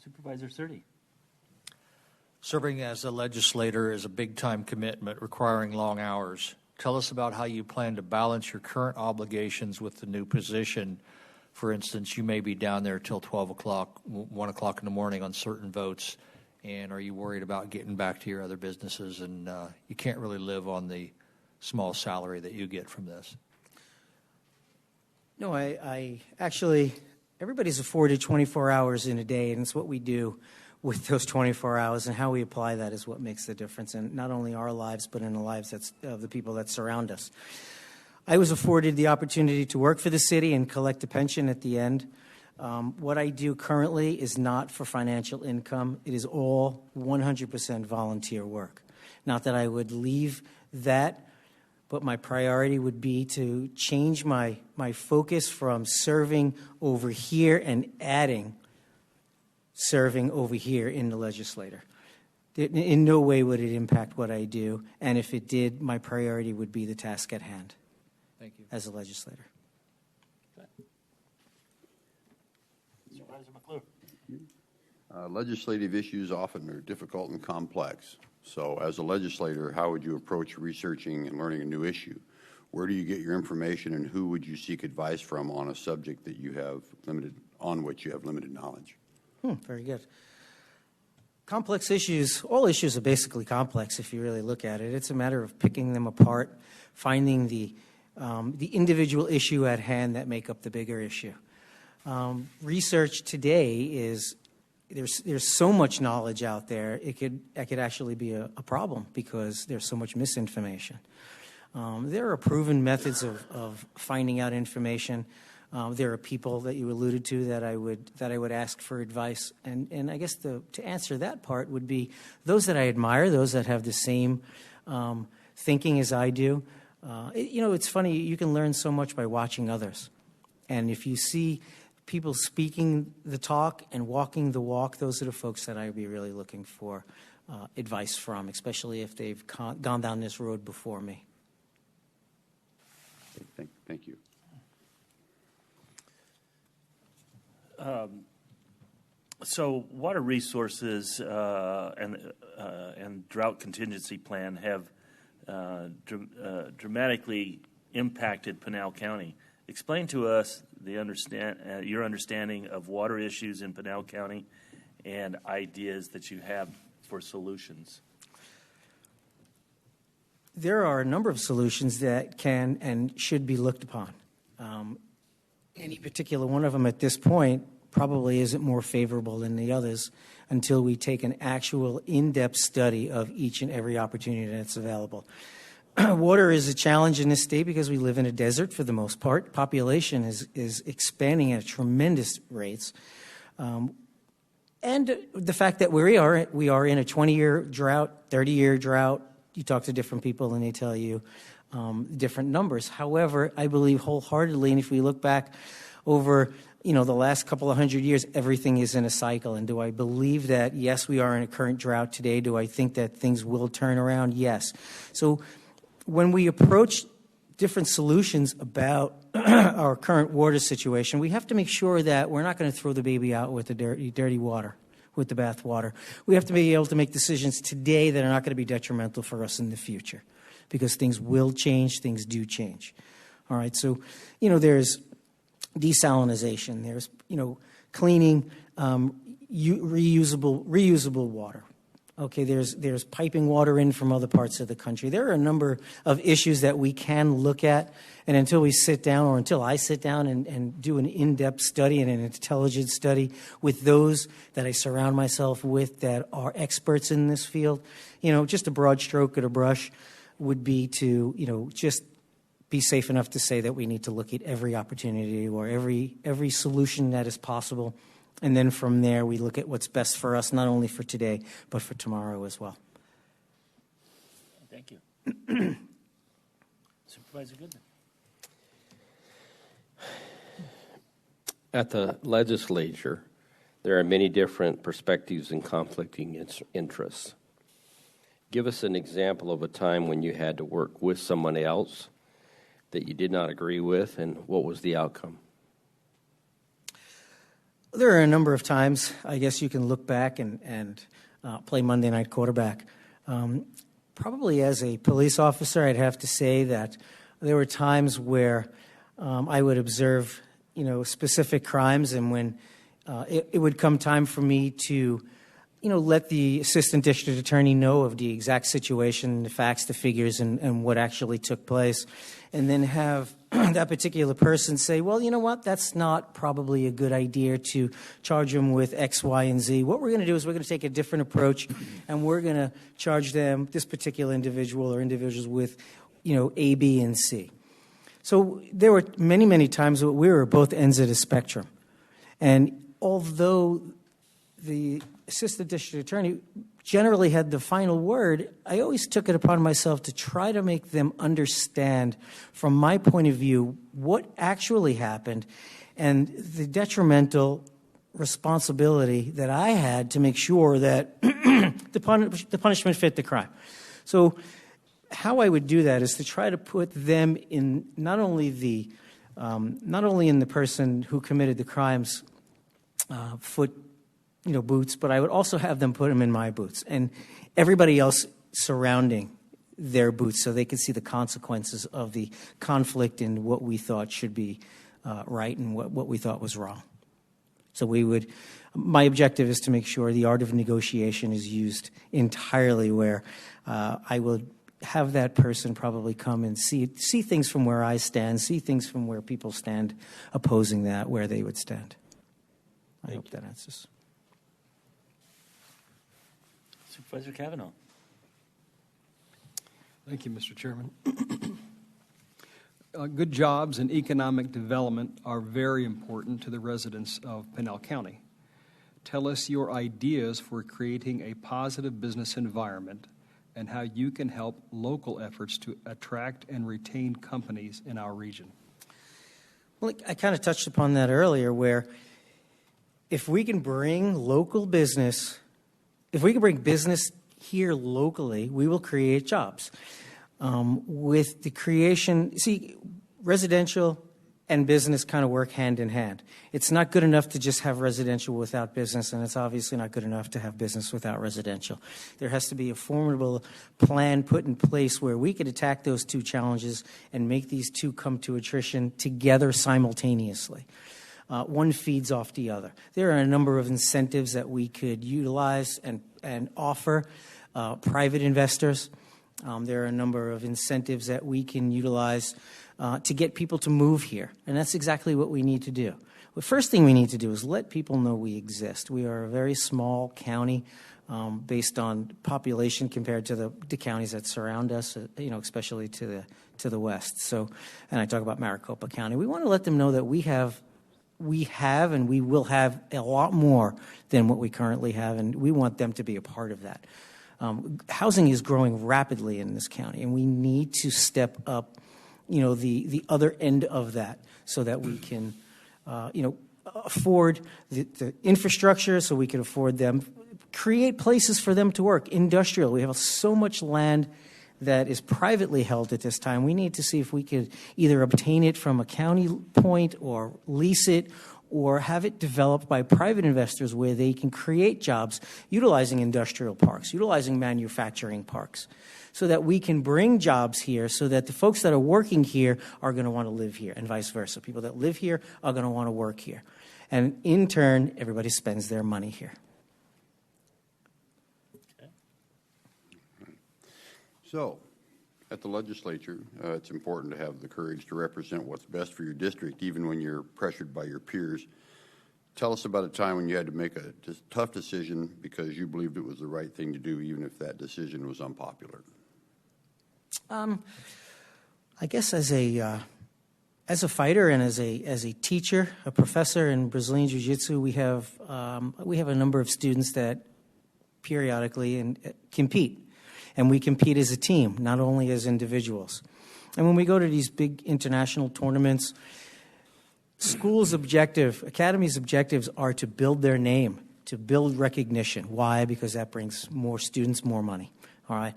Supervisor Surtee. Serving as a legislator is a big-time commitment requiring long hours. Tell us about how you plan to balance your current obligations with the new position. For instance, you may be down there till 12 o'clock, 1 o'clock in the morning on certain votes, and are you worried about getting back to your other businesses, and you can't really live on the small salary that you get from this? No, I actually, everybody's afforded 24 hours in a day, and it's what we do with those 24 hours, and how we apply that is what makes the difference in not only our lives, but in the lives of the people that surround us. I was afforded the opportunity to work for the city and collect a pension at the end. What I do currently is not for financial income. It is all 100% volunteer work. Not that I would leave that, but my priority would be to change my focus from serving over here and adding serving over here in the legislature. In no way would it impact what I do, and if it did, my priority would be the task at hand. Thank you. As a legislator. Supervisor McClure. Legislative issues often are difficult and complex. So as a legislator, how would you approach researching and learning a new issue? Where do you get your information, and who would you seek advice from on a subject that you have on which you have limited knowledge? Very good. Complex issues, all issues are basically complex if you really look at it. It's a matter of picking them apart, finding the individual issue at hand that make up the bigger issue. Research today is, there's so much knowledge out there, it could actually be a problem because there's so much misinformation. There are proven methods of finding out information. There are people that you alluded to that I would ask for advice, and I guess to answer that part would be those that I admire, those that have the same thinking as I do. It's funny, you can learn so much by watching others, and if you see people speaking the talk and walking the walk, those are the folks that I'd be really looking for advice from, especially if they've gone down this road before me. Thank you. So water resources and drought contingency plan have dramatically impacted Pinal County. Explain to us your understanding of water issues in Pinal County and ideas that you have for solutions. There are a number of solutions that can and should be looked upon. Any particular one of them at this point probably isn't more favorable than the others until we take an actual in-depth study of each and every opportunity that's available. Water is a challenge in this state because we live in a desert for the most part. Population is expanding at tremendous rates. And the fact that we are in a 20-year drought, 30-year drought, you talk to different people and they tell you different numbers. However, I believe wholeheartedly, and if we look back over the last couple of 100 years, everything is in a cycle. And do I believe that, yes, we are in a current drought today? Do I think that things will turn around? Yes. So when we approach different solutions about our current water situation, we have to make sure that we're not going to throw the baby out with the dirty water, with the bath water. We have to be able to make decisions today that are not going to be detrimental for us in the future, because things will change, things do change. All right, so, there's desalinization, there's, cleaning, reusable water. Okay, there's piping water in from other parts of the country. There are a number of issues that we can look at, and until I sit down and do an in-depth study and an intelligent study with those that I surround myself with that are experts in this field, just a broad stroke at a brush would be to, just be safe enough to say that we need to look at every opportunity or every solution that is possible And then from there, we look at what's best for us, not only for today, but for tomorrow as well. Thank you. Supervisor Goodman. At the legislature, there are many different perspectives and conflicting interests. Give us an example of a time when you had to work with someone else that you did not agree with, and what was the outcome? There are a number of times, I guess you can look back and play Monday night quarterback. Probably as a police officer, I'd have to say that there were times where I would observe, specific crimes, and when it would come time for me to, let the assistant district attorney know of the exact situation, the facts, the figures, and what actually took place, and then have that particular person say, well, you know what, that's not probably a good idea to charge them with X, Y, and Z. What we're going to do is we're going to take a different approach, and we're going to charge them, this particular individual or individuals, with, A, B, and C. So there were many, many times where we were at both ends of the spectrum. And although the assistant district attorney generally had the final word, I always took it upon myself to try to make them understand, from my point of view, what actually happened and the detrimental responsibility that I had to make sure that the punishment fit the crime. So how I would do that is to try to put them in not only in the person who committed the crime's boots, but I would also have them put them in my boots and everybody else surrounding their boots, so they could see the consequences of the conflict and what we thought should be right and what we thought was wrong. So my objective is to make sure the art of negotiation is used entirely, where I will have that person probably come and see things from where I stand, see things from where people stand opposing that, where they would stand. I hope that answers. Supervisor Kavanaugh. Thank you, Mr. Chairman. Good jobs and economic development are very important to the residents of Pinal County. Tell us your ideas for creating a positive business environment and how you can help local efforts to attract and retain companies in our region. Well, I kind of touched upon that earlier, where if we can bring business here locally, we will create jobs. With the creation, residential and business kind of work hand in hand. It's not good enough to just have residential without business, and it's obviously not good enough to have business without residential. There has to be a formidable plan put in place where we could attack those two challenges and make these two come to attrition together simultaneously. One feeds off the other. There are a number of incentives that we could utilize and offer private investors. There are a number of incentives that we can utilize to get people to move here, and that's exactly what we need to do. The first thing we need to do is let people know we exist. We are a very small county based on population compared to the counties that surround us, especially to the west. So, and I talk about Maricopa County. We want to let them know that we have and we will have a lot more than what we currently have, and we want them to be a part of that. Housing is growing rapidly in this county, and we need to step up, the other end of that, so that we can, afford the infrastructure, so we can afford them, create places for them to work. Industrial, we have so much land that is privately held at this time. We need to see if we could either obtain it from a county point or lease it or have it developed by private investors where they can create jobs utilizing industrial parks, utilizing manufacturing parks, so that we can bring jobs here so that the folks that are working here are going to want to live here and vice versa. People that live here are going to want to work here. And in turn, everybody spends their money here. So, at the legislature, it's important to have the courage to represent what's best for your district, even when you're pressured by your peers. Tell us about a time when you had to make a tough decision because you believed it was the right thing to do, even if that decision was unpopular. I guess as a As a fighter and as a teacher, a professor in Brazilian Jiu-Jitsu, we have a number of students that periodically compete, and we compete as a team, not only as individuals. And when we go to these big international tournaments, academy's objectives are to build their name, to build recognition. Why? Because that brings more students, more money. All right.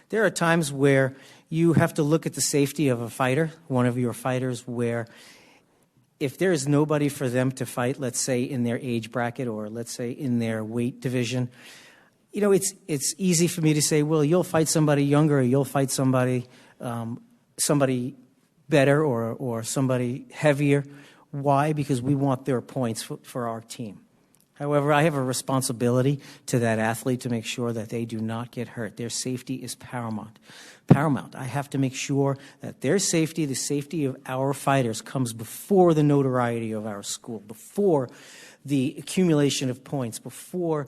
There are times where you have to look at the safety of a fighter, one of your fighters, where if there is nobody for them to fight, let's say in their age bracket or let's say in their weight division, you know, it's easy for me to say, well, you'll fight somebody younger or you'll fight somebody better or somebody heavier. Why? Because we want their points for our team. However, I have a responsibility to that athlete to make sure that they do not get hurt. Their safety is paramount. I have to make sure that their safety, the safety of our fighters, comes before the notoriety of our school, before the accumulation of points, before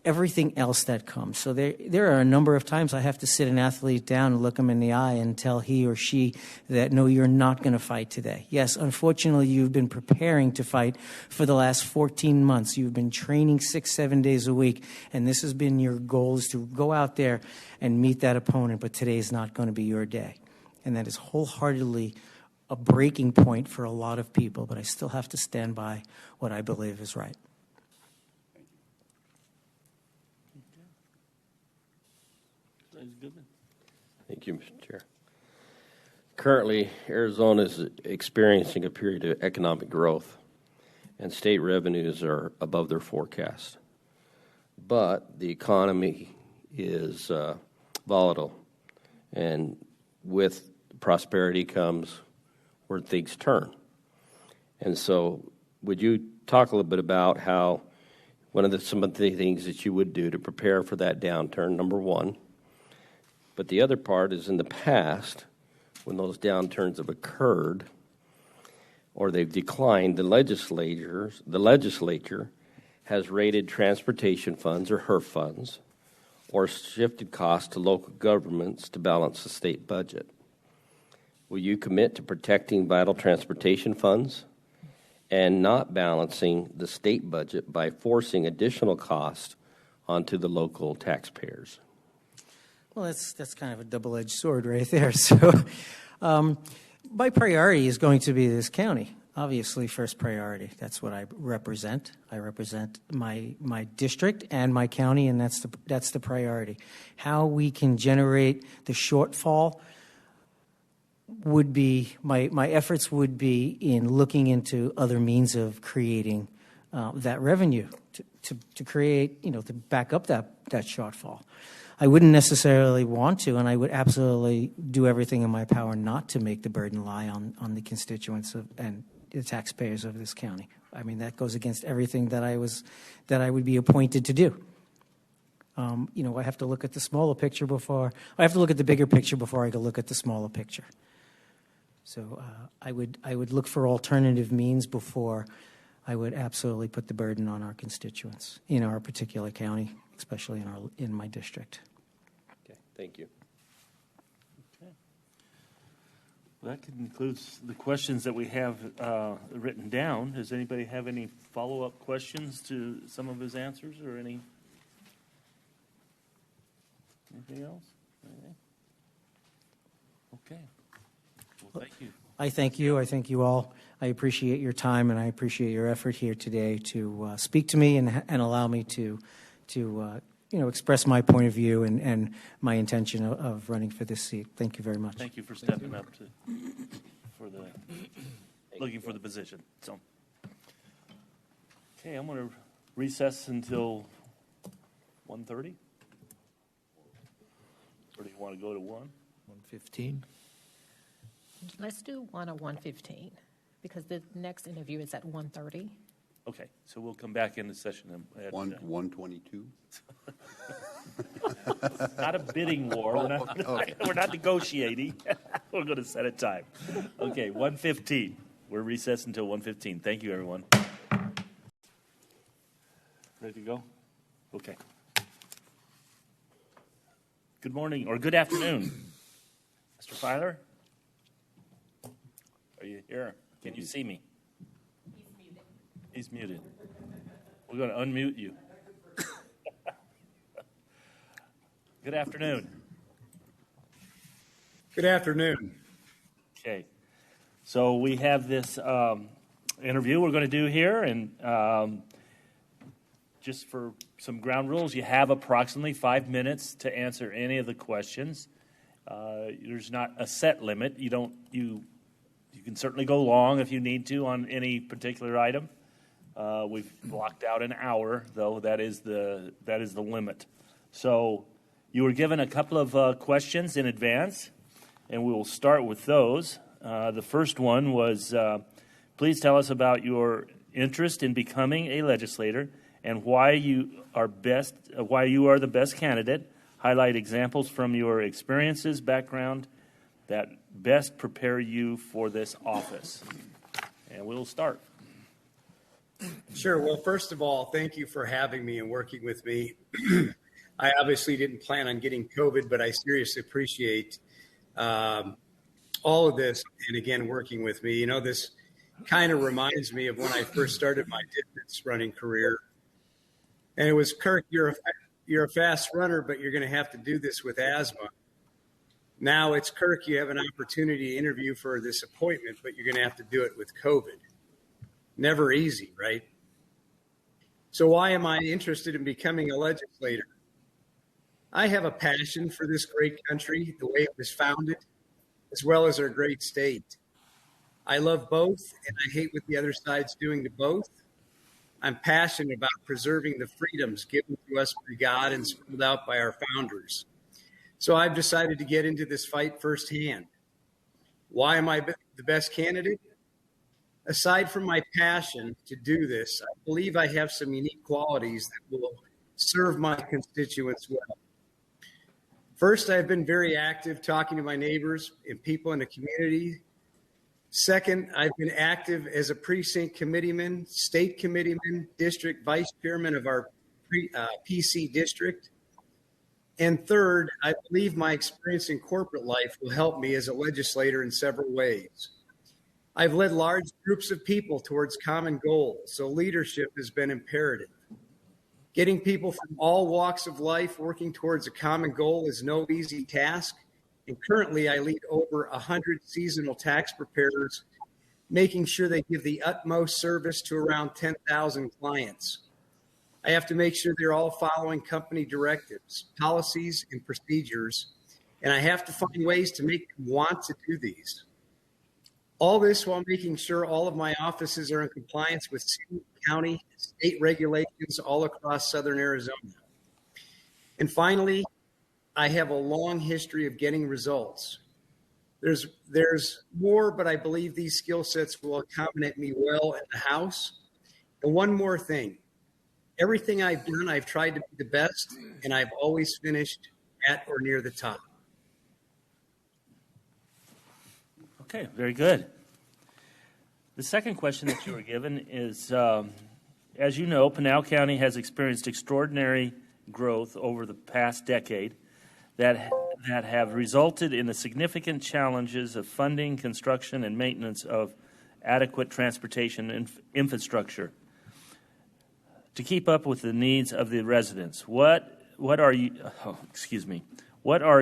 everything else that comes. So there are a number of times I have to sit an athlete down and look him in the eye and tell he or she that, no, you're not going to fight today. Yes, unfortunately, you've been preparing to fight for the last 14 months. You've been training 6-7 days a week, and this has been your goal, is to go out there and meet that opponent, but today is not going to be your day. And that is wholeheartedly a breaking point for a lot of people, but I still have to stand by what I believe is right. Thank you, Mr. Chair. Currently, Arizona is experiencing a period of economic growth, and state revenues are above their forecast. But the economy is volatile, and with prosperity comes where things turn. And so would you talk a little bit about how some of the things that you would do to prepare for that downturn, number one? But the other part is, in the past, when those downturns have occurred or they've declined, the legislature has rated transportation funds or HERF funds or shifted costs to local governments to balance the state budget. Will you commit to protecting vital transportation funds and not balancing the state budget by forcing additional costs onto the local taxpayers? Well, that's kind of a double-edged sword right there. So my priority is going to be this county. Obviously, first priority. That's what I represent. I represent my district and my county, and that's the priority. How we can generate the shortfall would be, my efforts would be in looking into other means of creating that revenue to create, to back up that shortfall. I wouldn't necessarily want to, and I would absolutely do everything in my power not to make the burden lie on the constituents and the taxpayers of this county. I mean, that goes against everything that I would be appointed to do. I have to look at the smaller picture I have to look at the bigger picture before I can look at the smaller picture. So I would look for alternative means before I would absolutely put the burden on our constituents in our particular county, especially in my district. Okay, thank you. Okay. Well, that concludes the questions that we have written down. Does anybody have any follow-up questions to some of his answers or anything else? Anything? Okay. Well, thank you. I thank you. I thank you all. I appreciate your time, and I appreciate your effort here today to speak to me and allow me to express my point of view and my intention of running for this seat. Thank you very much. Thank you for stepping up looking for the position. So, okay, I'm going to recess until 1:30. Or do you want to go to 1:15. Let's do 1 or 1:15 because the next interview is at 1:30. Okay, so we'll come back in the session at 1:22. Not a bidding war. We're not negotiating. We're going to set a time. Okay, 1:15. We're recessed until 1:15. Thank you, everyone. Ready to go? Okay. Good morning or good afternoon, Mr. Filer. you here? Can you see me? He's muted. We're going to unmute you. Good afternoon. Good afternoon. Okay. So we have this interview we're going to do here, and just for some ground rules, you have approximately 5 minutes to answer any of the questions. There's not a set limit. You can certainly go long if you need to on any particular item. We've blocked out an hour, though. That is the limit. So you were given a couple of questions in advance, and we will start with those. The first one was, please tell us about your interest in becoming a legislator and why you are the best candidate. Highlight examples from your experiences, background that best prepare you for this office. And we'll start. Sure. Well, first of all, thank you for having me and working with me. I obviously didn't plan on getting COVID, but I seriously appreciate all of this. And again, working with me, this kind of reminds me of when I first started my distance running career. And it was, Kirk, you're a fast runner, but you're going to have to do this with asthma. Now it's, Kirk, you have an opportunity to interview for this appointment, but you're going to have to do it with COVID. Never easy, right? So why am I interested in becoming a legislator? I have a passion for this great country, the way it was founded, as well as our great state. I love both, and I hate what the other side's doing to both. I'm passionate about preserving the freedoms given to us by God and spelled out by our founders. So I've decided to get into this fight firsthand. Why am I the best candidate? Aside from my passion to do this, I believe I have some unique qualities that will serve my constituents well. First, I've been very active talking to my neighbors and people in the community. Second, I've been active as a precinct committeeman, state committeeman, district vice chairman of our PC district. And third, I believe my experience in corporate life will help me as a legislator in several ways. I've led large groups of people towards common goals, so leadership has been imperative. Getting people from all walks of life working towards a common goal is no easy task. And currently, I lead over 100 seasonal tax preparers, making sure they give the utmost service to around 10,000 clients. I have to make sure they're all following company directives, policies, and procedures, and I have to find ways to make them want to do these. All this while making sure all of my offices are in compliance with city, county, state regulations all across southern Arizona. And finally, I have a long history of getting results. There's more, but I believe these skill sets will accommodate me well in the House. And one more thing. Everything I've done, I've tried to be the best, and I've always finished at or near the top. Okay, very good. The second question that you were given is, as you know, Pinal County has experienced extraordinary growth over the past decade that have resulted in the significant challenges of funding, construction, and maintenance of adequate transportation infrastructure to keep up with the needs of the residents. What are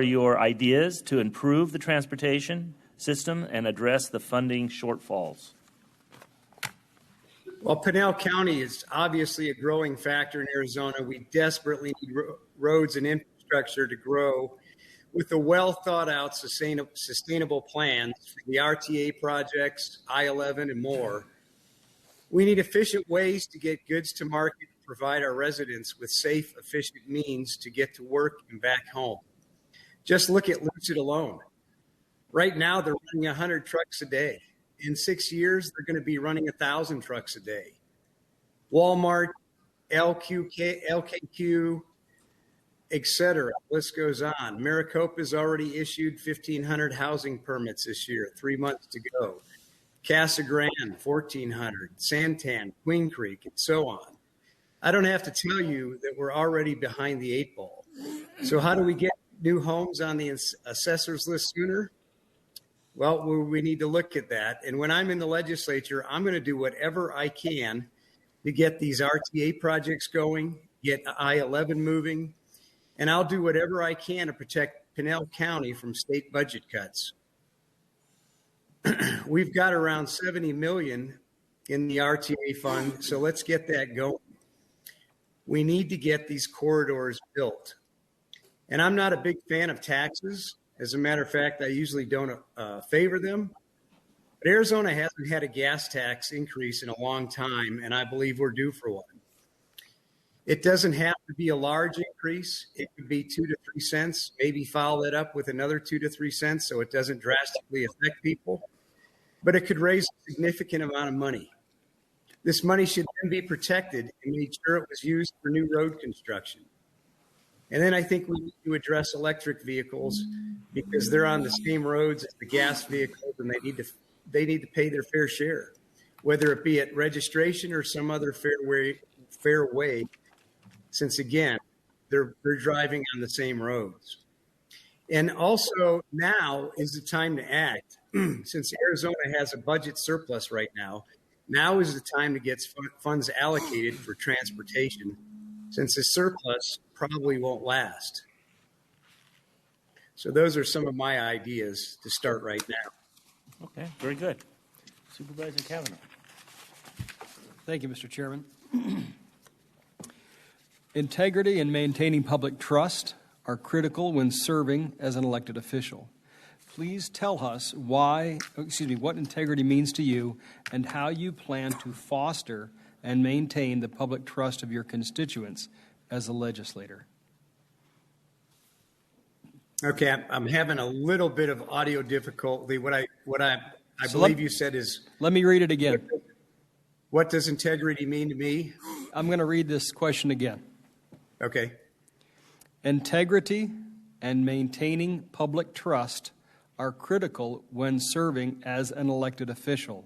your ideas to improve the transportation system and address the funding shortfalls? Well, Pinal County is obviously a growing factor in Arizona. We desperately need roads and infrastructure to grow with the well thought out sustainable plans for the RTA projects, I-11, and more. We need efficient ways to get goods to market and provide our residents with safe, efficient means to get to work and back home. Just look at Lucid alone. Right now, they're running 100 trucks a day. In 6 years, they're going to be running 1,000 trucks a day. Walmart, LKQ, etc. List goes on. Maricopa's already issued 1,500 housing permits this year, 3 months to go. Casa Grande, 1,400, Santan, Queen Creek, and so on. I don't have to tell you that we're already behind the 8 ball. So how do we get new homes on the assessor's list sooner? Well, we need to look at that. And when I'm in the legislature, I'm going to do whatever I can to get these RTA projects going, get I-11 moving, and I'll do whatever I can to protect Pinal County from state budget cuts. We've got around $70 million in the RTA fund, so let's get that going. We need to get these corridors built. And I'm not a big fan of taxes. As a matter of fact, I usually don't favor them. But Arizona hasn't had a gas tax increase in a long time, and I believe we're due for one. It doesn't have to be a large increase. It could be 2 to 3 cents, maybe follow that up with another 2 to 3 cents so it doesn't drastically affect people. But it could raise a significant amount of money. This money should then be protected and made sure it was used for new road construction. And then I think we need to address electric vehicles because they're on the same roads as the gas vehicles, and they need to pay their fair share, whether it be at registration or some other fair way, since again they're driving on the same roads. And also now is the time to act. Since Arizona has a budget surplus right now, now is the time to get funds allocated for transportation, since the surplus probably won't last. So those are some of my ideas to start right now. Okay, very good. Supervisor Kavanaugh. Thank you, Mr. Chairman. Integrity and maintaining public trust are critical when serving as an elected official. Please tell us what integrity means to you and how you plan to foster and maintain the public trust of your constituents as a legislator. Okay, I'm having a little bit of audio difficulty. What I believe you said is, let me read it again. What does integrity mean to me? I'm going to read this question again. Okay. Integrity and maintaining public trust are critical when serving as an elected official.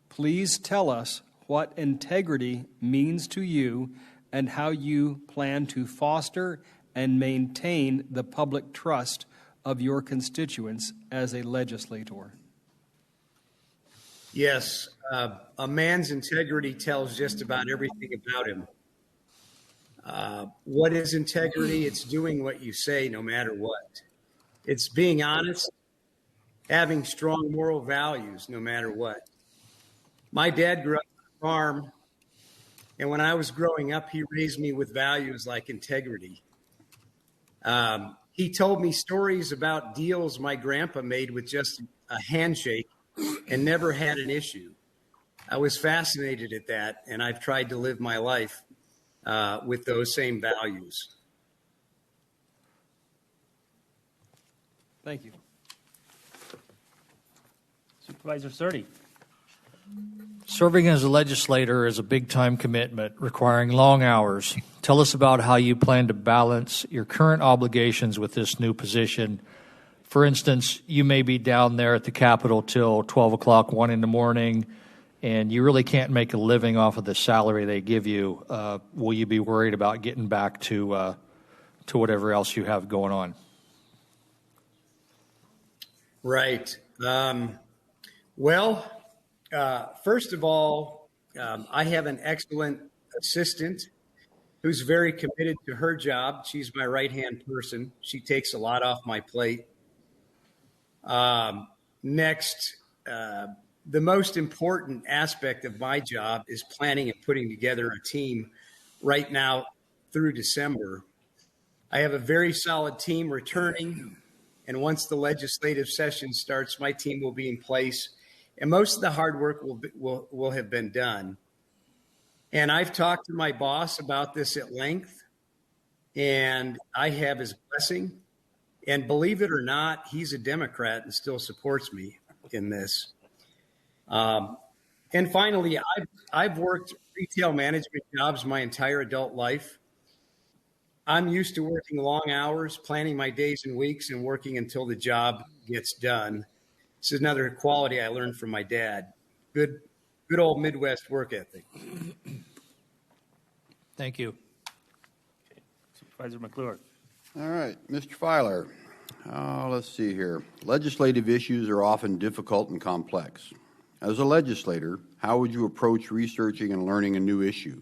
Please tell us what integrity means to you and how you plan to foster and maintain the public trust of your constituents as a legislator. Yes, a man's integrity tells just about everything about him. What is integrity? It's doing what you say no matter what. It's being honest, having strong moral values no matter what. My dad grew up on a farm, and when I was growing up, he raised me with values like integrity. He told me stories about deals my grandpa made with just a handshake and never had an issue. I was fascinated at that, and I've tried to live my life with those same values. Thank you. Supervisor Surtee. Serving as a legislator is a big-time commitment requiring long hours. Tell us about how you plan to balance your current obligations with this new position. For instance, you may be down there at the Capitol till 12 o'clock, 1 in the morning, and you really can't make a living off of the salary they give you. Will you be worried about getting back to whatever else you have going on? Right. First of all, I have an excellent assistant who's very committed to her job. She's my right-hand person. She takes a lot off my plate. Next, the most important aspect of my job is planning and putting together a team right now through December. I have a very solid team returning, and once the legislative session starts, my team will be in place, and most of the hard work will have been done. And I've talked to my boss about this at length, and I have his blessing. And believe it or not, he's a Democrat and still supports me in this. And finally, I've worked retail management jobs my entire adult life. I'm used to working long hours, planning my days and weeks, and working until the job gets done. This is another quality I learned from my dad. Good old Midwest work ethic. Thank you. Supervisor McClure. All right, Mr. Filer, Let's see here. Legislative issues are often difficult and complex. As a legislator, how would you approach researching and learning a new issue?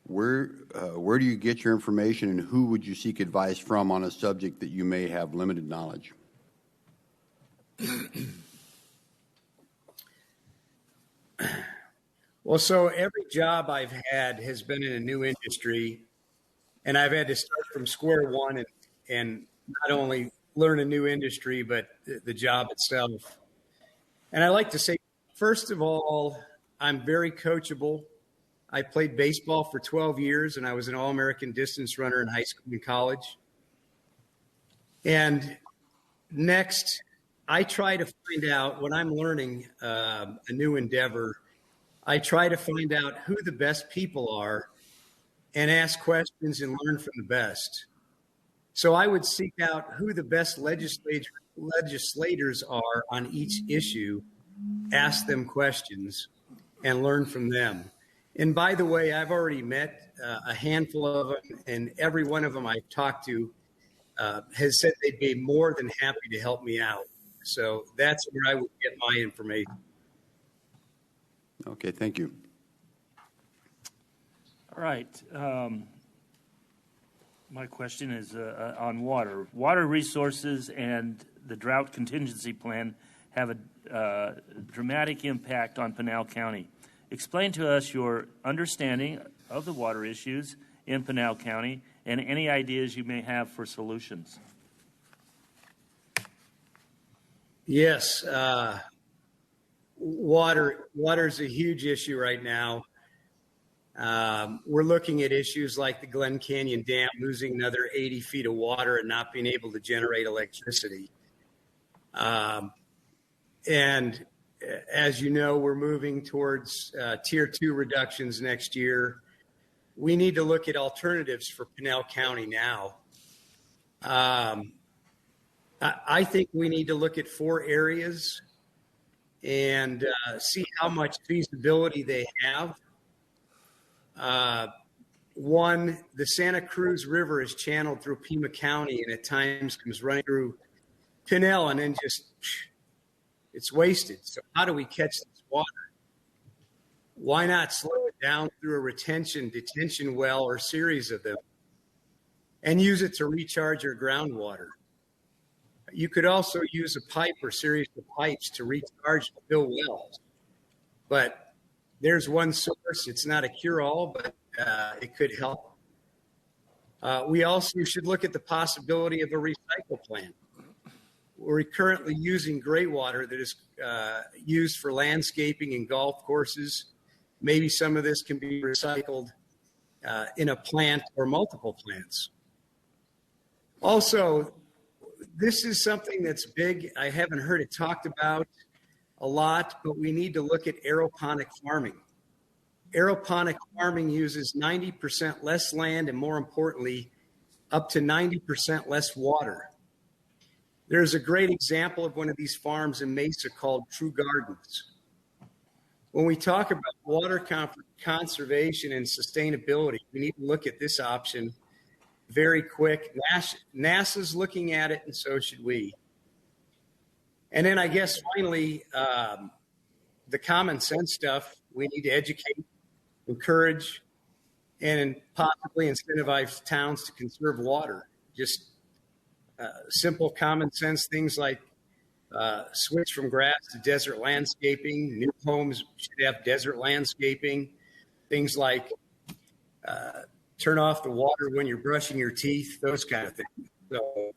Where do you get your information, and who would you seek advice from on a subject that you may have limited knowledge? Well, so every job I've had has been in a new industry, and I've had to start from square one and not only learn a new industry, but the job itself. And I like to say, first of all, I'm very coachable. I played baseball for 12 years, and I was an All-American distance runner in high school and college. And next, I try to find out when I'm learning a new endeavor, I try to find out who the best people are and ask questions and learn from the best. So I would seek out who the best legislators are on each issue, ask them questions, and learn from them. And by the way, I've already met a handful of them, and every one of them I've talked to has said they'd be more than happy to help me out. So that's where I would get my information. Okay, thank you. All right. My question is on water. Water resources and the drought contingency plan have a dramatic impact on Pinal County. Explain to us your understanding of the water issues in Pinal County and any ideas you may have for solutions. Yes, water is a huge issue right now. We're looking at issues like the Glen Canyon Dam losing another 80 feet of water and not being able to generate electricity. And as you know, we're moving towards Tier 2 reductions next year. We need to look at alternatives for Pinal County now. I think we need to look at 4 areas and see how much feasibility they have. One, the Santa Cruz River is channeled through Pima County and at times comes running through Pinal and then just, it's wasted. So how do we catch this water? Why not slow it down through a detention well or series of them and use it to recharge your groundwater? You could also use a pipe or series of pipes to recharge the fill wells. But there's one source. It's not a cure-all, but it could help. We also should look at the possibility of a recycle plant. We're currently using gray water that is used for landscaping and golf courses. Maybe some of this can be recycled in a plant or multiple plants. Also, this is something that's big. I haven't heard it talked about a lot, but we need to look at aeroponic farming. Aeroponic farming uses 90% less land and, more importantly, up to 90% less water. There's a great example of one of these farms in Mesa called True Gardens. When we talk about water conservation and sustainability, we need to look at this option very quick. NASA's looking at it, and so should we. And then I guess finally, the common sense stuff, we need to educate, encourage, and possibly incentivize towns to conserve water. Just simple common sense things like switch from grass to desert landscaping. New homes should have desert landscaping. Things like turn off the water when you're brushing your teeth, those kind of things. So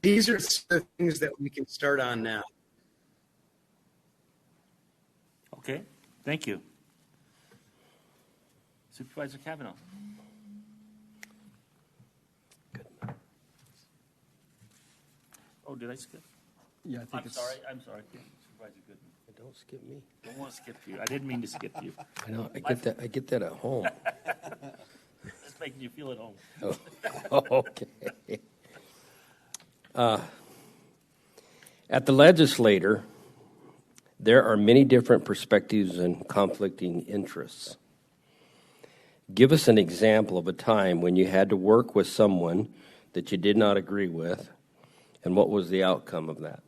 these are the things that we can start on now. Okay, thank you. Supervisor Kavanaugh. Oh, did I skip? Yeah, I think I'm sorry. Supervisor Goodman. Don't skip me. Don't want to skip you. I didn't mean to skip you. I know. I get that at home. Just making you feel at home. Oh, okay. At the legislature, there are many different perspectives and conflicting interests. Give us an example of a time when you had to work with someone that you did not agree with And what was the outcome of that?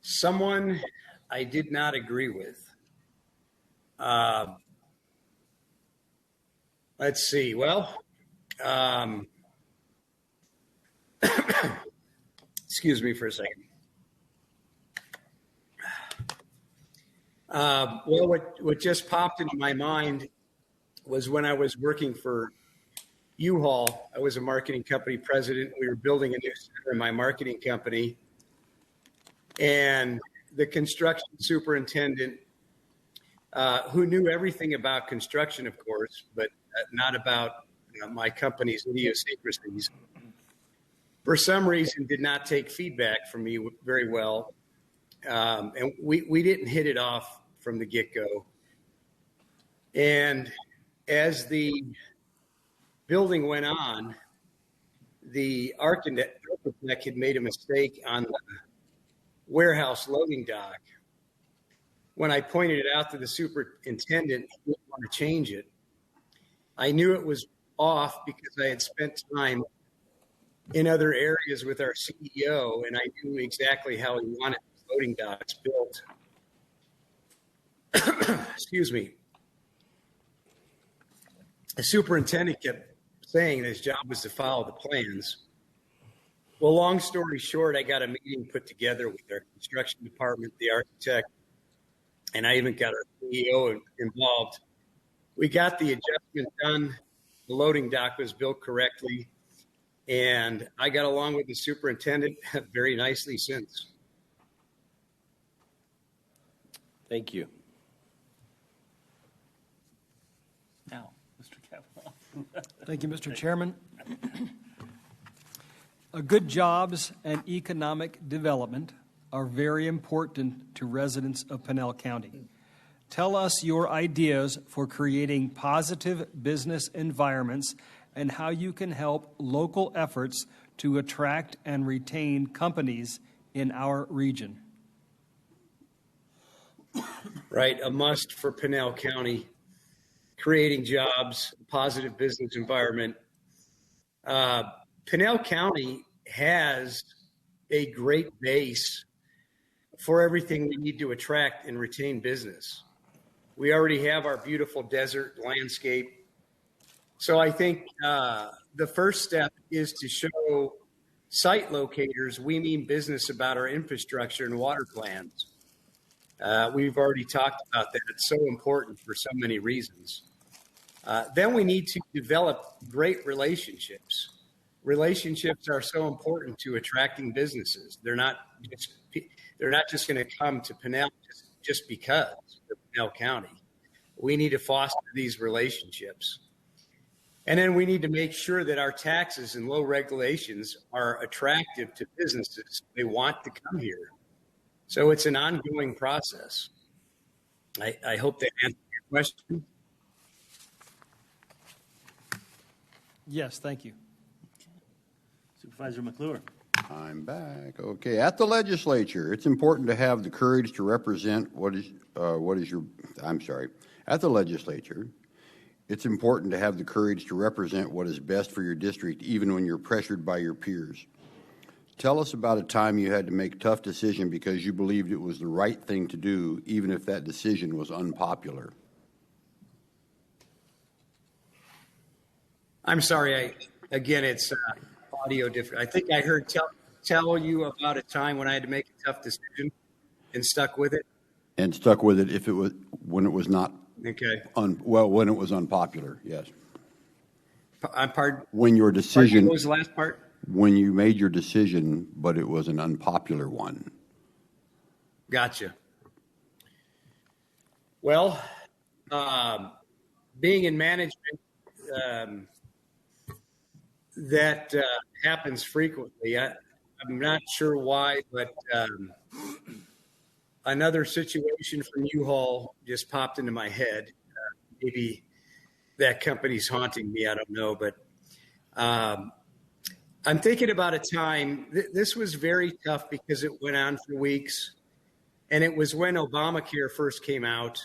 Someone I did not agree with. Let's see. Well, excuse me for a second. Well, what just popped into my mind was when I was working for U-Haul. I was a marketing company president. We were building a new center in my marketing company. And the construction superintendent, who knew everything about construction, of course, but not about my company's idiosyncrasies, for some reason did not take feedback from me very well. And we didn't hit it off from the get-go. And as the building went on, the architect had made a mistake on the warehouse loading dock. When I pointed it out to the superintendent, he didn't want to change it. I knew it was off because I had spent time in other areas with our CEO, and I knew exactly how he wanted loading docks built. Excuse me. The superintendent kept saying his job was to follow the plans. Well, long story short, I got a meeting put together with our construction department, the architect, and I even got our CEO involved. We got the adjustment done. The loading dock was built correctly, and I got along with the superintendent very nicely since. Thank you. Now, Mr. Kavanaugh. Thank you, Mr. Chairman. Good jobs and economic development are very important to residents of Pinal County. Tell us your ideas for creating positive business environments and how you can help local efforts to attract and retain companies in our region. Right, a must for Pinal County, creating jobs, positive business environment. Pinal County has a great base for everything we need to attract and retain business. We already have our beautiful desert landscape. So I think the first step is to show site locators we mean business about our infrastructure and water plans. We've already talked about that. It's so important for so many reasons. Then we need to develop great relationships. Relationships are so important to attracting businesses. They're not just going to come to Pinal just because of Pinal County. We need to foster these relationships. And then we need to make sure that our taxes and low regulations are attractive to businesses. They want to come here. So it's an ongoing process. I hope that answers your question. Yes, thank you. Supervisor McClure. I'm back. Okay. At the legislature, it's important to have the courage to represent At the legislature, it's important to have the courage to represent what is best for your district, even when you're pressured by your peers. Tell us about a time you had to make a tough decision because you believed it was the right thing to do, even if that decision was unpopular. I'm sorry. Again, it's audio different. I think I heard tell you about a time when I had to make a tough decision and stuck with it. And stuck with it when it was not. Okay. When it was unpopular. Yes. Pardon? When your decision. What was the last part? When you made your decision, but it was an unpopular one. Gotcha. Well, being in management, that happens frequently. I'm not sure why, but another situation from U-Haul just popped into my head. Maybe that company's haunting me. I don't know, but I'm thinking about a time. This was very tough because it went on for weeks, and it was when Obamacare first came out.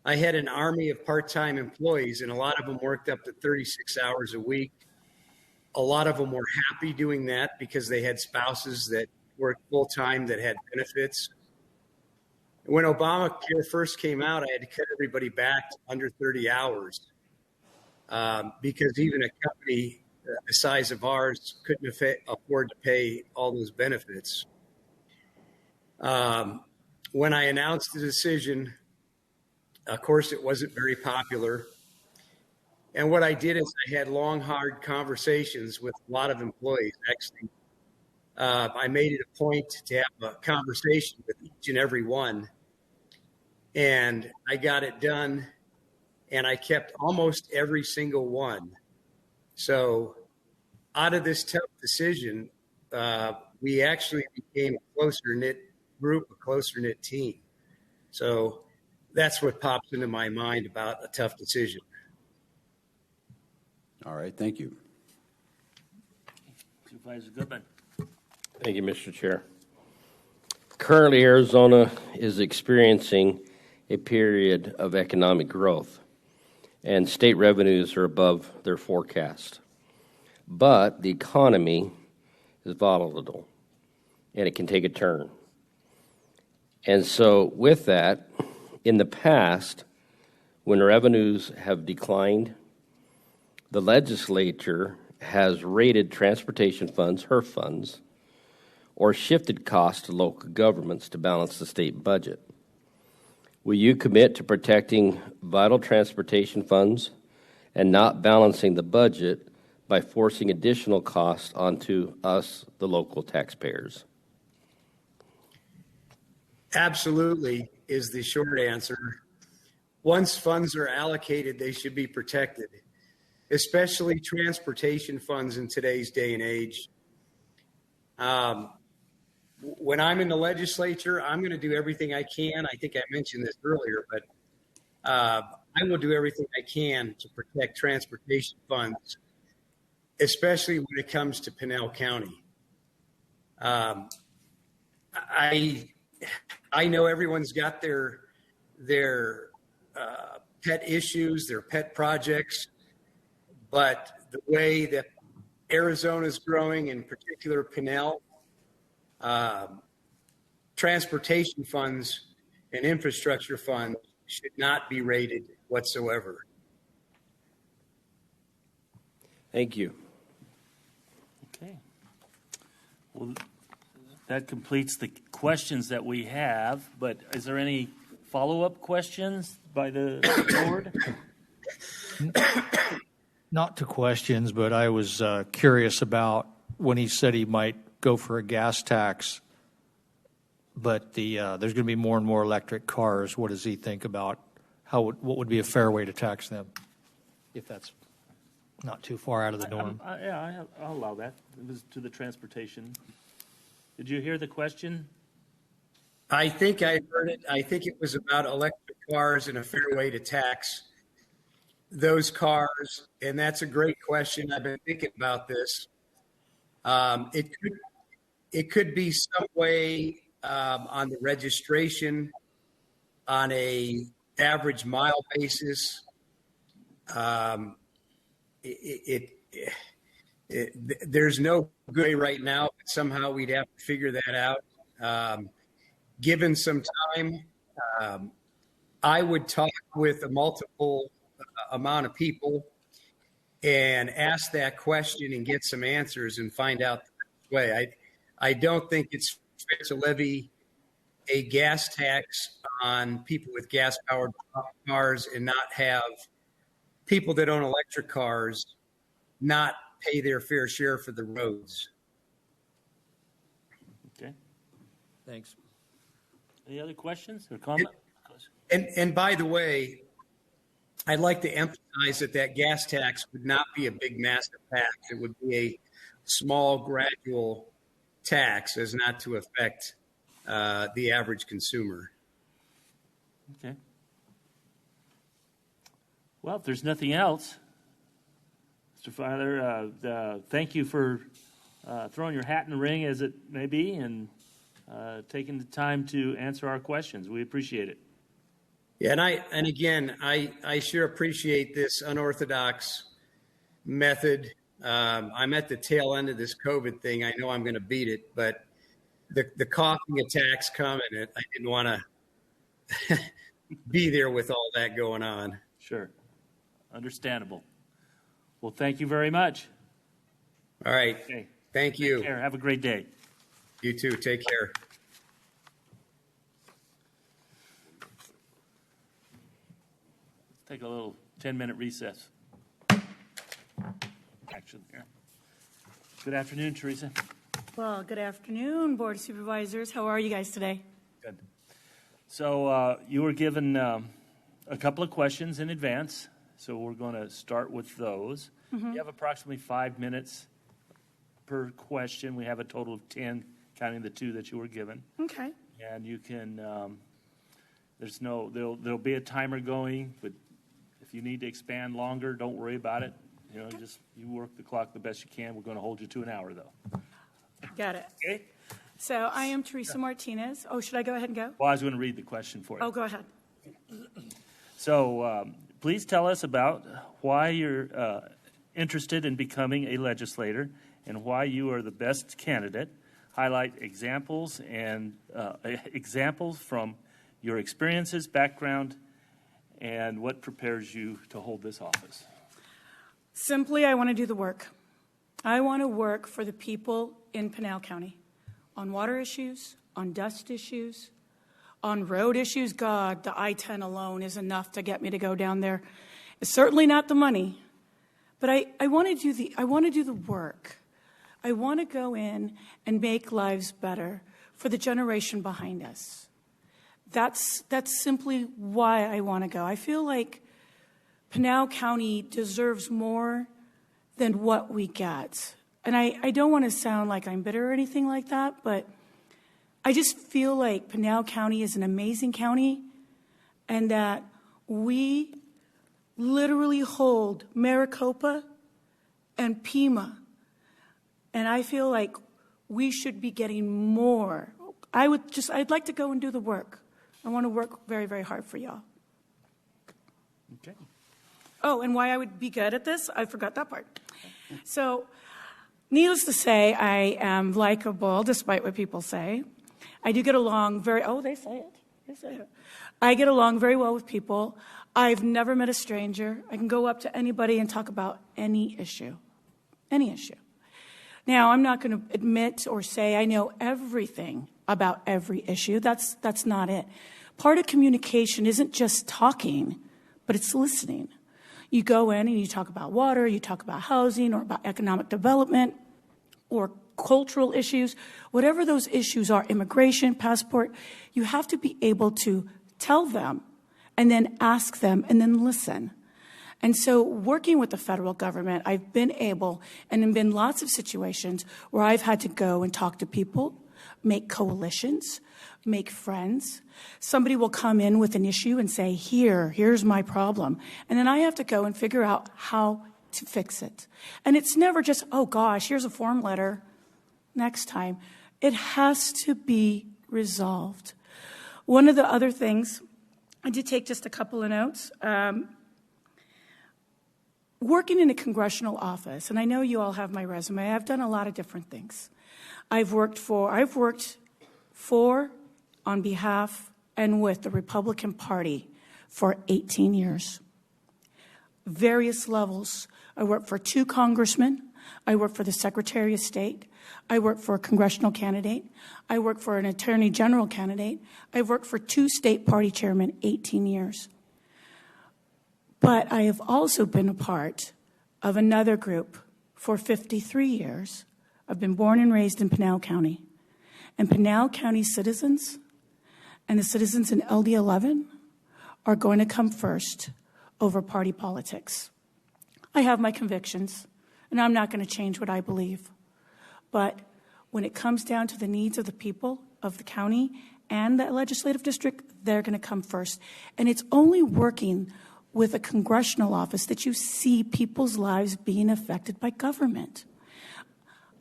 I had an army of part-time employees, and a lot of them worked up to 36 hours a week. A lot of them were happy doing that because they had spouses that worked full-time that had benefits. When Obamacare first came out, I had to cut everybody back to under 30 hours because even a company the size of ours couldn't afford to pay all those benefits. When I announced the decision, of course, it wasn't very popular. And what I did is I had long, hard conversations with a lot of employees. Actually, I made it a point to have a conversation with each and every one. And I got it done, and I kept almost every single one. So out of this tough decision, we actually became a closer-knit group, a closer-knit team. So that's what pops into my mind about a tough decision. All right, thank you. Supervisor Goodman. Thank you, Mr. Chair. Currently, Arizona is experiencing a period of economic growth, and state revenues are above their forecast. But the economy is volatile, and it can take a turn. And so with that, in the past, when revenues have declined, the legislature has rated transportation funds, HERF funds, or shifted costs to local governments to balance the state budget. Will you commit to protecting vital transportation funds and not balancing the budget by forcing additional costs onto us, the local taxpayers? Absolutely is the short answer. Once funds are allocated, they should be protected, especially transportation funds in today's day and age. When I'm in the legislature, I'm going to do everything I can. I think I mentioned this earlier, but I will do everything I can to protect transportation funds, especially when it comes to Pinal County. I know everyone's got their pet issues, their pet projects, but the way that Arizona is growing, in particular Pinal, transportation funds and infrastructure funds should not be rated whatsoever. Thank you. Okay. Well, that completes the questions that we have, but is there any follow-up questions by the board? Not to questions, but I was curious about when he said he might go for a gas tax, but there's going to be more and more electric cars. What does he think about what would be a fair way to tax them, if that's not too far out of the norm? I'll allow that. It was to the transportation. Did you hear the question? I think I heard it. I think it was about electric cars and a fair way to tax those cars. And that's a great question. I've been thinking about this. It could be some way on the registration on a average mile basis. There's no good way right now, but somehow we'd have to figure that out. Given some time, I would talk with a multiple amount of people and ask that question and get some answers and find out the best way. I don't think it's fair to levy a gas tax on people with gas-powered cars and not have people that own electric cars not pay their fair share for the roads. Okay. Thanks. Any other questions or comments? And by the way, I'd like to emphasize that gas tax would not be a big, massive tax. It would be a small, gradual tax as not to affect the average consumer. Okay. Well, if there's nothing else, Mr. Filer, thank you for throwing your hat in the ring, as it may be, and taking the time to answer our questions. We appreciate it. Yeah, and again, I sure appreciate this unorthodox method. I'm at the tail end of this COVID thing. I know I'm going to beat it, but the coughing attacks come, and I didn't want to be there with all that going on. Sure. Understandable. Well, thank you very much. All right. Okay. Thank you. Take care. Have a great day. You too. Take care. Let's take a little 10-minute recess. Action here. Good afternoon, Teresa. Well, good afternoon, Board of Supervisors. How are you guys today? Good. So you were given a couple of questions in advance, so we're going to start with those. You have approximately 5 minutes per question. We have a total of 10, counting the 2 that you were given. Okay. And you can, there'll be a timer going, but if you need to expand longer, don't worry about it. You know, just you work the clock the best you can. We're going to hold you to an hour, though. Got it. Okay? So I am Teresa Martinez. Oh, should I go ahead and go? Well, I was going to read the question for you. Oh, go ahead. So please tell us about why you're interested in becoming a legislator and why you are the best candidate. Highlight examples and examples from your experiences, background, and what prepares you to hold this office. Simply, I want to do the work. I want to work for the people in Pinal County on water issues, on dust issues, on road issues. God, the I-10 alone is enough to get me to go down there. It's certainly not the money, but I want to do the work. I want to go in and make lives better for the generation behind us. That's simply why I want to go. I feel like Pinal County deserves more than what we get. And I don't want to sound like I'm bitter or anything like that, but I just feel like Pinal County is an amazing county and that we literally hold Maricopa and Pima. And I feel like we should be getting more. I'd like to go and do the work. I want to work very, very hard for y'all. Okay. Oh, and why I would be good at this? I forgot that part. So, needless to say, I am likable, despite what people say. I do get along they say it. They say it. I get along very well with people. I've never met a stranger. I can go up to anybody and talk about any issue. Any issue. Now, I'm not going to admit or say I know everything about every issue. That's not it. Part of communication isn't just talking, but it's listening. You go in and you talk about water, you talk about housing or about economic development or cultural issues, whatever those issues are, immigration, passport, you have to be able to tell them and then ask them and then listen. And so working with the federal government, I've been able, and in been lots of situations where I've had to go and talk to people, make coalitions, make friends. Somebody will come in with an issue and say, here's my problem. And then I have to go and figure out how to fix it. And it's never just, oh gosh, here's a form letter next time. It has to be resolved. One of the other things, I did take just a couple of notes. Working in a congressional office, and I know you all have my resume, I've done a lot of different things. I've worked for, on behalf, and with the Republican Party for 18 years. Various levels. I worked for 2 congressmen. I worked for the Secretary of State. I worked for a congressional candidate. I worked for an attorney general candidate. I've worked for 2 state party chairmen, 18 years. But I have also been a part of another group for 53 years. I've been born and raised in Pinal County. And Pinal County citizens and the citizens in LD 11 are going to come first over party politics. I have my convictions, and I'm not going to change what I believe. But when it comes down to the needs of the people of the county and the legislative district, they're going to come first. And it's only working with a congressional office that you see people's lives being affected by government.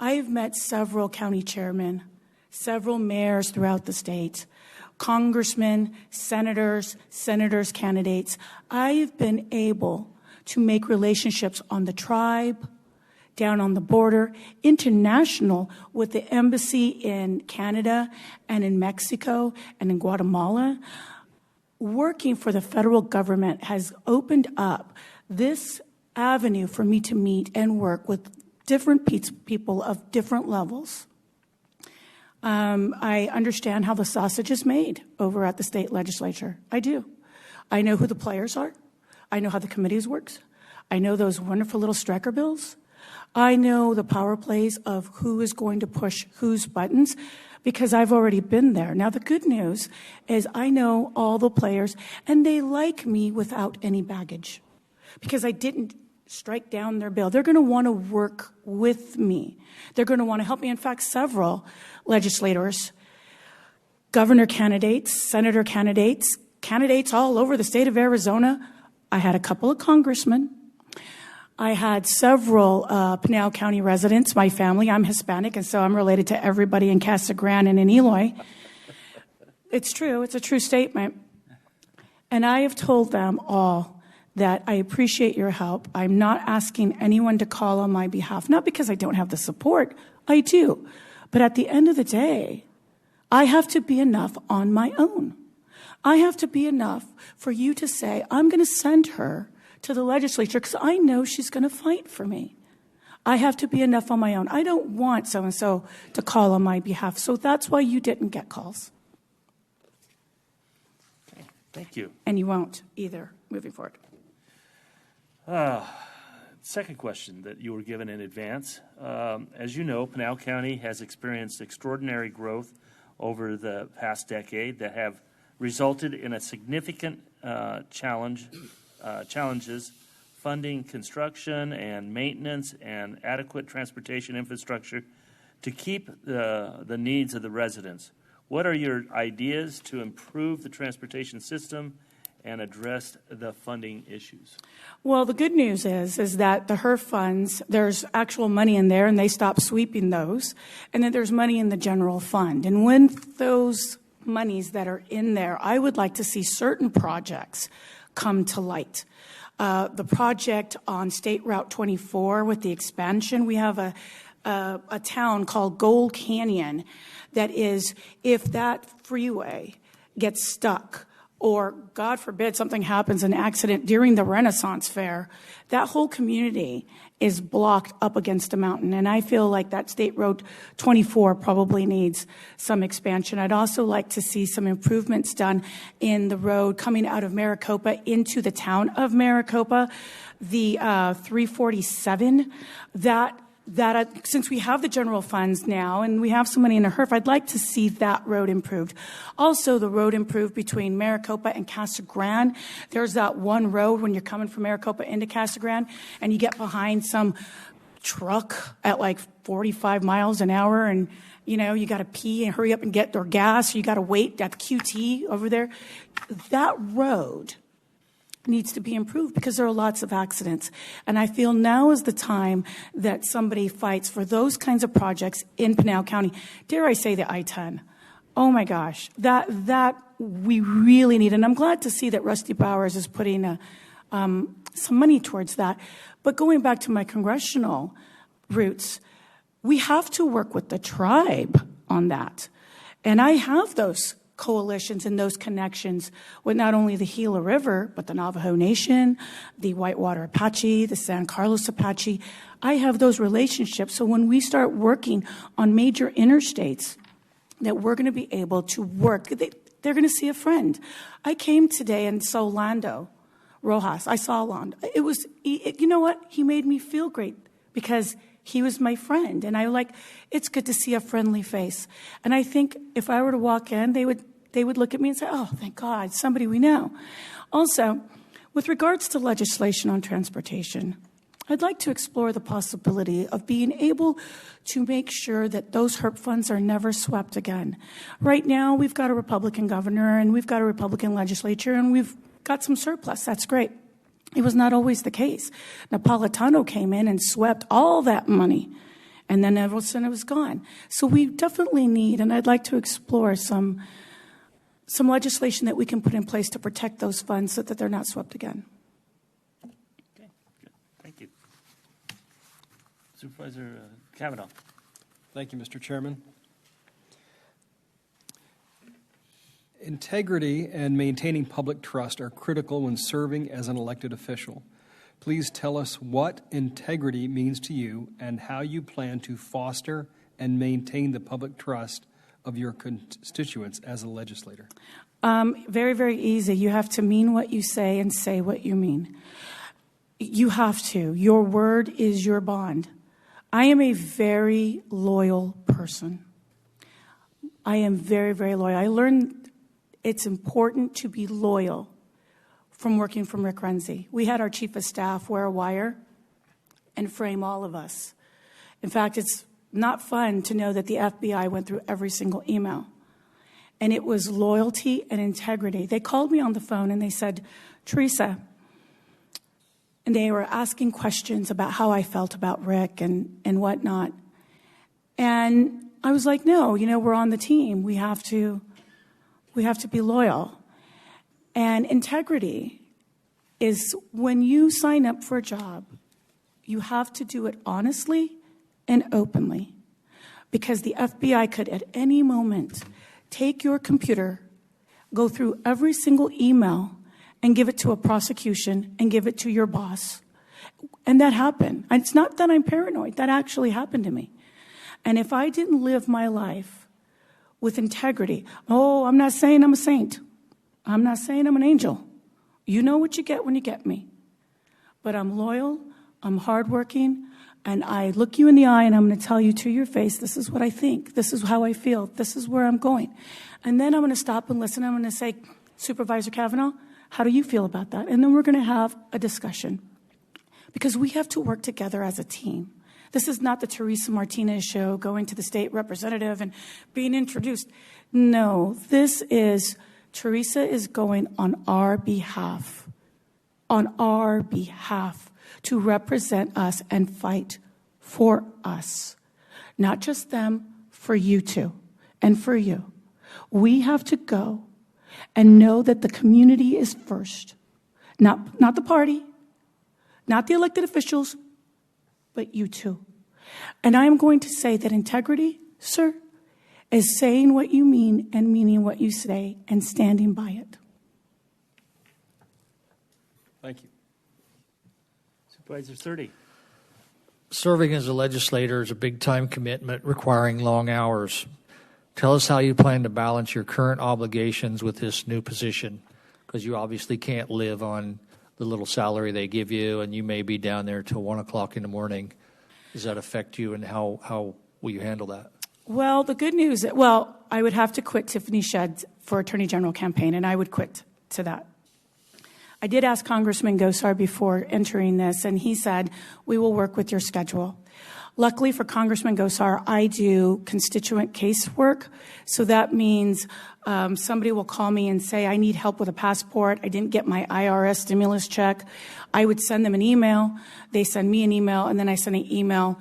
I have met several county chairmen, several mayors throughout the state, congressmen, senators, candidates, I've been able to make relationships on the tribe, down on the border, international with the embassy in Canada and in Mexico and in Guatemala. Working for the federal government has opened up this avenue for me to meet and work with different people of different levels. I understand how the sausage is made over at the state legislature. I do. I know who the players are. I know how the committees works. I know those wonderful little Strecker bills. I know the power plays of who is going to push whose buttons because I've already been there. Now, the good news is I know all the players, and they like me without any baggage because I didn't strike down their bill. They're going to want to work with me. They're going to want to help me. In fact, several legislators, governor candidates, senator candidates, candidates all over the state of Arizona. I had a couple of congressmen. I had several Pinal County residents, my family. I'm Hispanic, and so I'm related to everybody in Casa Grande and in Eloy. It's true. It's a true statement. And I have told them all that I appreciate your help. I'm not asking anyone to call on my behalf, not because I don't have the support. I do. But at the end of the day, I have to be enough on my own. I have to be enough for you to say, I'm going to send her to the legislature because I know she's going to fight for me. I have to be enough on my own. I don't want so-and-so to call on my behalf. So that's why you didn't get calls. Okay, thank you. And you won't either, moving forward. Second question that you were given in advance. As you know, Pinal County has experienced extraordinary growth over the past decade that have resulted in a significant challenges funding construction and maintenance and adequate transportation infrastructure to keep the needs of the residents. What are your ideas to improve the transportation system and address the funding issues? Well, the good news is that the HERF funds, there's actual money in there, and they stopped sweeping those, and then there's money in the general fund. And when those monies that are in there, I would like to see certain projects come to light. The project on State Route 24 with the expansion, we have a town called Gold Canyon that is, if that freeway gets stuck, or God forbid something happens, an accident during the Renaissance Fair, that whole community is blocked up against a mountain. And I feel like that State Road 24 probably needs some expansion. I'd also like to see some improvements done in the road coming out of Maricopa into the town of Maricopa, the 347, that since we have the general funds now and we have some money in the HERF, I'd like to see that road improved. Also, the road improved between Maricopa and Casa Grande. There's that one road when you're coming from Maricopa into Casa Grande and you get behind some truck at like 45 miles an hour and, you know, you got to pee and hurry up and get their gas. You got to wait at QT over there. That road needs to be improved because there are lots of accidents. And I feel now is the time that somebody fights for those kinds of projects in Pinal County. Dare I say the I-10? Oh my gosh, that we really need. And I'm glad to see that Rusty Bowers is putting some money towards that. But going back to my congressional roots, we have to work with the tribe on that. And I have those coalitions and those connections with not only the Gila River, but the Navajo Nation, the Whitewater Apache, the San Carlos Apache. I have those relationships. So when we start working on major interstates, that we're going to be able to work, they're going to see a friend. I came today and saw Lando Rojas. I saw Lando. You know what? He made me feel great because he was my friend. And it's good to see a friendly face. And I think if I were to walk in, they would look at me and say, oh, thank God, somebody we know. Also, with regards to legislation on transportation, I'd like to explore the possibility of being able to make sure that those HERP funds are never swept again. Right now, we've got a Republican governor and we've got a Republican legislature and we've got some surplus. That's great. It was not always the case. Napolitano came in and swept all that money, and then all of a sudden it was gone. So we definitely need, and I'd like to explore some some legislation that we can put in place to protect those funds so that they're not swept again. Okay, good. Thank you. Supervisor Kavanaugh. Thank you, Mr. Chairman. Integrity and maintaining public trust are critical when serving as an elected official. Please tell us what integrity means to you and how you plan to foster and maintain the public trust of your constituents as a legislator. Very, very easy. You have to mean what you say and say what you mean. You have to. Your word is your bond. I am a very loyal person. I am very, very loyal. I learned it's important to be loyal from working from Rick Renzi. We had our chief of staff wear a wire and frame all of us. In fact, it's not fun to know that the FBI went through every single email. And it was loyalty and integrity. They called me on the phone and they said, Teresa, and they were asking questions about how I felt about Rick and whatnot. And I was like, no, we're on the team. We have to be loyal. And integrity is when you sign up for a job, you have to do it honestly and openly. Because the FBI could at any moment take your computer, go through every single email, and give it to a prosecution and give it to your boss. And that happened. And it's not that I'm paranoid. That actually happened to me. And if I didn't live my life with integrity, I'm not saying I'm a saint. I'm not saying I'm an angel. You know what you get when you get me. But I'm loyal, I'm hardworking, and I look you in the eye and I'm going to tell you to your face, this is what I think, this is how I feel, this is where I'm going. And then I'm going to stop and listen. I'm going to say, Supervisor Kavanaugh, how do you feel about that? And then we're going to have a discussion. Because we have to work together as a team. This is not the Teresa Martinez show, going to the state representative and being introduced. No, this is, Teresa is going on our behalf, to represent us and fight for us. Not just them, for you too, and for you. We have to go and know that the community is first. Not the party, not the elected officials, but you too. And I am going to say that integrity, sir, is saying what you mean and meaning what you say and standing by it. Thank you. Supervisor Surtee. Serving as a legislator is a big-time commitment requiring long hours. Tell us how you plan to balance your current obligations with this new position, because you obviously can't live on the little salary they give you, and you may be down there till 1 o'clock in the morning. Does that affect you, and how will you handle that? Well, the good news, I would have to quit Tiffany Shedd for Attorney General campaign, and I would quit to that. I did ask Congressman Gosar before entering this, and he said, we will work with your schedule. Luckily for Congressman Gosar, I do constituent casework, so that means somebody will call me and say, I need help with a passport, I didn't get my IRS stimulus check. I would send them an email, they send me an email, and then I send an email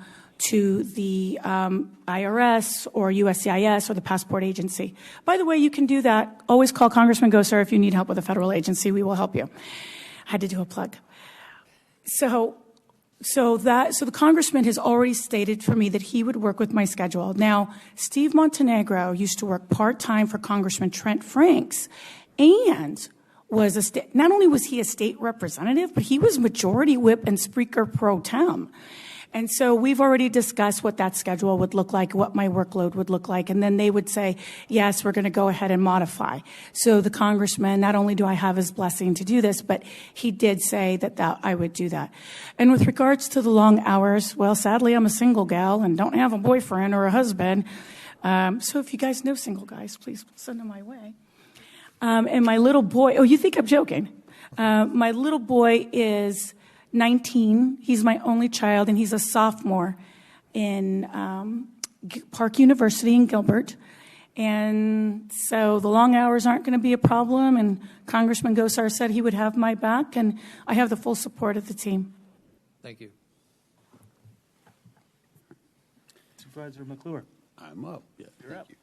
to the IRS or USCIS or the passport agency. By the way, you can do that. Always call Congressman Gosar if you need help with a federal agency. We will help you. I had to do a plug. So the congressman has already stated for me that he would work with my schedule. Now, Steve Montenegro used to work part-time for Congressman Trent Franks and was not only was he a state representative, but he was majority whip and speaker pro tem. And so we've already discussed what that schedule would look like, what my workload would look like. And then they would say, yes, we're going to go ahead and modify. So the congressman, not only do I have his blessing to do this, but he did say that I would do that. And with regards to the long hours, well, sadly, I'm a single gal and don't have a boyfriend or a husband. So if you guys know single guys, please send them my way. And my little boy, you think I'm joking. My little boy is 19. He's my only child, and he's a sophomore in Park University in Gilbert. And so the long hours aren't going to be a problem, and Congressman Gosar said he would have my back, and I have the full support of the team. Thank you. Supervisor McClure. I'm up. Yeah, You're up. thank you.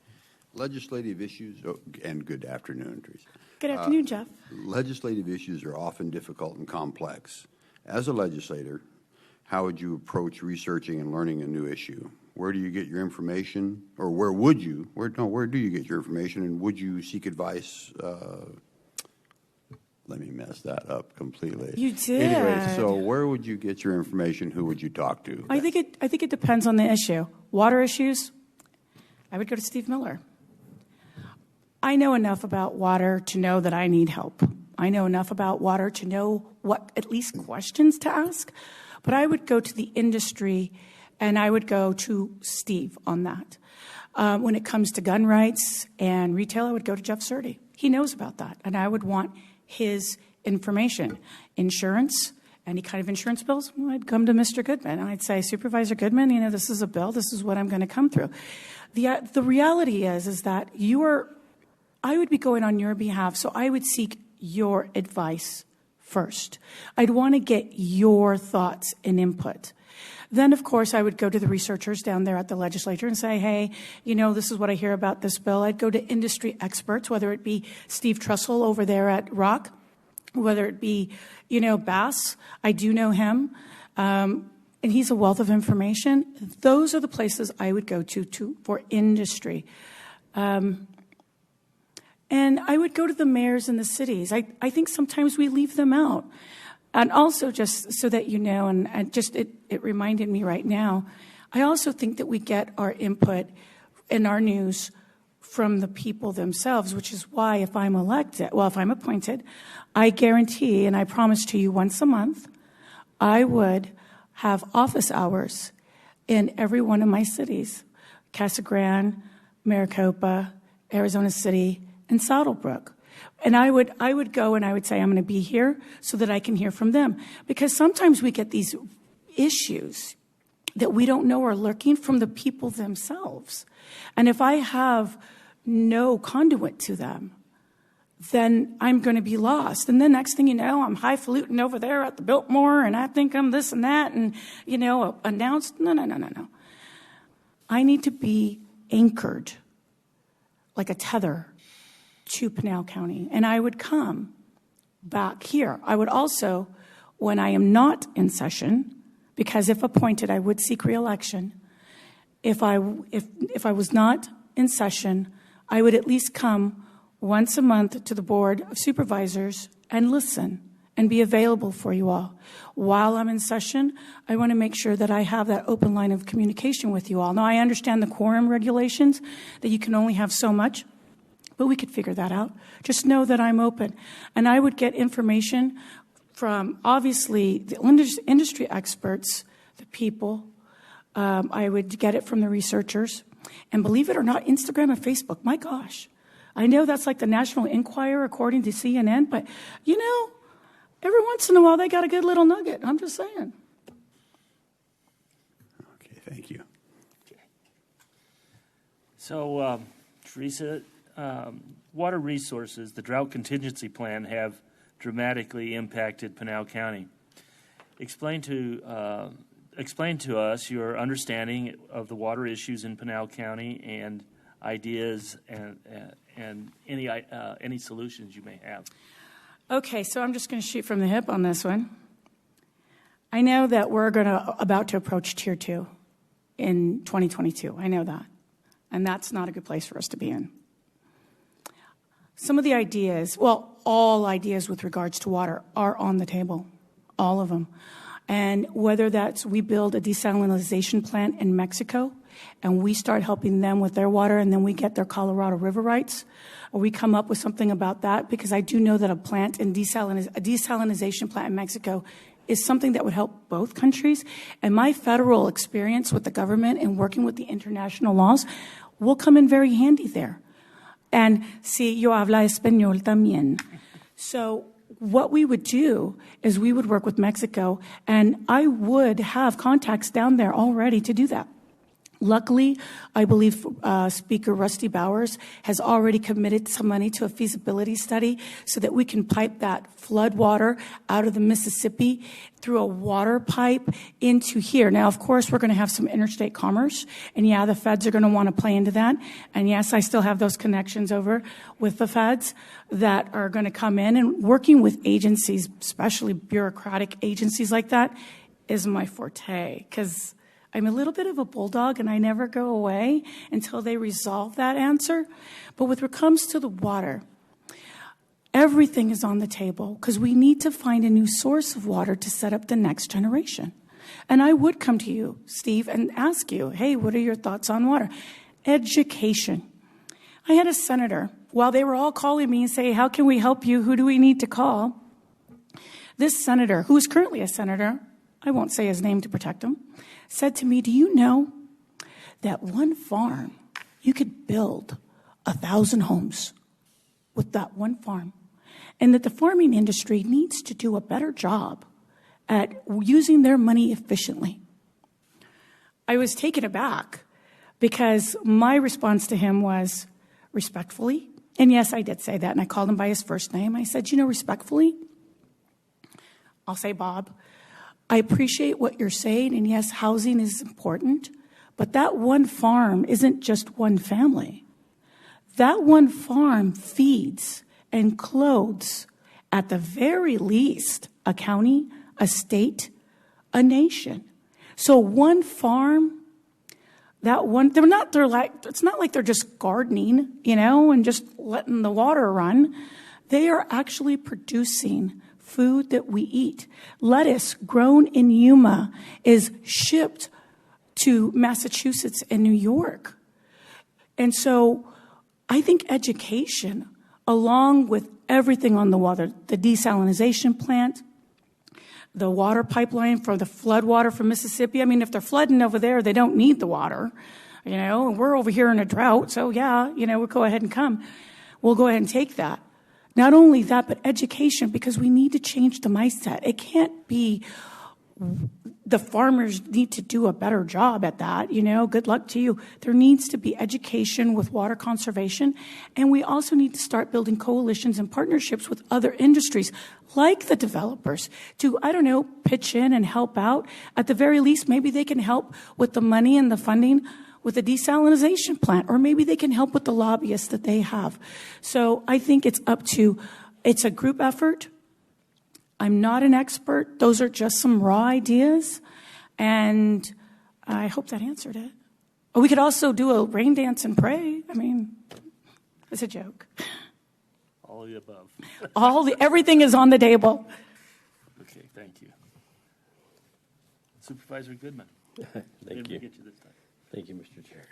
Legislative issues, and good afternoon, Teresa. Good afternoon, Jeff. Legislative issues are often difficult and complex. As a legislator, how would you approach researching and learning a new issue? Where do you get your information, or where do you get your information, and would you seek advice? Let me mess that up completely. You did. Anyway, so where would you get your information? Who would you talk to? I think it depends on the issue. Water issues, I would go to Steve Miller. I know enough about water to know that I need help. I know enough about water to know what at least questions to ask. But I would go to the industry, and I would go to Steve on that. When it comes to gun rights and retail, I would go to Jeff Surdy. He knows about that, and I would want his information. Insurance, any kind of insurance bills, well, I'd come to Mr. Goodman, and I'd say, Supervisor Goodman, this is a bill, this is what I'm going to come through. The reality is that I would be going on your behalf, so I would seek your advice first. I'd want to get your thoughts and input. Then, of course, I would go to the researchers down there at the legislature and say, hey, this is what I hear about this bill. I'd go to industry experts, whether it be Steve Trussell over there at Rock, whether it be, Bass. I do know him, and he's a wealth of information. Those are the places I would go to for industry. And I would go to the mayors in the cities. I think sometimes we leave them out. And also, just so that you know, and it reminded me right now, I also think that we get our input in our news from the people themselves, which is why if I'm appointed, I guarantee, and I promise to you once a month, I would have office hours in every one of my cities, Casa Grande, Maricopa, Arizona City, and Saddlebrook. And I would go and I would say, I'm going to be here so that I can hear from them. Because sometimes we get these issues that we don't know are lurking from the people themselves. And if I have no conduit to them, then I'm going to be lost. And then next thing you know, I'm highfalutin over there at the Biltmore, and I think I'm this and that, and, announced. No. I need to be anchored like a tether to Pinal County. And I would come back here. I would also, when I am not in session, because if appointed, I would seek re-election. If I was not in session, I would at least come once a month to the Board of Supervisors and listen and be available for you all. While I'm in session, I want to make sure that I have that open line of communication with you all. Now, I understand the quorum regulations, that you can only have so much, but we could figure that out. Just know that I'm open. And I would get information from, obviously, the industry experts, the people. I would get it from the researchers. And believe it or not, Instagram and Facebook, my gosh. I know that's like the National Enquirer according to CNN, but, every once in a while they got a good little nugget. I'm just saying. Okay, thank you. Okay. So, Teresa, water resources, the drought contingency plan have dramatically impacted Pinal County. Explain to us your understanding of the water issues in Pinal County and ideas and any solutions you may have. Okay, so I'm just going to shoot from the hip on this one. I know that we're about to approach Tier 2 in 2022. I know that. And that's not a good place for us to be in. Some of the ideas, all ideas with regards to water are on the table, all of them. And whether that's we build a desalination plant in Mexico and we start helping them with their water and then we get their Colorado River rights, or we come up with something about that, because I do know that a desalination plant in Mexico is something that would help both countries. And my federal experience with the government and working with the international laws will come in very handy there. And yo habla español también. So what we would do is we would work with Mexico, and I would have contacts down there already to do that. Luckily, I believe Speaker Rusty Bowers has already committed some money to a feasibility study so that we can pipe that flood water out of the Mississippi through a water pipe into here. Now, of course, we're going to have some interstate commerce, and yeah, the feds are going to want to play into that. And yes, I still have those connections over with the feds that are going to come in, and working with agencies, especially bureaucratic agencies like that, is my forte, because I'm a little bit of a bulldog, and I never go away until they resolve that answer. But when it comes to the water, everything is on the table because we need to find a new source of water to set up the next generation. And I would come to you, Steve, and ask you, hey, what are your thoughts on water? Education. I had a senator, while they were all calling me and saying, how can we help you? Who do we need to call? This senator, who is currently a senator, I won't say his name to protect him, said to me, do you know that one farm, you could build 1,000 homes with that one farm, and that the farming industry needs to do a better job at using their money efficiently? I was taken aback because my response to him was respectfully, and yes, I did say that, and I called him by his first name. I said, respectfully, I'll say Bob, I appreciate what you're saying, and yes, housing is important, but that one farm isn't just one family. That one farm feeds and clothes, at the very least, a county, a state, a nation. So one farm, it's not like they're just gardening, and just letting the water run. They are actually producing food that we eat. Lettuce grown in Yuma is shipped to Massachusetts and New York. And so I think education, along with everything on the water, the desalination plant, the water pipeline for the flood water from Mississippi. I mean, if they're flooding over there, they don't need the water, and we're over here in a drought. So yeah, we'll go ahead and come. We'll go ahead and take that. Not only that, but education, because we need to change the mindset. It can't be the farmers need to do a better job at that. Good luck to you. There needs to be education with water conservation. And we also need to start building coalitions and partnerships with other industries, like the developers, to, pitch in and help out. At the very least, maybe they can help with the money and the funding with the desalination plant, or maybe they can help with the lobbyists that they have. So I think it's a group effort. I'm not an expert. Those are just some raw ideas. And I hope that answered it. Or we could also do a rain dance and pray. I mean, it's a joke. All of the above. Everything is on the table. Okay, thank you. Supervisor Goodman. Thank you. Get you this time. Thank you, Mr. Chair.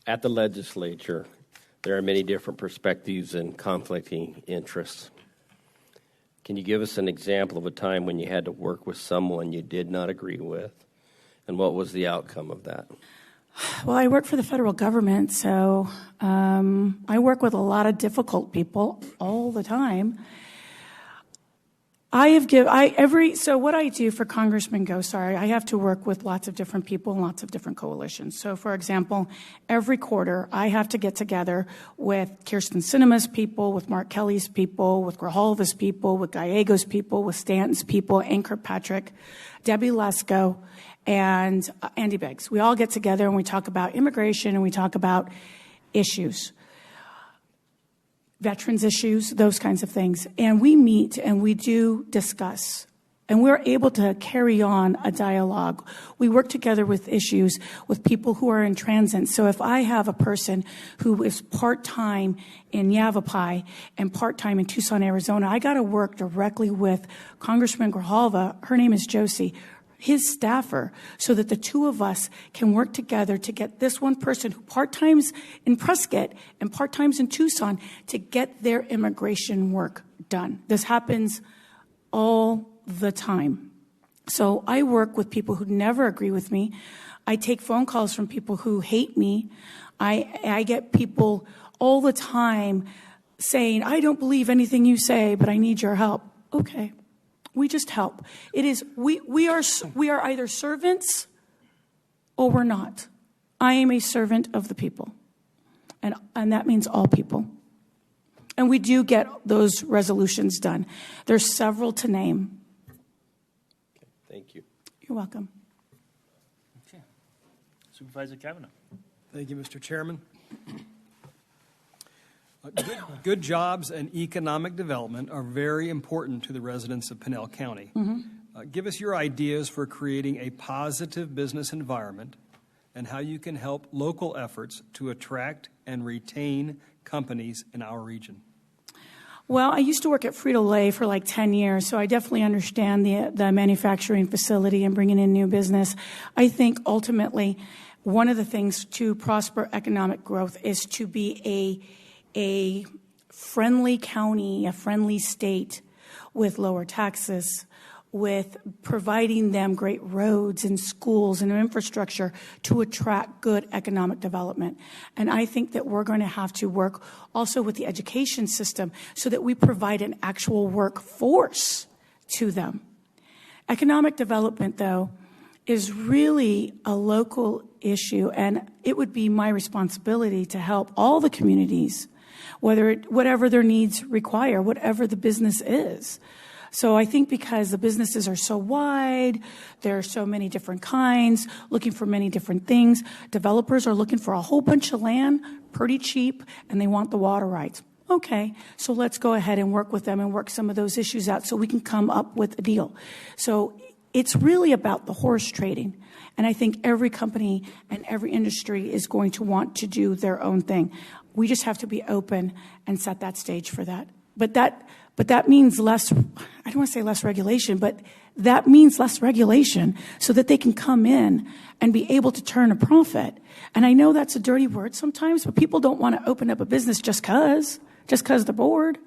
At the legislature, there are many different perspectives and conflicting interests. Can you give us an example of a time when you had to work with someone you did not agree with, and what was the outcome of that? Well, I work for the federal government, so I work with a lot of difficult people all the time. So what I do for Congressman Gosar, I have to work with lots of different people and lots of different coalitions. So, for example, every quarter I have to get together with Kirsten Sinema's people, with Mark Kelly's people, with Grijalva's people, with Gallego's people, with Stanton's people, Ann Kirkpatrick, Debbie Lesko, and Andy Biggs. We all get together and we talk about immigration and we talk about issues. Veterans issues, those kinds of things. And we meet and we do discuss. And we're able to carry on a dialogue. We work together with issues with people who are in transit. So if I have a person who is part-time in Yavapai and part-time in Tucson, Arizona, I got to work directly with Congressman Grijalva. Her name is Josie, his staffer, so that the two of us can work together to get this one person who part-times in Prescott and part-times in Tucson to get their immigration work done. This happens all the time. So I work with people who never agree with me. I take phone calls from people who hate me. I get people all the time saying, I don't believe anything you say, but I need your help. Okay. We just help. It is we are either servants or we're not. I am a servant of the people, and that means all people. And we do get those resolutions done. There's several to name. Okay, thank you. You're welcome. Okay. Supervisor Kavanaugh. Thank you, Mr. Chairman. Good jobs and economic development are very important to the residents of Pinal County. Give us your ideas for creating a positive business environment and how you can help local efforts to attract and retain companies in our region. Well, I used to work at Frito-Lay for like 10 years, so I definitely understand the manufacturing facility and bringing in new business. I think ultimately one of the things to prosper economic growth is to be a friendly county, a friendly state with lower taxes, with providing them great roads and schools and infrastructure to attract good economic development. And I think that we're going to have to work also with the education system so that we provide an actual workforce to them. Economic development, though, is really a local issue, and it would be my responsibility to help all the communities, whatever their needs require, whatever the business is. So I think because the businesses are so wide, there are so many different kinds, looking for many different things. Developers are looking for a whole bunch of land, pretty cheap, and they want the water rights. Okay, so let's go ahead and work with them and work some of those issues out so we can come up with a deal. So it's really about the horse trading. And I think every company and every industry is going to want to do their own thing. We just have to be open and set that stage for that. But that means less, I don't want to say less regulation, but that means less regulation so that they can come in and be able to turn a profit. And I know that's a dirty word sometimes, but people don't want to open up a business just because they're bored.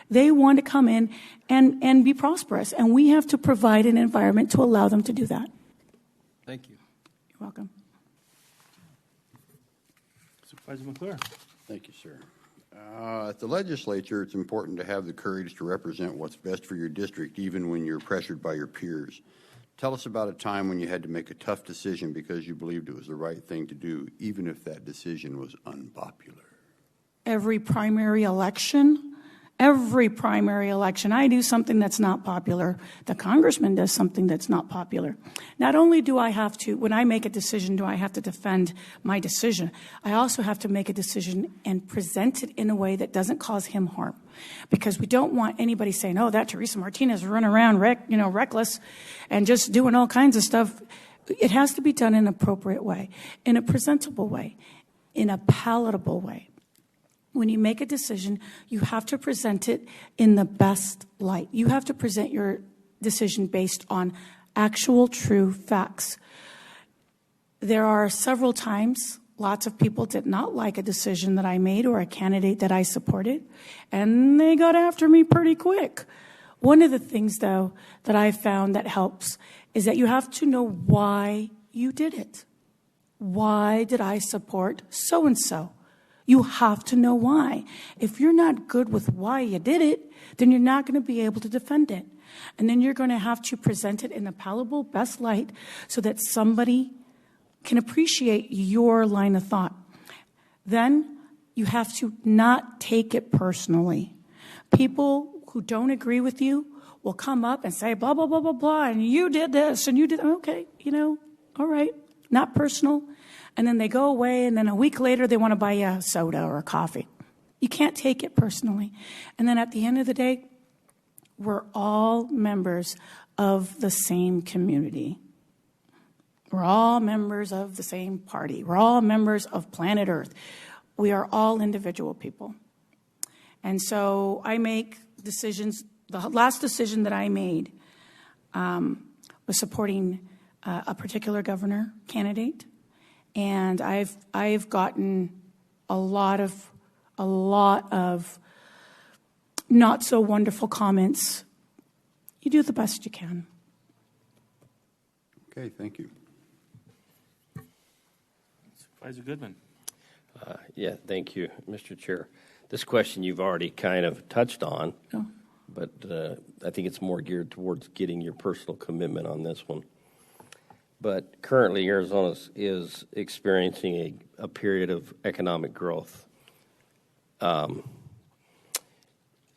They want to come in and be prosperous. And we have to provide an environment to allow them to do that. Thank you. You're welcome. Supervisor McClure. Thank you, sir. At the legislature, it's important to have the courage to represent what's best for your district, even when you're pressured by your peers. Tell us about a time when you had to make a tough decision because you believed it was the right thing to do, even if that decision was unpopular. Every primary election, I do something that's not popular. The congressman does something that's not popular. Not only do I have to, when I make a decision, do I have to defend my decision, I also have to make a decision and present it in a way that doesn't cause him harm. Because we don't want anybody saying, oh, that Teresa Martinez is running around reckless and just doing all kinds of stuff. It has to be done in an appropriate way, in a presentable way, in a palatable way. When you make a decision, you have to present it in the best light. You have to present your decision based on actual, true facts. There are several times lots of people did not like a decision that I made or a candidate that I supported, and they got after me pretty quick. One of the things, though, that I found that helps is that you have to know why you did it. Why did I support so-and-so? You have to know why. If you're not good with why you did it, then you're not going to be able to defend it. And then you're going to have to present it in a palatable, best light so that somebody can appreciate your line of thought. Then you have to not take it personally. People who don't agree with you will come up and say, blah, blah, blah, blah, blah, and you did this, and you did, okay, all right, not personal. And then they go away, and then a week later, they want to buy you a soda or a coffee. You can't take it personally. And then at the end of the day, we're all members of the same community. We're all members of the same party. We're all members of planet Earth. We are all individual people. And so I make decisions. The last decision that I made was supporting a particular governor candidate. And I've gotten a lot of not so wonderful comments. You do the best you can. Okay, thank you. Supervisor Goodman. Yeah, thank you, Mr. Chair. This question you've already kind of touched on, but I think it's more geared towards getting your personal commitment on this one. But currently, Arizona is experiencing a period of economic growth.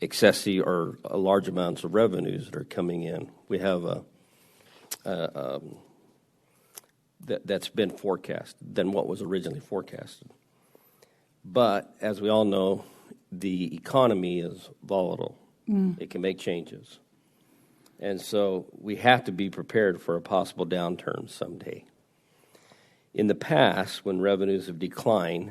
Excessive or large amounts of revenues that are coming in. We have that's been forecast than what was originally forecasted. But as we all know, the economy is volatile. It can make changes. And so we have to be prepared for a possible downturn someday. In the past, when revenues have declined,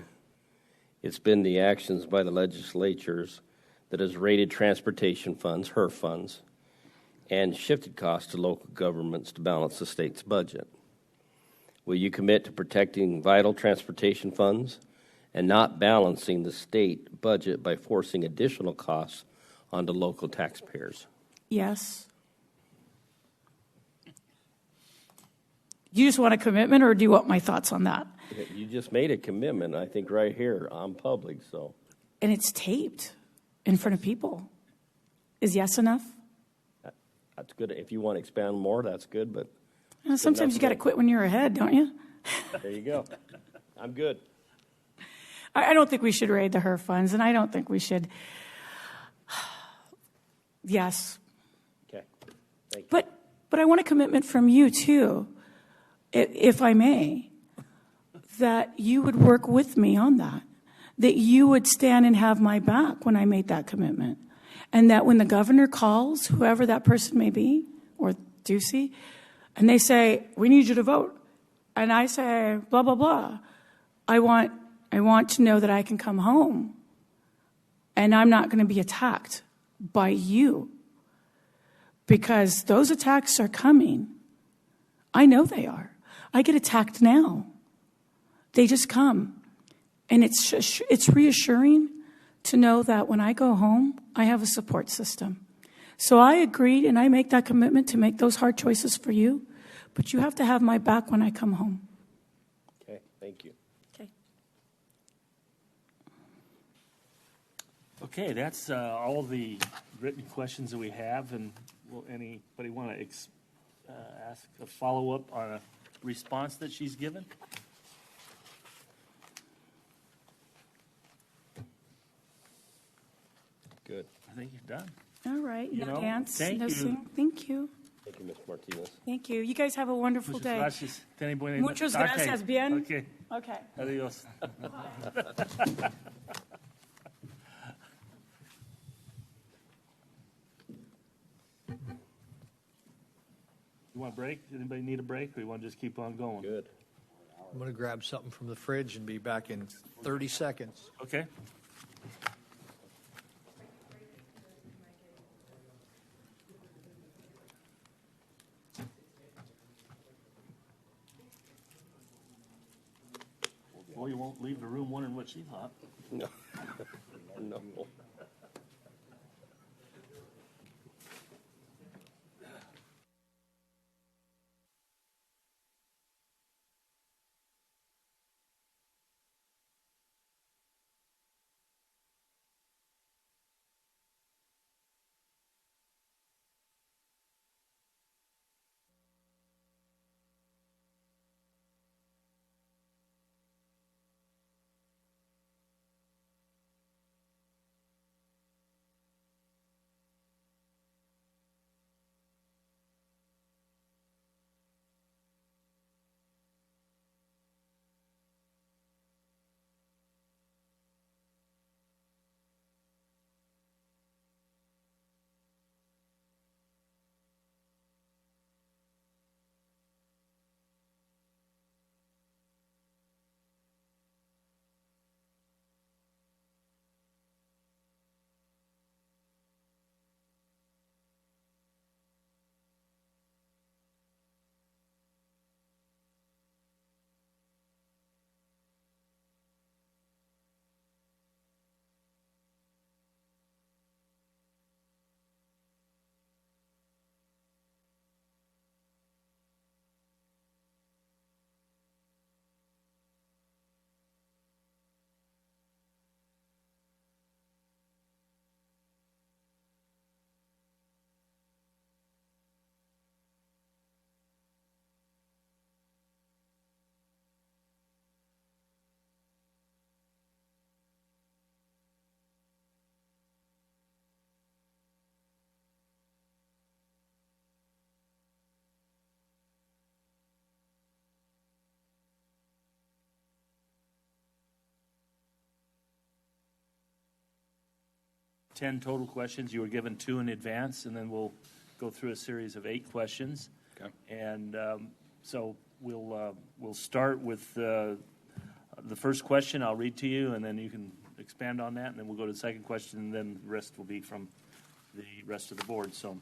it's been the actions by the legislatures that has raided transportation funds, HERF funds, and shifted costs to local governments to balance the state's budget. Will you commit to protecting vital transportation funds and not balancing the state budget by forcing additional costs onto local taxpayers? Yes. You just want a commitment, or do you want my thoughts on that? You just made a commitment, I think, right here on public, so. And it's taped in front of people. Is yes enough? That's good. If you want to expand more, that's good, but. Sometimes you got to quit when you're ahead, don't you? There you go. I'm good. I don't think we should raid the HERF funds, and I don't think we should. Yes. Okay. Thank you. But I want a commitment from you, too, if I may, that you would work with me on that you would stand and have my back when I made that commitment, and that when the governor calls, whoever that person may be, or Ducey, and they say, we need you to vote, and I say, blah, blah, blah, I want to know that I can come home, and I'm not going to be attacked by you, because those attacks are coming. I know they are. I get attacked now. They just come. And it's reassuring to know that when I go home, I have a support system. So I agreed, and I make that commitment to make those hard choices for you, but you have to have my back when I come home. Okay, thank you. Okay. Okay, that's all the written questions that we have, and will anybody want to ask a follow-up on a response that she's given? Good. I think you're done. All right. You No know, dance. thank No you. sing. Thank you. Thank you, Ms. Martinez. Thank you. You guys have a wonderful Muchas day. gracias. Tiene buena- Muchas Okay. gracias. Bien. Okay. Okay. Adios. You want a break? Anybody need a break, or you want to just keep on going? Good. I'm going to grab something from the fridge and be back in 30 seconds. Okay. Well, you won't leave the room wondering what she thought. No. No. 10 total questions. You were given 2 in advance, and then we'll go through a series of 8 questions. Okay. And so we'll start with the first question. I'll read to you, and then you can expand on that, and then we'll go to the second question, and then the rest will be from the rest of the board. So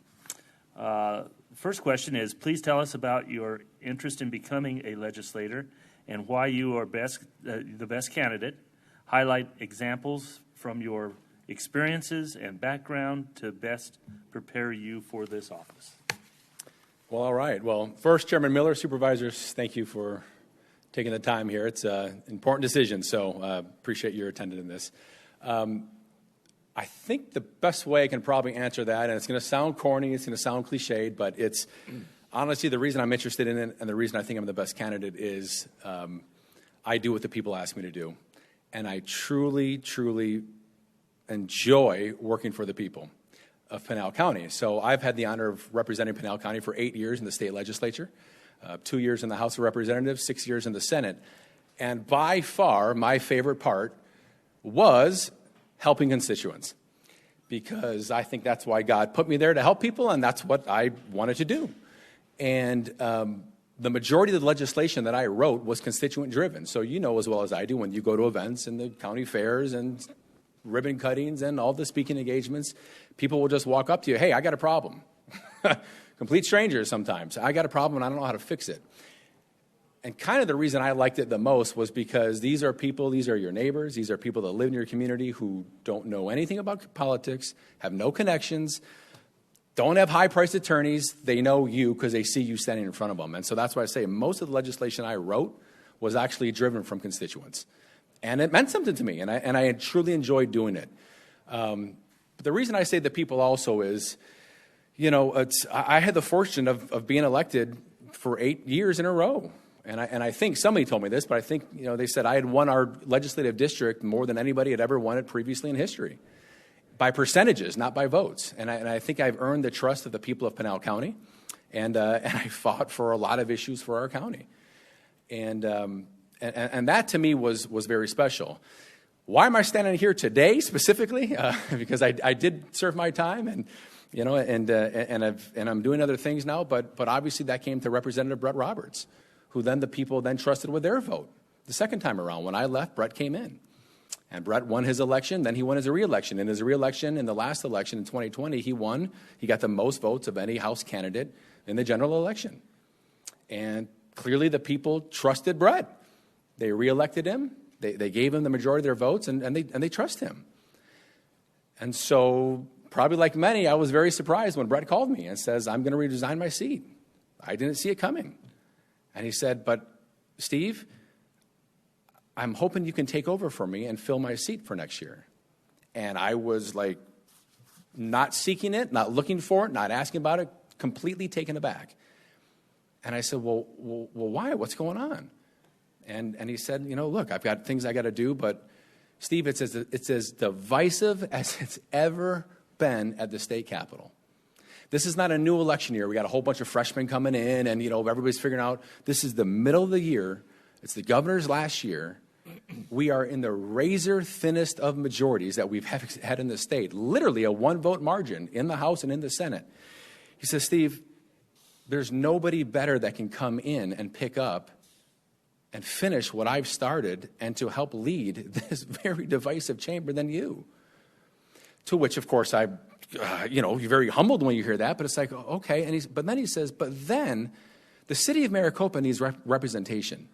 first question is, please tell us about your interest in becoming a legislator and why you are the best candidate. Highlight examples from your experiences and background to best prepare you for this office. Well, all right. Well, first, Chairman Miller, Supervisors, thank you for taking the time here. It's an important decision, so appreciate your attendance in this. I think the best way I can probably answer that, and it's going to sound corny, it's going to sound cliched, but it's honestly the reason I'm interested in it and the reason I think I'm the best candidate is I do what the people ask me to do. And I truly, truly enjoy working for the people of Pinal County. So I've had the honor of representing Pinal County for 8 years in the state legislature, 2 years in the House of Representatives, 6 years in the Senate. And by far, my favorite part was helping constituents, because I think that's why God put me there, to help people, and that's what I wanted to do. And the majority of the legislation that I wrote was constituent-driven. So you know as well as I do, when you go to events and the county fairs and ribbon cuttings and all the speaking engagements, people will just walk up to you, hey, I got a problem. Complete strangers sometimes. I got a problem and I don't know how to fix it. And kind of the reason I liked it the most was because these are people, these are your neighbors, these are people that live in your community who don't know anything about politics, have no connections, don't have high-priced attorneys. They know you because they see you standing in front of them. And so that's why I say most of the legislation I wrote was actually driven from constituents. And it meant something to me, and I truly enjoyed doing it. But the reason I say the people also is, you know, I had the fortune of being elected for 8 years in a row. And I think somebody told me this, but I think, you know, they said I had won our legislative district more than anybody had ever won it previously in history. By percentages, not by votes. And I think I've earned the trust of the people of Pinal County, and I fought for a lot of issues for our county. And that to me was very special. Why am I standing here today specifically? Because I did serve my time, and you know, and I'm doing other things now. But obviously that came to Representative Brett Roberts, who then the people then trusted with their vote the second time around. When I left, Brett came in. And Brett won his election, then he won his re-election. In his re-election, in the last election in 2020, he won. He got the most votes of any House candidate in the general election. And clearly the people trusted Brett. They re-elected him. They gave him the majority of their votes, and they trust him. And so, probably like many, I was very surprised when Brett called me and says, I'm going to resign my seat. I didn't see it coming. And he said, but Steve, I'm hoping you can take over for me and fill my seat for next year. And I was like, not seeking it, not looking for it, not asking about it, completely taken aback. And I said, well, why? What's going on? And he said, you know, look, I've got things I got to do, but Steve, it's as divisive as it's ever been at the state capitol. This is not a new election year. We got a whole bunch of freshmen coming in, and, you know, everybody's figuring out this is the middle of the year. It's the governor's last year. We are in the razor thinnest of majorities that we've had in the state, literally a 1-vote margin in the House and in the Senate. He says, Steve, there's nobody better that can come in and pick up and finish what I've started and to help lead this very divisive chamber than you. To which, of course, you know, you're very humbled when you hear that, but it's like, okay. But then he says, but then the city of Maricopa needs representation.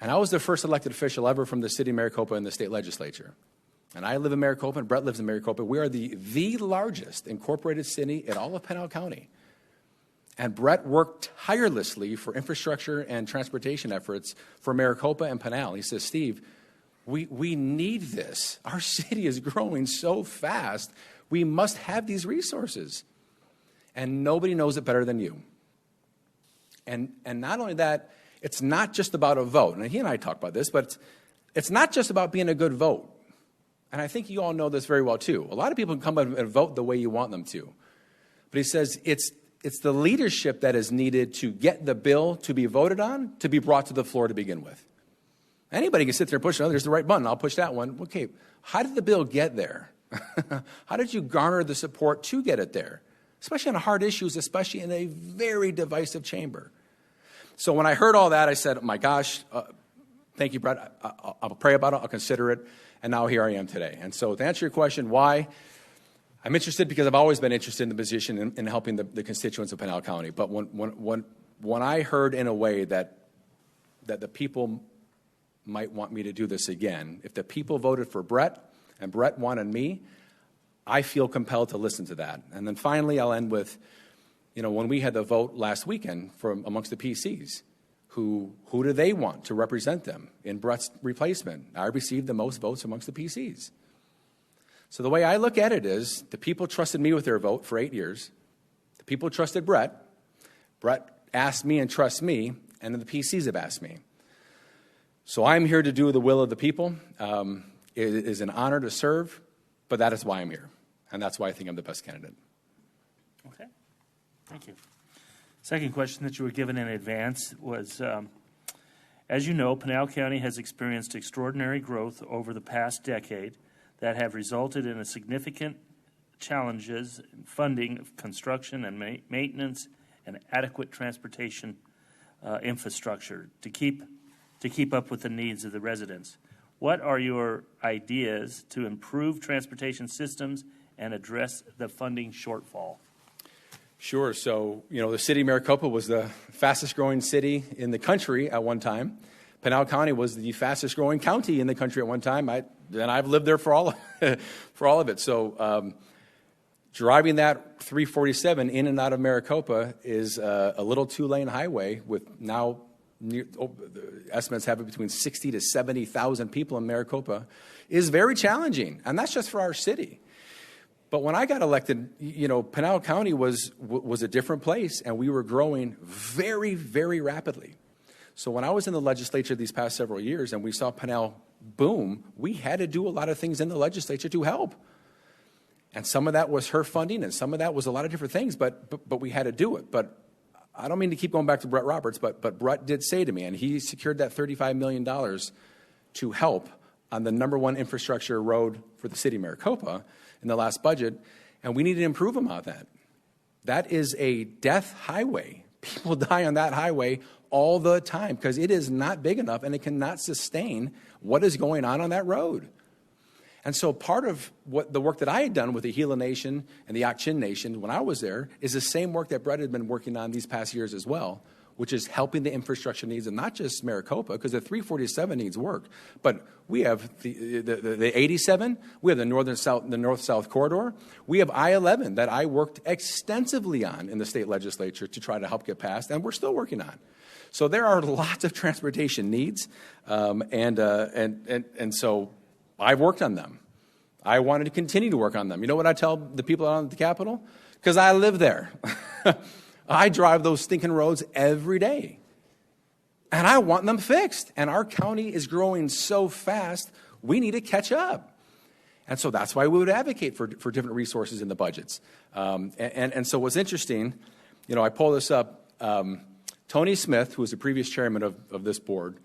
And I was the first elected official ever from the city of Maricopa in the state legislature. And I live in Maricopa, and Brett lives in Maricopa. We are the largest incorporated city in all of Pinal County. And Brett worked tirelessly for infrastructure and transportation efforts for Maricopa and Pinal. He says, Steve, we need this. Our city is growing so fast. We must have these resources. And nobody knows it better than you. And not only that, it's not just about a vote. And he and I talk about this, but it's not just about being a good vote. And I think you all know this very well, too. A lot of people can come and vote the way you want them to. But he says it's the leadership that is needed to get the bill to be voted on, to be brought to the floor to begin with. Anybody can sit there and push, oh, there's the right button, I'll push that one. Okay, how did the bill get there? How did you garner the support to get it there? Especially on hard issues, especially in a very divisive chamber. So when I heard all that, I said, oh my gosh, thank you, Brett. I'll pray about it. I'll consider it. And now here I am today. And so to answer your question, why? I'm interested because I've always been interested in the position in helping the constituents of Pinal County. But when I heard in a way that the people might want me to do this again, if the people voted for Brett and Brett wanted me, I feel compelled to listen to that. And then finally, I'll end with, when we had the vote last weekend from amongst the PCs, who do they want to represent them in Brett's replacement? I received the most votes amongst the PCs. So the way I look at it is the people trusted me with their vote for 8 years. The people trusted Brett. Brett asked me and trusts me, and then the PCs have asked me. So I'm here to do the will of the people. It is an honor to serve, but that is why I'm here. And that's why I think I'm the best candidate. Okay. Thank you. Second question that you were given in advance was, as you know, Pinal County has experienced extraordinary growth over the past decade that have resulted in a significant challenges in funding of construction and maintenance and adequate transportation infrastructure to keep up with the needs of the residents. What are your ideas to improve transportation systems and address the funding shortfall? Sure. So, the city of Maricopa was the fastest growing city in the country at one time. Pinal County was the fastest growing county in the country at one time. And I've lived there for all of it. So, driving that 347 in and out of Maricopa is a little two-lane highway with now the estimates have it between 60 to 70,000 people in Maricopa is very challenging. And that's just for our city. But when I got elected, Pinal County was a different place, and we were growing very, very rapidly. So when I was in the legislature these past several years and we saw Pinal boom, we had to do a lot of things in the legislature to help. And some of that was her funding, and some of that was a lot of different things, but we had to do it. But I don't mean to keep going back to Brett Roberts, but Brett did say to me, and he secured that $35 million to help on the #1 infrastructure road for the city of Maricopa in the last budget, and we need to improve about that. That is a death highway. People die on that highway all the time because it is not big enough and it cannot sustain what is going on that road. And so part of the work that I had done with the Gila Nation and the Ak-Chin Nation when I was there is the same work that Brett had been working on these past years as well, which is helping the infrastructure needs, and not just Maricopa, because the 347 needs work, but we have the 87, we have the north-south corridor, we have I-11 that I worked extensively on in the state legislature to try to help get passed, and we're still working on. So there are lots of transportation needs, and so I've worked on them. I wanted to continue to work on them. You know what I tell the people out at the Capitol? Because I live there. I drive those stinking roads every day. And I want them fixed. And our county is growing so fast, we need to catch up. And so that's why we would advocate for different resources in the budgets. And so what's interesting, I pull this up. Tony Smith, who was the previous chairman of this board,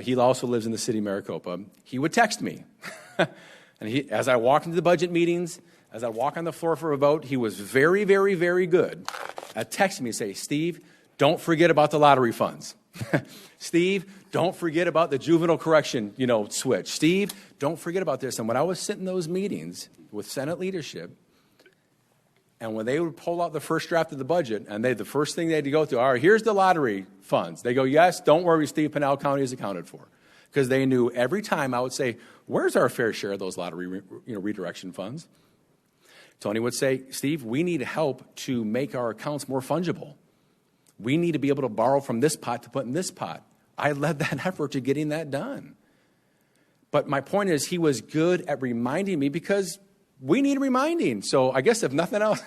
he also lives in the city of Maricopa. He would text me. And as I walked into the budget meetings, as I walk on the floor for a vote, he was very, very, very good at texting me and say, Steve, don't forget about the lottery funds. Steve, don't forget about the juvenile correction, switch. Steve, don't forget about this. And when I was sitting in those meetings with Senate leadership, and when they would pull out the first draft of the budget, and the first thing they had to go through, all right, here's the lottery funds. They go, yes, don't worry, Steve, Pinal County is accounted for. Because they knew every time I would say, where's our fair share of those lottery redirection funds? Tony would say, Steve, we need help to make our accounts more fungible. We need to be able to borrow from this pot to put in this pot. I led that effort to getting that done. But my point is, he was good at reminding me because we need reminding. So I guess if nothing else,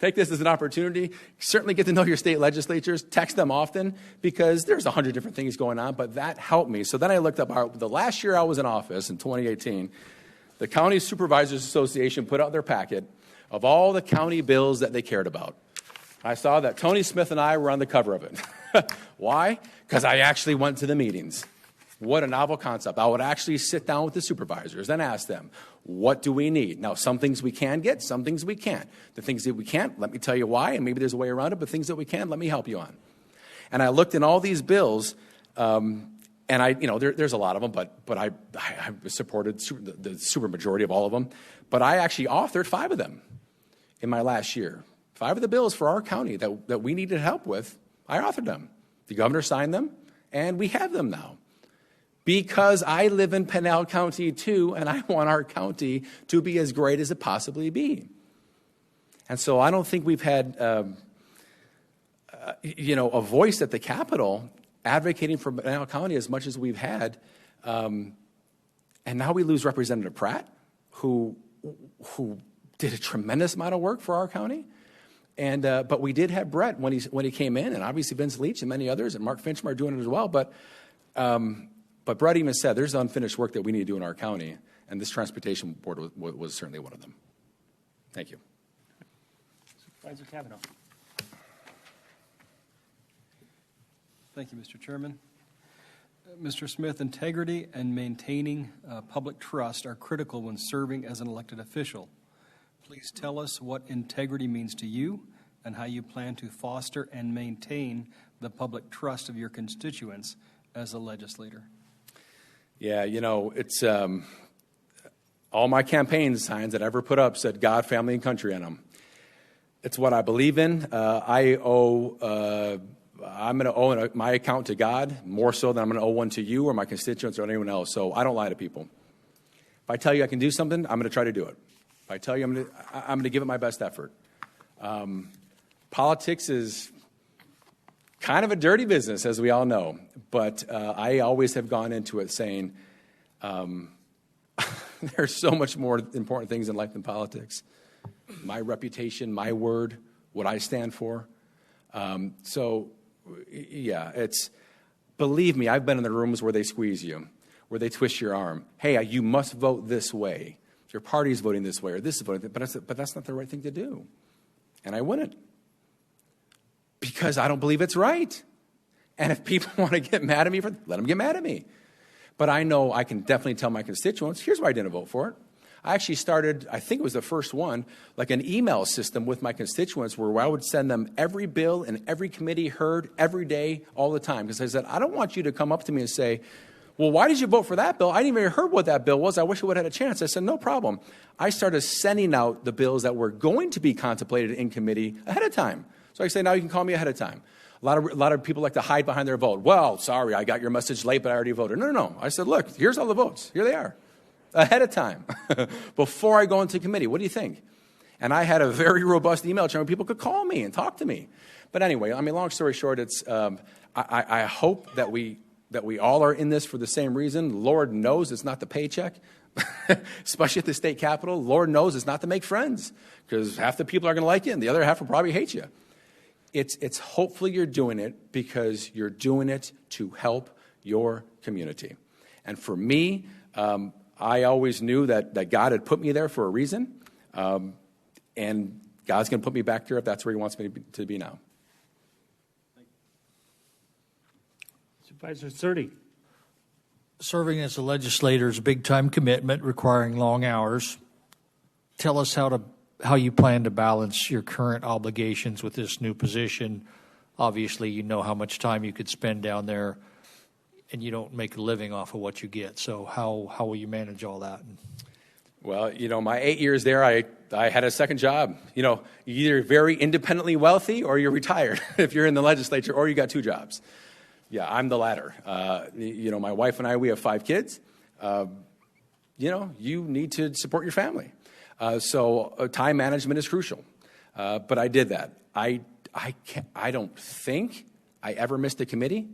take this as an opportunity. Certainly get to know your state legislatures. Text them often because there's 100 different things going on, but that helped me. So then I looked up the last year I was in office, in 2018, the County Supervisors Association put out their packet of all the county bills that they cared about. I saw that Tony Smith and I were on the cover of it. Why? Because I actually went to the meetings. What a novel concept. I would actually sit down with the supervisors and ask them, what do we need? Now, some things we can get, some things we can't. The things that we can't, let me tell you why, and maybe there's a way around it, but things that we can, let me help you on. And I looked in all these bills, and there's a lot of them, but I supported the super majority of all of them. But I actually authored 5 of them in my last year. 5 of the bills for our county that we needed help with, I authored them. The governor signed them, and we have them now. Because I live in Pinal County too, and I want our county to be as great as it possibly be. And so I don't think we've had, a voice at the Capitol advocating for Pinal County as much as we've had. And now we lose Representative Pratt, who did a tremendous amount of work for our county. And but we did have Brett when he came in, and obviously Vince Leach and many others, and Mark Fincham are doing it as well. But Brett even said there's unfinished work that we need to do in our county, and this transportation board was certainly one of them. Thank you. Supervisor Kavanaugh. Thank you, Mr. Chairman. Mr. Smith, integrity and maintaining public trust are critical when serving as an elected official. Please tell us what integrity means to you and how you plan to foster and maintain the public trust of your constituents as a legislator. Yeah, it's all my campaign signs that I ever put up said God, family, and country on them. It's what I believe in. I'm going to owe my account to God more so than I'm going to owe one to you or my constituents or anyone else. So I don't lie to people. If I tell you I can do something, I'm going to try to do it. If I tell you I'm going to give it my best effort. Politics is kind of a dirty business, as we all know. But I always have gone into it saying there's so much more important things in life than politics. My reputation, my word, what I stand for. Believe me, I've been in the rooms where they squeeze you, where they twist your arm. Hey, you must vote this way. Your party's voting this way, or this is voting, but that's not the right thing to do. And I wouldn't. Because I don't believe it's right. And if people want to get mad at me, let them get mad at me. But I know I can definitely tell my constituents, here's why I didn't vote for it. I actually started, I think it was the first one, like an email system with my constituents where I would send them every bill and every committee heard every day, all the time. Because I said, I don't want you to come up to me and say, well, why did you vote for that bill? I didn't even heard what that bill was. I wish I would have had a chance. I said, no problem. I started sending out the bills that were going to be contemplated in committee ahead of time. So I say, now you can call me ahead of time. A lot of people like to hide behind their vote. Well, sorry, I got your message late, but I already voted. No. I said, look, here's all the votes. Here they are. Ahead of time. Before I go into committee. What do you think? And I had a very robust email chain where people could call me and talk to me. But anyway, long story short, it's I hope that we all are in this for the same reason. Lord knows it's not the paycheck, especially at the state capitol. Lord knows it's not to make friends, because half the people are going to like you and the other half will probably hate you. It's hopefully you're doing it because you're doing it to help your community. And for me, I always knew that God had put me there for a reason, and God's going to put me back there if that's where he wants me to be now. Supervisor Surdy. Serving as a legislator is a big-time commitment requiring long hours. Tell us how you plan to balance your current obligations with this new position. Obviously, you know how much time you could spend down there, and you don't make a living off of what you get. So how will you manage all that? Well, my 8 years there, I had a second job. You're either very independently wealthy or you're retired if you're in the legislature, or you got 2 jobs. Yeah, I'm the latter. My wife and I, we have 5 kids. You need to support your family. So time management is crucial. But I did that. I don't think I ever missed a committee.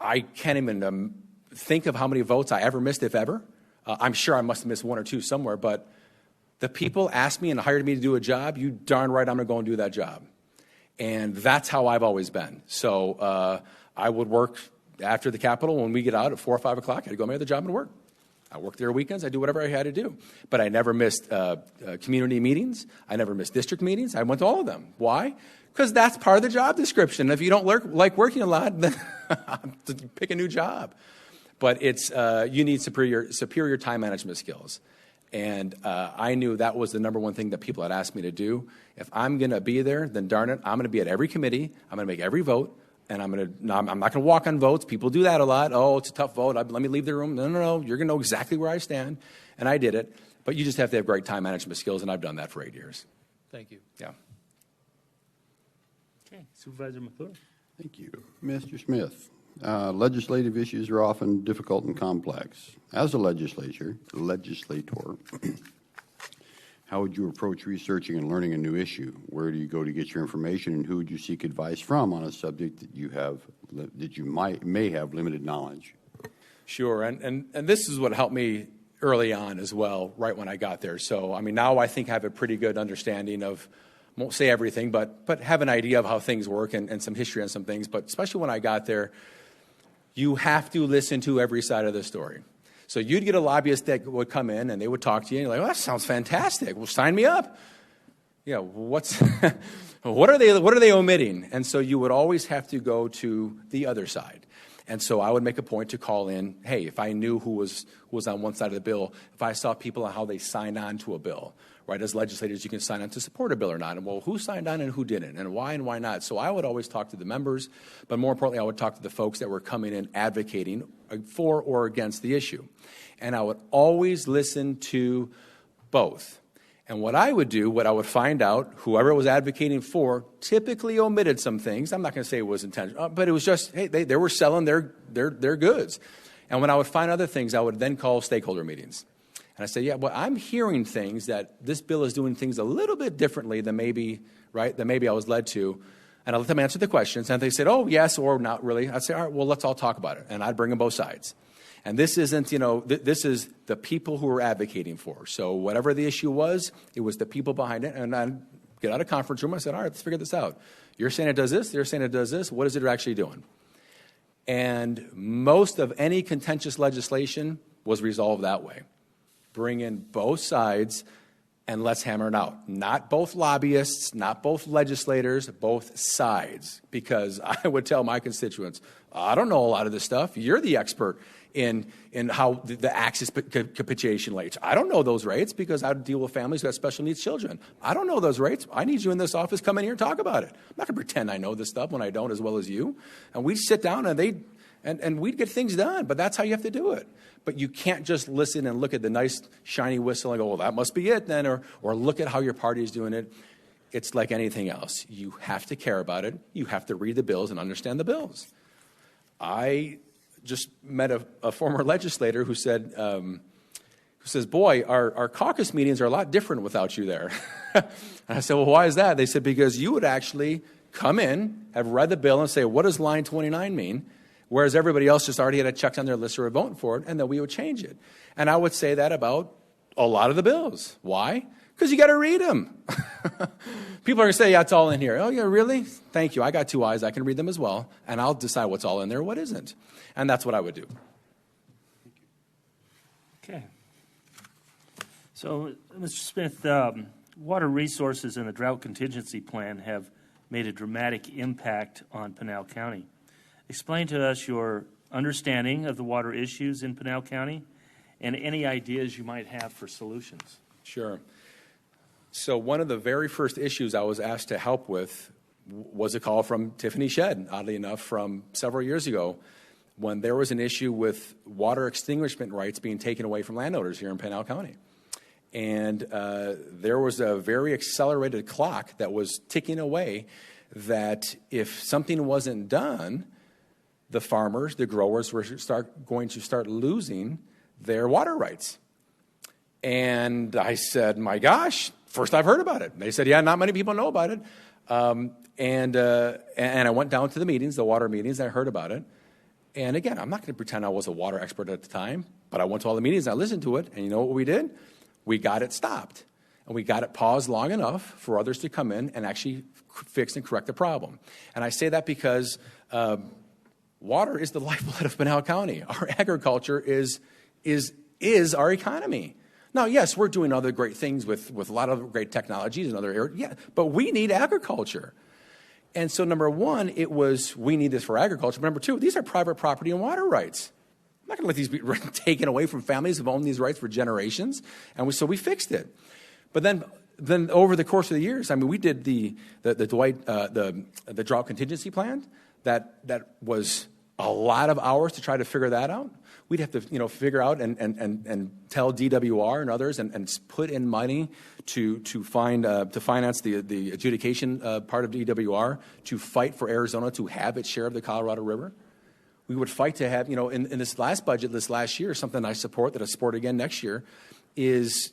I can't even think of how many votes I ever missed, if ever. I'm sure I must have missed 1 or 2 somewhere, but the people asked me and hired me to do a job, you darn right I'm going to go and do that job. And that's how I've always been. So I would work after the Capitol when we get out at 4 or 5 o'clock. I had to go to my other job and work. I worked there weekends. I do whatever I had to do. But I never missed community meetings. I never missed district meetings. I went to all of them. Why? Because that's part of the job description. If you don't like working a lot, then Pick a new job. But it's you need superior time management skills. And I knew that was the number one thing that people had asked me to do. If I'm going to be there, then darn it, I'm going to be at every committee. I'm going to make every vote. And I'm not going to walk on votes. People do that a lot. Oh, it's a tough vote. Let me leave the room. No. You're going to know exactly where I stand. And I did it. But you just have to have great time management skills, and I've done that for 8 years. Thank you. Yeah. Okay, Supervisor McClure. Thank you. Mr. Smith, legislative issues are often difficult and complex. As a legislator, how would you approach researching and learning a new issue? Where do you go to get your information, and who would you seek advice from on a subject that you may have limited knowledge? Sure, and this is what helped me early on as well, right when I got there. So, I mean, now I think I have a pretty good understanding of, won't say everything, but have an idea of how things work and some history on some things. But especially when I got there, you have to listen to every side of the story. So you'd get a lobbyist that would come in and they would talk to you and you're like, well, that sounds fantastic. Well, sign me up. Yeah, what are they omitting? And so you would always have to go to the other side. And so I would make a point to call in, hey, if I knew who was on one side of the bill, if I saw people on how they signed on to a bill, right? As legislators, you can sign on to support a bill or not. And well, who signed on and who didn't, and why not? So I would always talk to the members, but more importantly, I would talk to the folks that were coming in advocating for or against the issue. And I would always listen to both. And what I would find out, whoever was advocating for typically omitted some things. I'm not going to say it was intentional, but it was just, hey, they were selling their goods. And when I would find other things, I would then call stakeholder meetings. And I say, yeah, well, I'm hearing things that this bill is doing things a little bit differently than maybe I was led to. And I let them answer the questions. And they said, oh, yes, or not really. I'd say, all right, well, let's all talk about it. And I'd bring them both sides. And this isn't, this is the people who are advocating for. So whatever the issue was, it was the people behind it. And I'd get out of conference room. I said, all right, let's figure this out. You're saying it does this. You're saying it does this. What is it actually doing? And most of any contentious legislation was resolved that way. Bring in both sides and let's hammer it out. Not both lobbyists, not both legislators, both sides. Because I would tell my constituents, I don't know a lot of this stuff. You're the expert in how the access capitulation rates. I don't know those rates because I deal with families who have special needs children. I don't know those rates. I need you in this office. Come in here and talk about it. I'm not going to pretend I know this stuff when I don't as well as you. And we'd sit down and we'd get things done, but that's how you have to do it. But you can't just listen and look at the nice shiny whistle and go, well, that must be it then, or look at how your party is doing it. It's like anything else. You have to care about it. You have to read the bills and understand the bills. I just met a former legislator who said, boy, our caucus meetings are a lot different without you there. And I said, well, why is that? They said, because you would actually come in, have read the bill, and say, what does line 29 mean? Whereas everybody else just already had a check on their list or a vote for it, and then we would change it. And I would say that about a lot of the bills. Why? Because you got to read them. People are going to say, yeah, it's all in here. Oh, yeah, really? Thank you. I got 2 eyes. I can read them as well. And I'll decide what's all in there, what isn't. And that's what I would do. Okay. So, Mr. Smith, water resources and the drought contingency plan have made a dramatic impact on Pinal County. Explain to us your understanding of the water issues in Pinal County and any ideas you might have for solutions. Sure. So one of the very first issues I was asked to help with was a call from Tiffany Shedd, oddly enough, from several years ago, when there was an issue with water extinguishment rights being taken away from landowners here in Pinal County. And there was a very accelerated clock that was ticking away that if something wasn't done, the farmers, the growers were going to start losing their water rights. And I said, my gosh, first I've heard about it. They said, yeah, not many people know about it. And I went down to the meetings, the water meetings, and I heard about it. And again, I'm not going to pretend I was a water expert at the time, but I went to all the meetings, and I listened to it, and you know what we did? We got it stopped. And we got it paused long enough for others to come in and actually fix and correct the problem. And I say that because water is the lifeblood of Pinal County. Our agriculture is our economy. Now, yes, we're doing other great things with a lot of great technologies and other areas, yeah, but we need agriculture. And so number one, it was, we need this for agriculture. But number two, these are private property and water rights. I'm not going to let these be taken away from families who've owned these rights for generations. And so we fixed it. But then over the course of the years, I mean, we did the drought contingency plan. That was a lot of hours to try to figure that out. We'd have to, figure out and tell DWR and others and put in money to finance the adjudication part of DWR, to fight for Arizona to have its share of the Colorado River. We would fight to have, in this last budget, this last year, something I support, that I support again next year, is,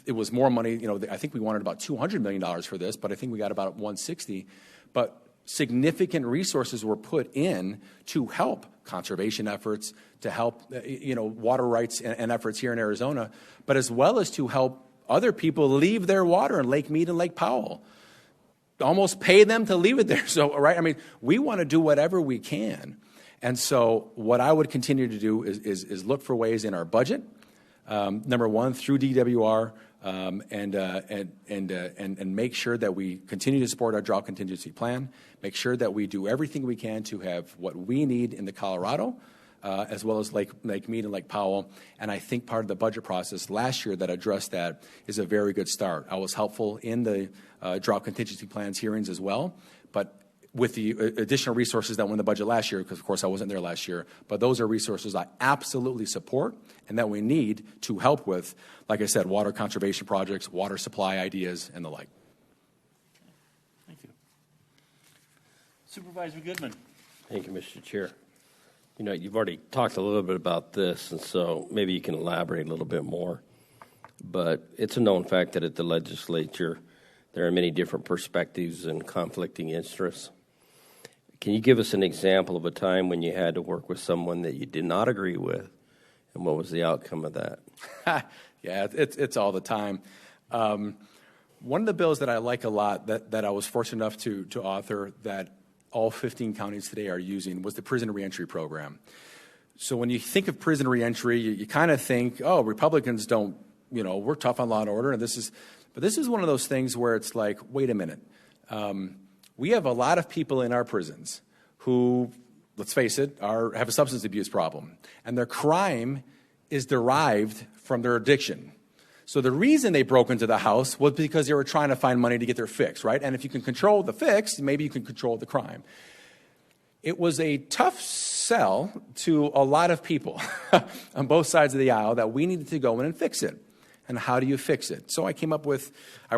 it was more money. I think we wanted about $200 million for this, but I think we got about 160. But significant resources were put in to help conservation efforts, to help, water rights and efforts here in Arizona, but as well as to help other people leave their water in Lake Mead and Lake Powell. Almost pay them to leave it there. So, right, I mean, we want to do whatever we can. And so what I would continue to do is look for ways in our budget, number one, through DWR, and make sure that we continue to support our drought contingency plan, make sure that we do everything we can to have what we need in the Colorado, as well as Lake Mead and Lake Powell. And I think part of the budget process last year that addressed that is a very good start. I was helpful in the drought contingency plans hearings as well, but with the additional resources that went in the budget last year, because of course I wasn't there last year, but those are resources I absolutely support and that we need to help with, like I said, water conservation projects, water supply ideas, and the like. Thank you. Supervisor Goodman. Thank you, Mr. Chair. You've already talked a little bit about this, and so maybe you can elaborate a little bit more. But it's a known fact that at the legislature, there are many different perspectives and conflicting interests. Can you give us an example of a time when you had to work with someone that you did not agree with, and what was the outcome of that? Yeah, it's all the time. One of the bills that I like a lot that I was fortunate enough to author that all 15 counties today are using was the prison reentry program. So when you think of prison reentry, you kind of think, oh, Republicans don't, we're tough on law and order, and this is one of those things where it's like, wait a minute. We have a lot of people in our prisons who, let's face it, have a substance abuse problem, and their crime is derived from their addiction. So the reason they broke into the house was because they were trying to find money to get their fix, right? And if you can control the fix, maybe you can control the crime. It was a tough sell to a lot of people on both sides of the aisle that we needed to go in and fix it. And how do you fix it? So I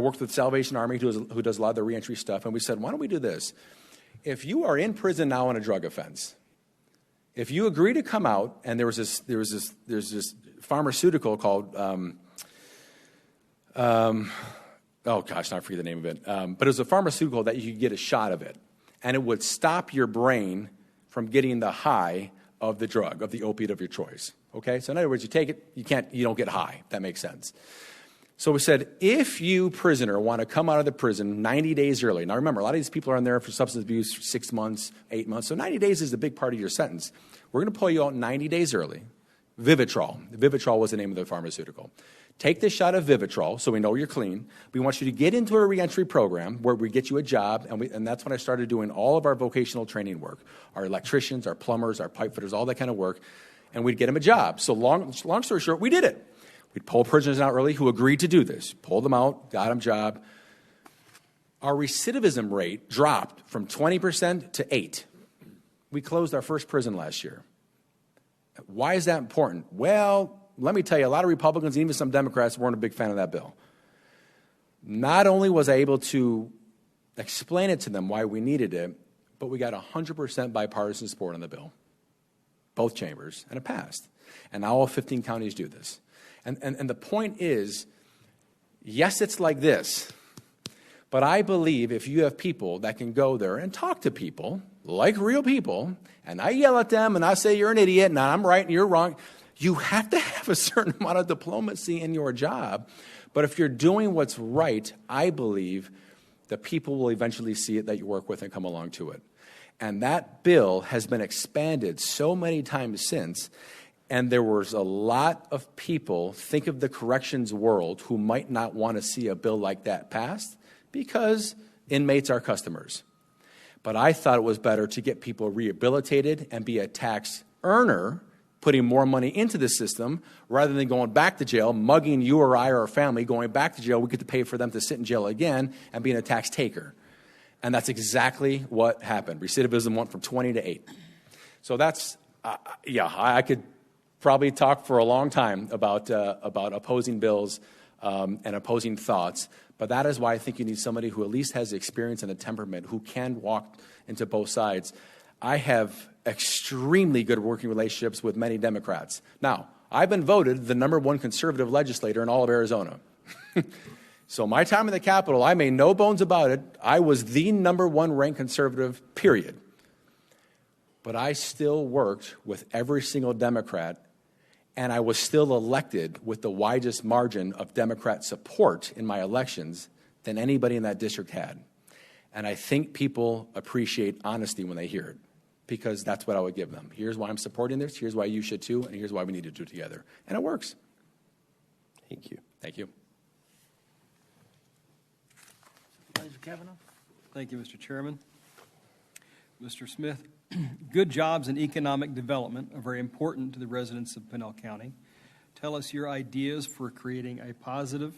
worked with Salvation Army, who does a lot of the reentry stuff, and we said, why don't we do this? If you are in prison now on a drug offense, if you agree to come out, and there's this pharmaceutical called, oh gosh, I forget the name of it, but it was a pharmaceutical that you could get a shot of it, and it would stop your brain from getting the high of the drug, of the opiate of your choice. Okay, so in other words, you take it, you don't get high. That makes sense. So we said, if you, prisoner, want to come out of the prison 90 days early. Now remember, a lot of these people are in there for substance abuse for 6 months, 8 months. So 90 days is a big part of your sentence. We're going to pull you out 90 days early. Vivitrol. Vivitrol was the name of the pharmaceutical. Take this shot of Vivitrol so we know you're clean. We want you to get into a reentry program where we get you a job, and that's when I started doing all of our vocational training work. Our electricians, our plumbers, our pipe fitters, all that kind of work. And we'd get them a job. So long story short, we did it. We'd pull prisoners out early who agreed to do this. Pulled them out, got them a job. Our recidivism rate dropped from 20% to 8%. We closed our first prison last year. Why is that important? Well, let me tell you, a lot of Republicans, even some Democrats, weren't a big fan of that bill. Not only was I able to explain it to them why we needed it, but we got 100% bipartisan support on the bill. Both chambers, and it passed. And now all 15 counties do this. And the point is, yes, it's like this, but I believe if you have people that can go there and talk to people, like real people, and I yell at them and I say you're an idiot and I'm right and you're wrong, you have to have a certain amount of diplomacy in your job. But if you're doing what's right, I believe the people will eventually see it that you work with and come along to it. And that bill has been expanded so many times since, and there was a lot of people, think of the corrections world, who might not want to see a bill like that passed because inmates are customers. But I thought it was better to get people rehabilitated and be a tax earner, putting more money into the system, rather than going back to jail, mugging you or I or our family, going back to jail. We get to pay for them to sit in jail again and being a tax taker. And that's exactly what happened. Recidivism went from 20 to 8. So that's, I could probably talk for a long time about opposing bills and opposing thoughts. But that is why I think you need somebody who at least has the experience and the temperament, who can walk into both sides. I have extremely good working relationships with many Democrats. Now, I've been voted the #1 conservative legislator in all of Arizona. So my time in the Capitol, I made no bones about it. I was the #1 ranked conservative, period. But I still worked with every single Democrat, and I was still elected with the widest margin of Democrat support in my elections than anybody in that district had. And I think people appreciate honesty when they hear it, because that's what I would give them. Here's why I'm supporting this, here's why you should too, and here's why we need to do it together. And it works. Thank you. Thank you. Thank you, Mr. Chairman. Mr. Smith, good jobs and economic development are very important to the residents of Pinal County. Tell us your ideas for creating a positive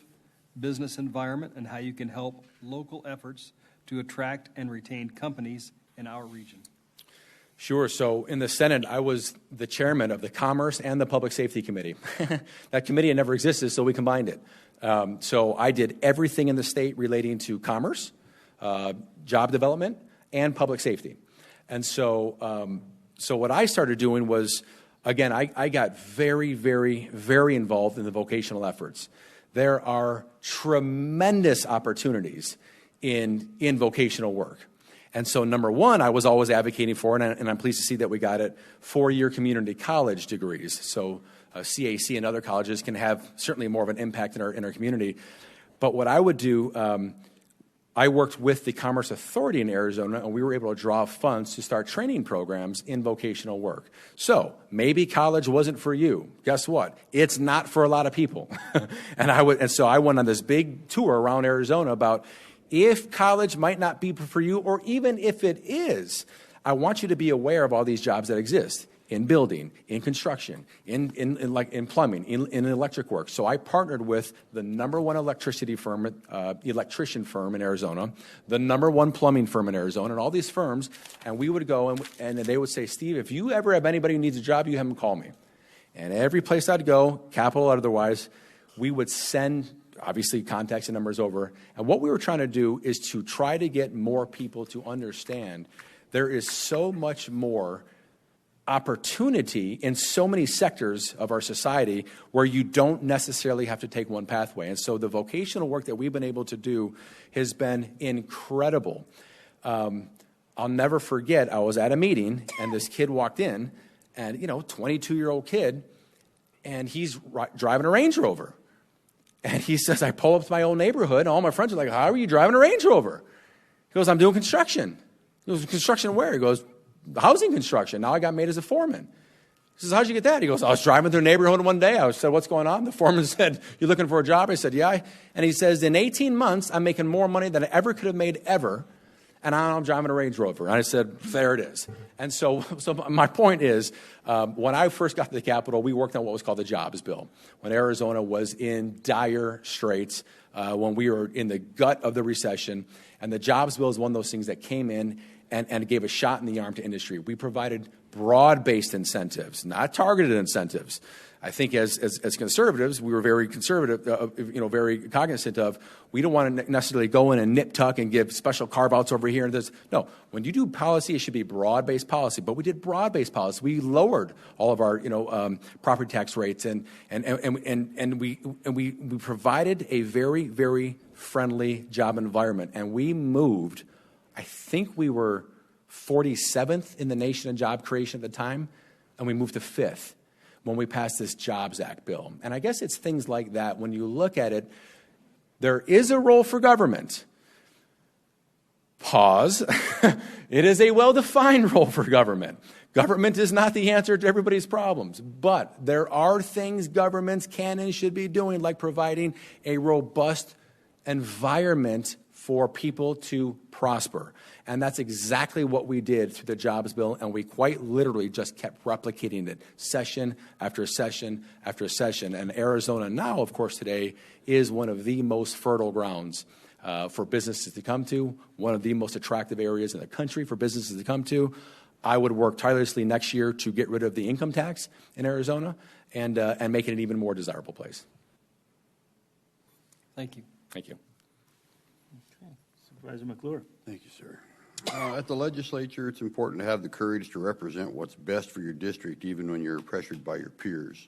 business environment and how you can help local efforts to attract and retain companies in our region. Sure. So in the Senate, I was the chairman of the Commerce and the Public Safety Committee. That committee had never existed, so we combined it. So I did everything in the state relating to commerce, job development, and public safety. And so what I started doing was, again, I got very, very, very involved in the vocational efforts. There are tremendous opportunities in vocational work. And so, #1, I was always advocating for, and I'm pleased to see that we got it, 4-year community college degrees. So CAC and other colleges can have certainly more of an impact in our community. But what I would do, I worked with the Commerce Authority in Arizona, and we were able to draw funds to start training programs in vocational work. So maybe college wasn't for you. Guess what? It's not for a lot of people. And so I went on this big tour around Arizona about, if college might not be for you, or even if it is, I want you to be aware of all these jobs that exist in building, in construction, in plumbing, in electric work. So I partnered with the #1 electrician firm in Arizona, the #1 plumbing firm in Arizona, and all these firms. And we would go and they would say, Steve, if you ever have anybody who needs a job, you have them call me. And every place I'd go, Capitol or otherwise, we would send, obviously, contacts and numbers over. And what we were trying to do is to try to get more people to understand there is so much more opportunity in so many sectors of our society where you don't necessarily have to take one pathway. And so the vocational work that we've been able to do has been incredible. I'll never forget, I was at a meeting, and this kid walked in, and, 22-year-old kid, and he's driving a Range Rover. And he says, I pull up to my old neighborhood, and all my friends are like, how are you driving a Range Rover? He goes, I'm doing construction. He goes, construction where? He goes, housing construction. Now I got made as a foreman. He says, how'd you get that? He goes, I was driving through a neighborhood one day. I said, what's going on? The foreman said, you looking for a job? I said, yeah. And he says, in 18 months, I'm making more money than I ever could have made ever, and I'm driving a Range Rover. And I said, there it is. And so my point is, when I first got to the Capitol, we worked on what was called the Jobs Bill. When Arizona was in dire straits, when we were in the gut of the recession, and the Jobs Bill is one of those things that came in and gave a shot in the arm to industry. We provided broad-based incentives, not targeted incentives. I think as conservatives, we were very conservative, very cognizant of, we don't want to necessarily go in and nip-tuck and give special carve-outs over here and this. No, when you do policy, it should be broad-based policy. But we did broad-based policy. We lowered all of our, property tax rates, and we provided a very, very friendly job environment. And we moved, I think we were 47th in the nation in job creation at the time, and we moved to 5th. When we passed this Jobs Act bill. And I guess it's things like that. When you look at it, there is a role for government. Pause. It is a well-defined role for government. Government is not the answer to everybody's problems. But there are things governments can and should be doing, like providing a robust environment for people to prosper. And that's exactly what we did through the jobs bill, and we quite literally just kept replicating it session after session after session. And Arizona now, of course, today is one of the most fertile grounds for businesses to come to, one of the most attractive areas in the country for businesses to come to. I would work tirelessly next year to get rid of the income tax in Arizona and make it an even more desirable place. Thank you. Thank you. Okay. Supervisor McClure. Thank you, sir. At the legislature, it's important to have the courage to represent what's best for your district, even when you're pressured by your peers.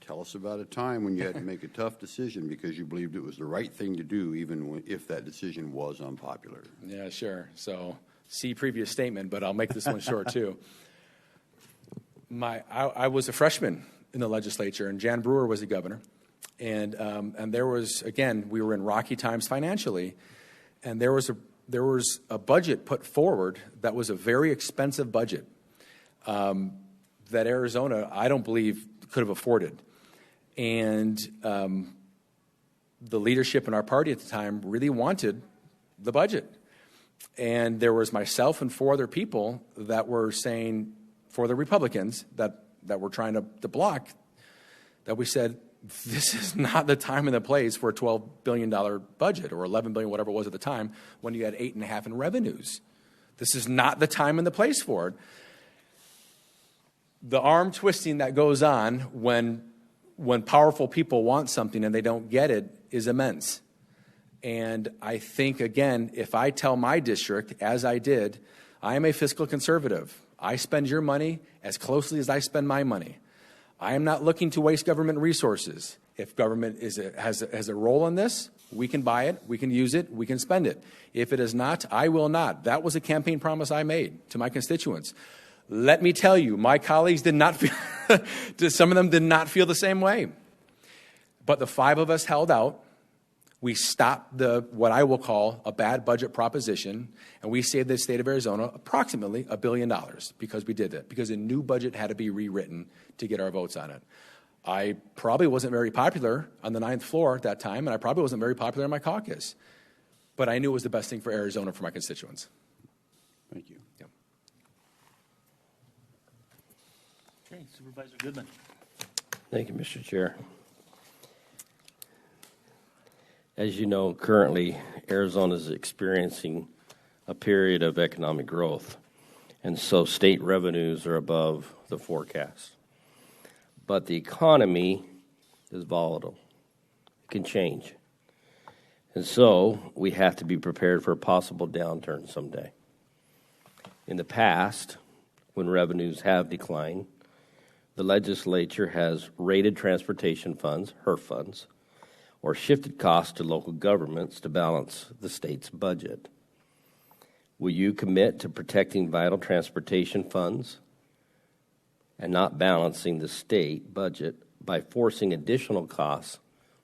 Tell us about a time when you had to make a tough decision because you believed it was the right thing to do, even if that decision was unpopular. Yeah, sure. So, see previous statement, but I'll make this one short too. I was a freshman in the legislature, and Jan Brewer was the governor, and there was, again, we were in rocky times financially, and there was a budget put forward that was a very expensive budget that Arizona, I don't believe, could have afforded. And the leadership in our party at the time really wanted the budget. And there was myself and 4 other people that were saying, for the Republicans that were trying to block, that we said, this is not the time and the place for a $12 billion budget, or $11 billion, whatever it was at the time, when you had $8.5 billion in revenues. This is not the time and the place for it. The arm twisting that goes on when powerful people want something and they don't get it is immense. And I think, again, if I tell my district, as I did, I am a fiscal conservative. I spend your money as closely as I spend my money. I am not looking to waste government resources. If government has a role in this, we can buy it, we can use it, we can spend it. If it is not, I will not. That was a campaign promise I made to my constituents. Let me tell you, my colleagues did not feel, some of them did not feel the same way. But the 5 of us held out. We stopped what I will call a bad budget proposition, and we saved the state of Arizona approximately $1 billion because we did that, because a new budget had to be rewritten to get our votes on it. I probably wasn't very popular on the 9th floor at that time, and I probably wasn't very popular in my caucus. But I knew it was the best thing for Arizona, for my constituents. Thank you. Yep. Okay, Supervisor Goodman. Thank you, Mr. Chair. As you know, currently, Arizona is experiencing a period of economic growth, and so state revenues are above the forecast. But the economy is volatile. It can change. And so we have to be prepared for a possible downturn someday. In the past, when revenues have declined, the legislature has raided transportation funds, HERF funds, or shifted costs to local governments to balance the state's budget. Will you commit to protecting vital transportation funds and not balancing the state budget by forcing additional costs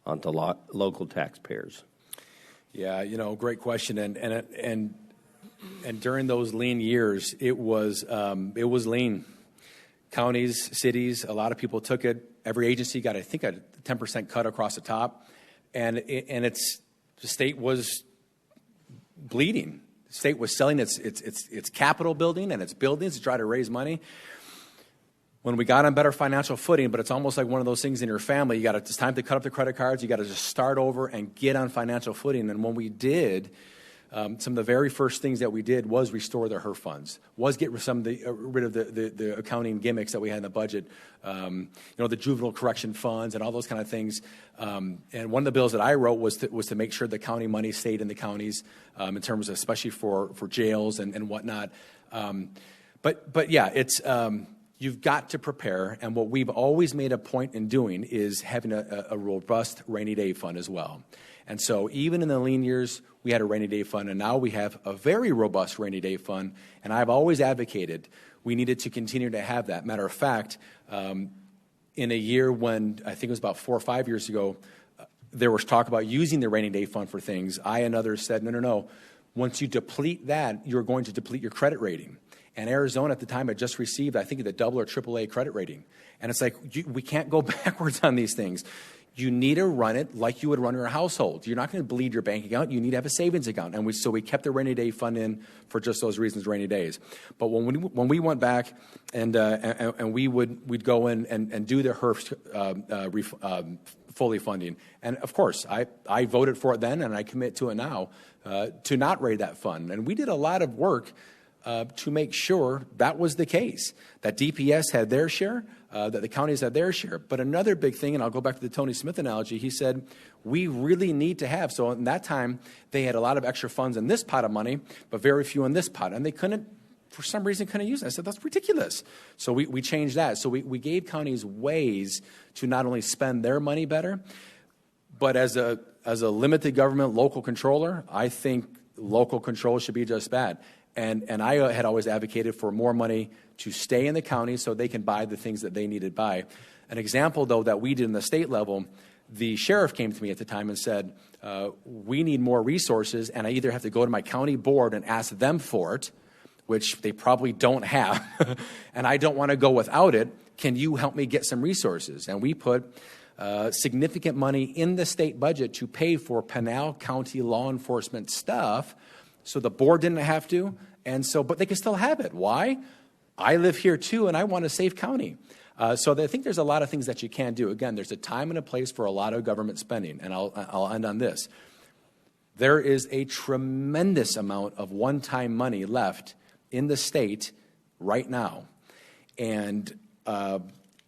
onto local taxpayers? Yeah, great question. And during those lean years, it was lean. Counties, cities, a lot of people took it. Every agency got, I think, a 10% cut across the top. And the state was bleeding. The state was selling its capital building and its buildings to try to raise money. When we got on better financial footing, but it's almost like one of those things in your family, it's time to cut up the credit cards, you got to just start over and get on financial footing. And when we did, some of the very first things that we did was restore the HERF funds, was get rid of the accounting gimmicks that we had in the budget, the juvenile correction funds and all those kind of things. And one of the bills that I wrote was to make sure the county money stayed in the counties, in terms of especially for jails and whatnot. But yeah, it's you've got to prepare, and what we've always made a point in doing is having a robust rainy day fund as well. And so even in the lean years, we had a rainy day fund, and now we have a very robust rainy day fund, and I've always advocated we needed to continue to have that. Matter of fact, in a year when, I think it was about 4 or 5 years ago, there was talk about using the rainy day fund for things, I and others said, no. Once you deplete that, you're going to deplete your credit rating. And Arizona at the time had just received, I think, the AA or AAA credit rating. And it's like, we can't go backwards on these things. you need to run it like you would run your household. You're not going to bleed your bank account. You need to have a savings account. And so we kept the rainy day fund in for just those reasons, rainy days. But when we went back and we'd go in and do the HERF fully funding. And of course, I voted for it then, and I commit to it now, to not raid that fund. And we did a lot of work to make sure that was the case, that DPS had their share, that the counties had their share. But another big thing, and I'll go back to the Tony Smith analogy, he said, we really need to have, so in that time, they had a lot of extra funds in this pot of money, but very few in this pot, and they couldn't, for some reason, couldn't use it. I said, that's ridiculous. So we changed that. So we gave counties ways to not only spend their money better, but as a limited government local controller, I think local control should be just that. And I had always advocated for more money to stay in the county so they can buy the things that they needed to buy. An example, though, that we did in the state level, the sheriff came to me at the time and said, we need more resources, and I either have to go to my county board and ask them for it, which they probably don't have, and I don't want to go without it. Can you help me get some resources? And we put significant money in the state budget to pay for Pinal County law enforcement stuff, so the board didn't have to, but they can still have it. Why? I live here too, and I want a safe county. So I think there's a lot of things that you can do. Again, there's a time and a place for a lot of government spending, and I'll end on this. There is a tremendous amount of one-time money left in the state right now. And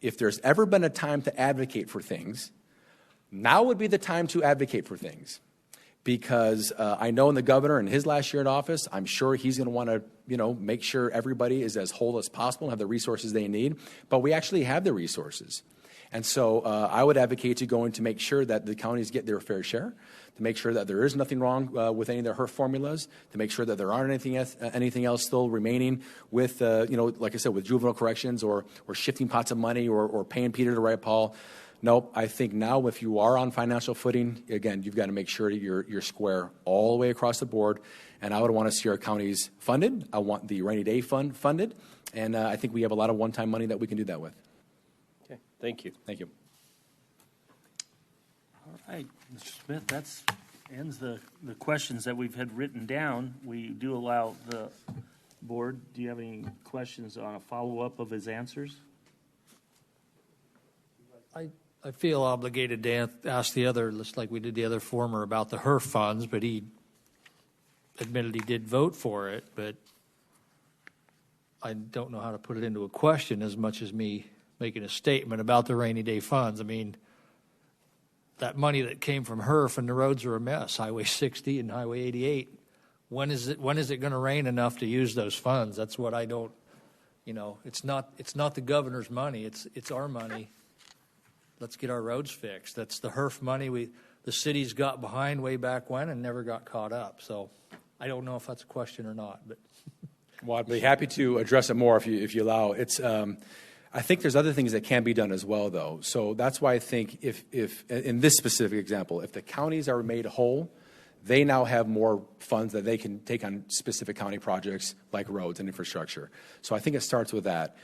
if there's ever been a time to advocate for things, now would be the time to advocate for things. Because I know in the governor in his last year in office, I'm sure he's going to want to, make sure everybody is as whole as possible and have the resources they need. But we actually have the resources. And so I would advocate to going to make sure that the counties get their fair share, to make sure that there is nothing wrong with any of their HERF formulas, to make sure that there aren't anything else still remaining with, like I said, with juvenile corrections or shifting pots of money or paying Peter to write Paul. Nope, I think now if you are on financial footing, again, you've got to make sure that you're square all the way across the board. And I would want to see our counties funded. I want the rainy day fund funded. And I think we have a lot of one-time money that we can do that with. Okay, thank you. Thank you. All right, Mr. Smith, that ends the questions that we've had written down. We do allow the board. Do you have any questions on a follow-up of his answers? I feel obligated to ask the other, just like we did the other former, about the HERF funds, but he admitted he did vote for it, but I don't know how to put it into a question as much as me making a statement about the rainy day funds. I mean, that money that came from HERF and the roads are a mess, Highway 60 and Highway 88. When is it going to rain enough to use those funds? That's what I don't, it's not the governor's money, it's our money. Let's get our roads fixed. That's the HERF money the cities got behind way back when and never got caught up. So I don't know if that's a question or not. But well, I'd be happy to address it more if you allow. It's I think there's other things that can be done as well, though. So that's why I think if in this specific example, if the counties are made whole, they now have more funds that they can take on specific county projects like roads and infrastructure. So I think it starts with that.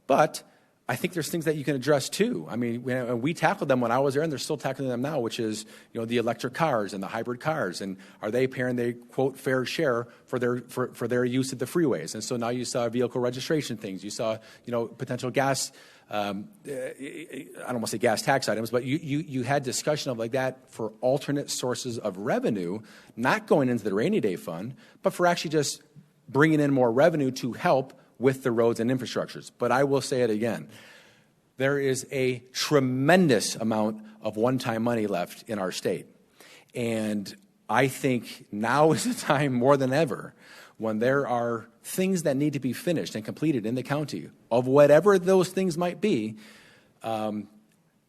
But I think there's things that you can address too. I mean, we tackled them when I was there, and they're still tackling them now, which is the electric cars and the hybrid cars, and are they paying their quote fair share for their use of the freeways? And so now you saw vehicle registration things. You saw potential gas. I don't want to say gas tax items, but you had discussion of like that for alternate sources of revenue, not going into the rainy day fund, but for actually just bringing in more revenue to help with the roads and infrastructures. But I will say it again. There is a tremendous amount of one-time money left in our state. And I think now is the time more than ever when there are things that need to be finished and completed in the county, of whatever those things might be.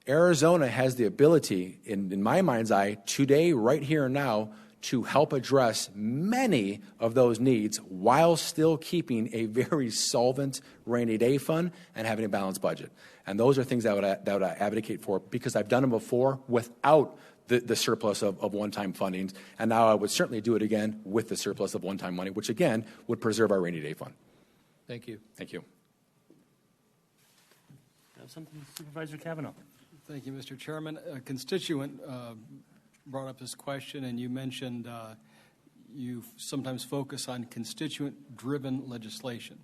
Arizona has the ability, in my mind's eye, today, right here and now, to help address many of those needs while still keeping a very solvent rainy day fund and having a balanced budget. And those are things that I advocate for, because I've done them before without the surplus of one-time fundings, and now I would certainly do it again with the surplus of one-time money, which again would preserve our rainy day fund. Thank you. Thank you. Have something, Supervisor Kavanaugh? Thank you, Mr. Chairman. A constituent brought up this question, and you mentioned you sometimes focus on constituent-driven legislation.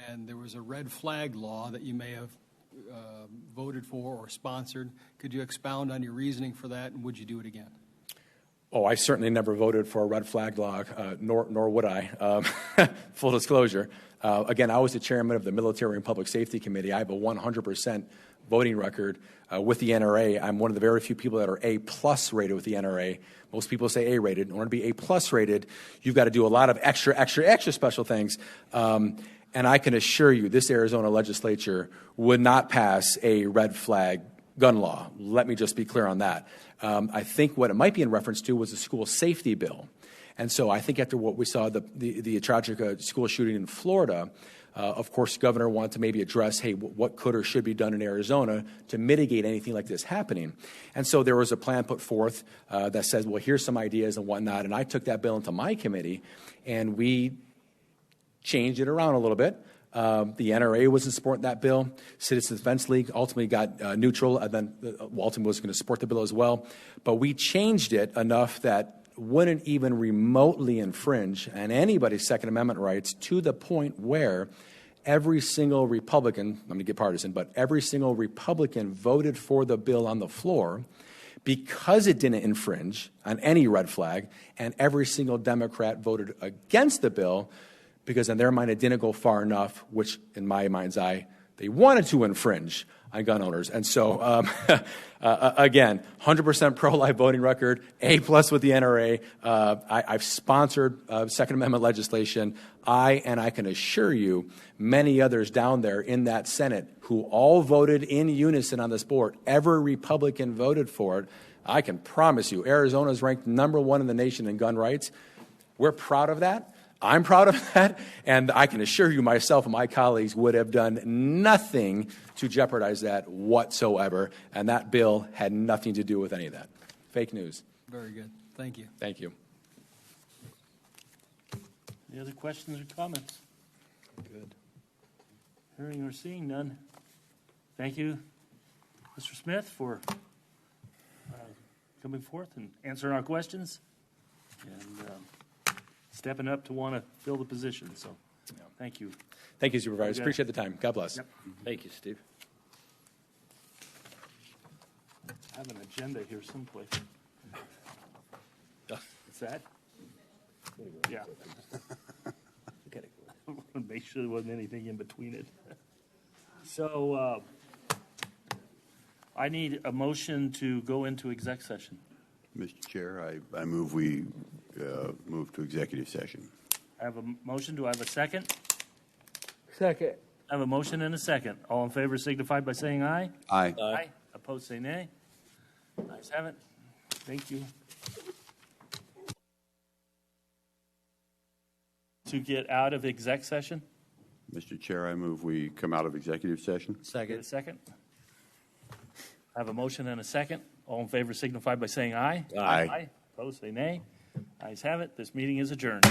And there was a red flag law that you may have voted for or sponsored. Could you expound on your reasoning for that, and would you do it again? Oh, I certainly never voted for a red flag law, nor would I. Full disclosure. Again, I was the chairman of the Military and Public Safety Committee. I have a 100% voting record with the NRA. I'm one of the very few people that are A+ rated with the NRA. Most people say A rated. In order to be A+ rated, you've got to do a lot of extra special things. And I can assure you, this Arizona legislature would not pass a red flag gun law. Let me just be clear on that. I think what it might be in reference to was the school safety bill. And so I think after what we saw, the tragic school shooting in Florida, of course, the governor wanted to maybe address, hey, what could or should be done in Arizona to mitigate anything like this happening. And so there was a plan put forth that says, well, here's some ideas and whatnot. And I took that bill into my committee, and we changed it around a little bit. The NRA was in support of that bill. Citizens Defense League ultimately got neutral, and then Walton was going to support the bill as well. But we changed it enough that wouldn't even remotely infringe on anybody's Second Amendment rights, to the point where every single Republican, let me get partisan, but every single Republican voted for the bill on the floor because it didn't infringe on any red flag, and every single Democrat voted against the bill because in their mind it didn't go far enough, which in my mind's eye, they wanted to infringe on gun owners. And so, again, 100% pro-life voting record, A+ with the NRA. I've sponsored Second Amendment legislation. And I can assure you, many others down there in that Senate who all voted in unison on this board, every Republican voted for it. I can promise you, Arizona is ranked #1 in the nation in gun rights. We're proud of that. I'm proud of that, and I can assure you myself and my colleagues would have done nothing to jeopardize that whatsoever, and that bill had nothing to do with any of that. Fake news. Very good. Thank you. Thank you. Any other questions or comments? Good. Hearing or seeing none. Thank you, Mr. Smith, for coming forth and answering our questions, and stepping up to want to fill the position. So, thank you. Thank you, Supervisors. Okay. Appreciate the time. God bless. Yep. Thank you, Steve. I have an agenda here someplace. What's that? Yeah. I want to make sure there wasn't anything in between it. So, I need a motion to go into exec session. Mr. Chair, I move we move to executive session. I have a motion. Do I have a second? Second. I have a motion and a second. All in favor signify by saying aye. Aye. Aye. Opposed, say nay. Ayes have it. Thank you. To get out of exec session? Mr. Chair, I move we come out of executive session. Get a second? I have a motion and a second. All in favor signify by saying aye. Aye. Opposed, say nay. Ayes have it. This meeting is adjourned.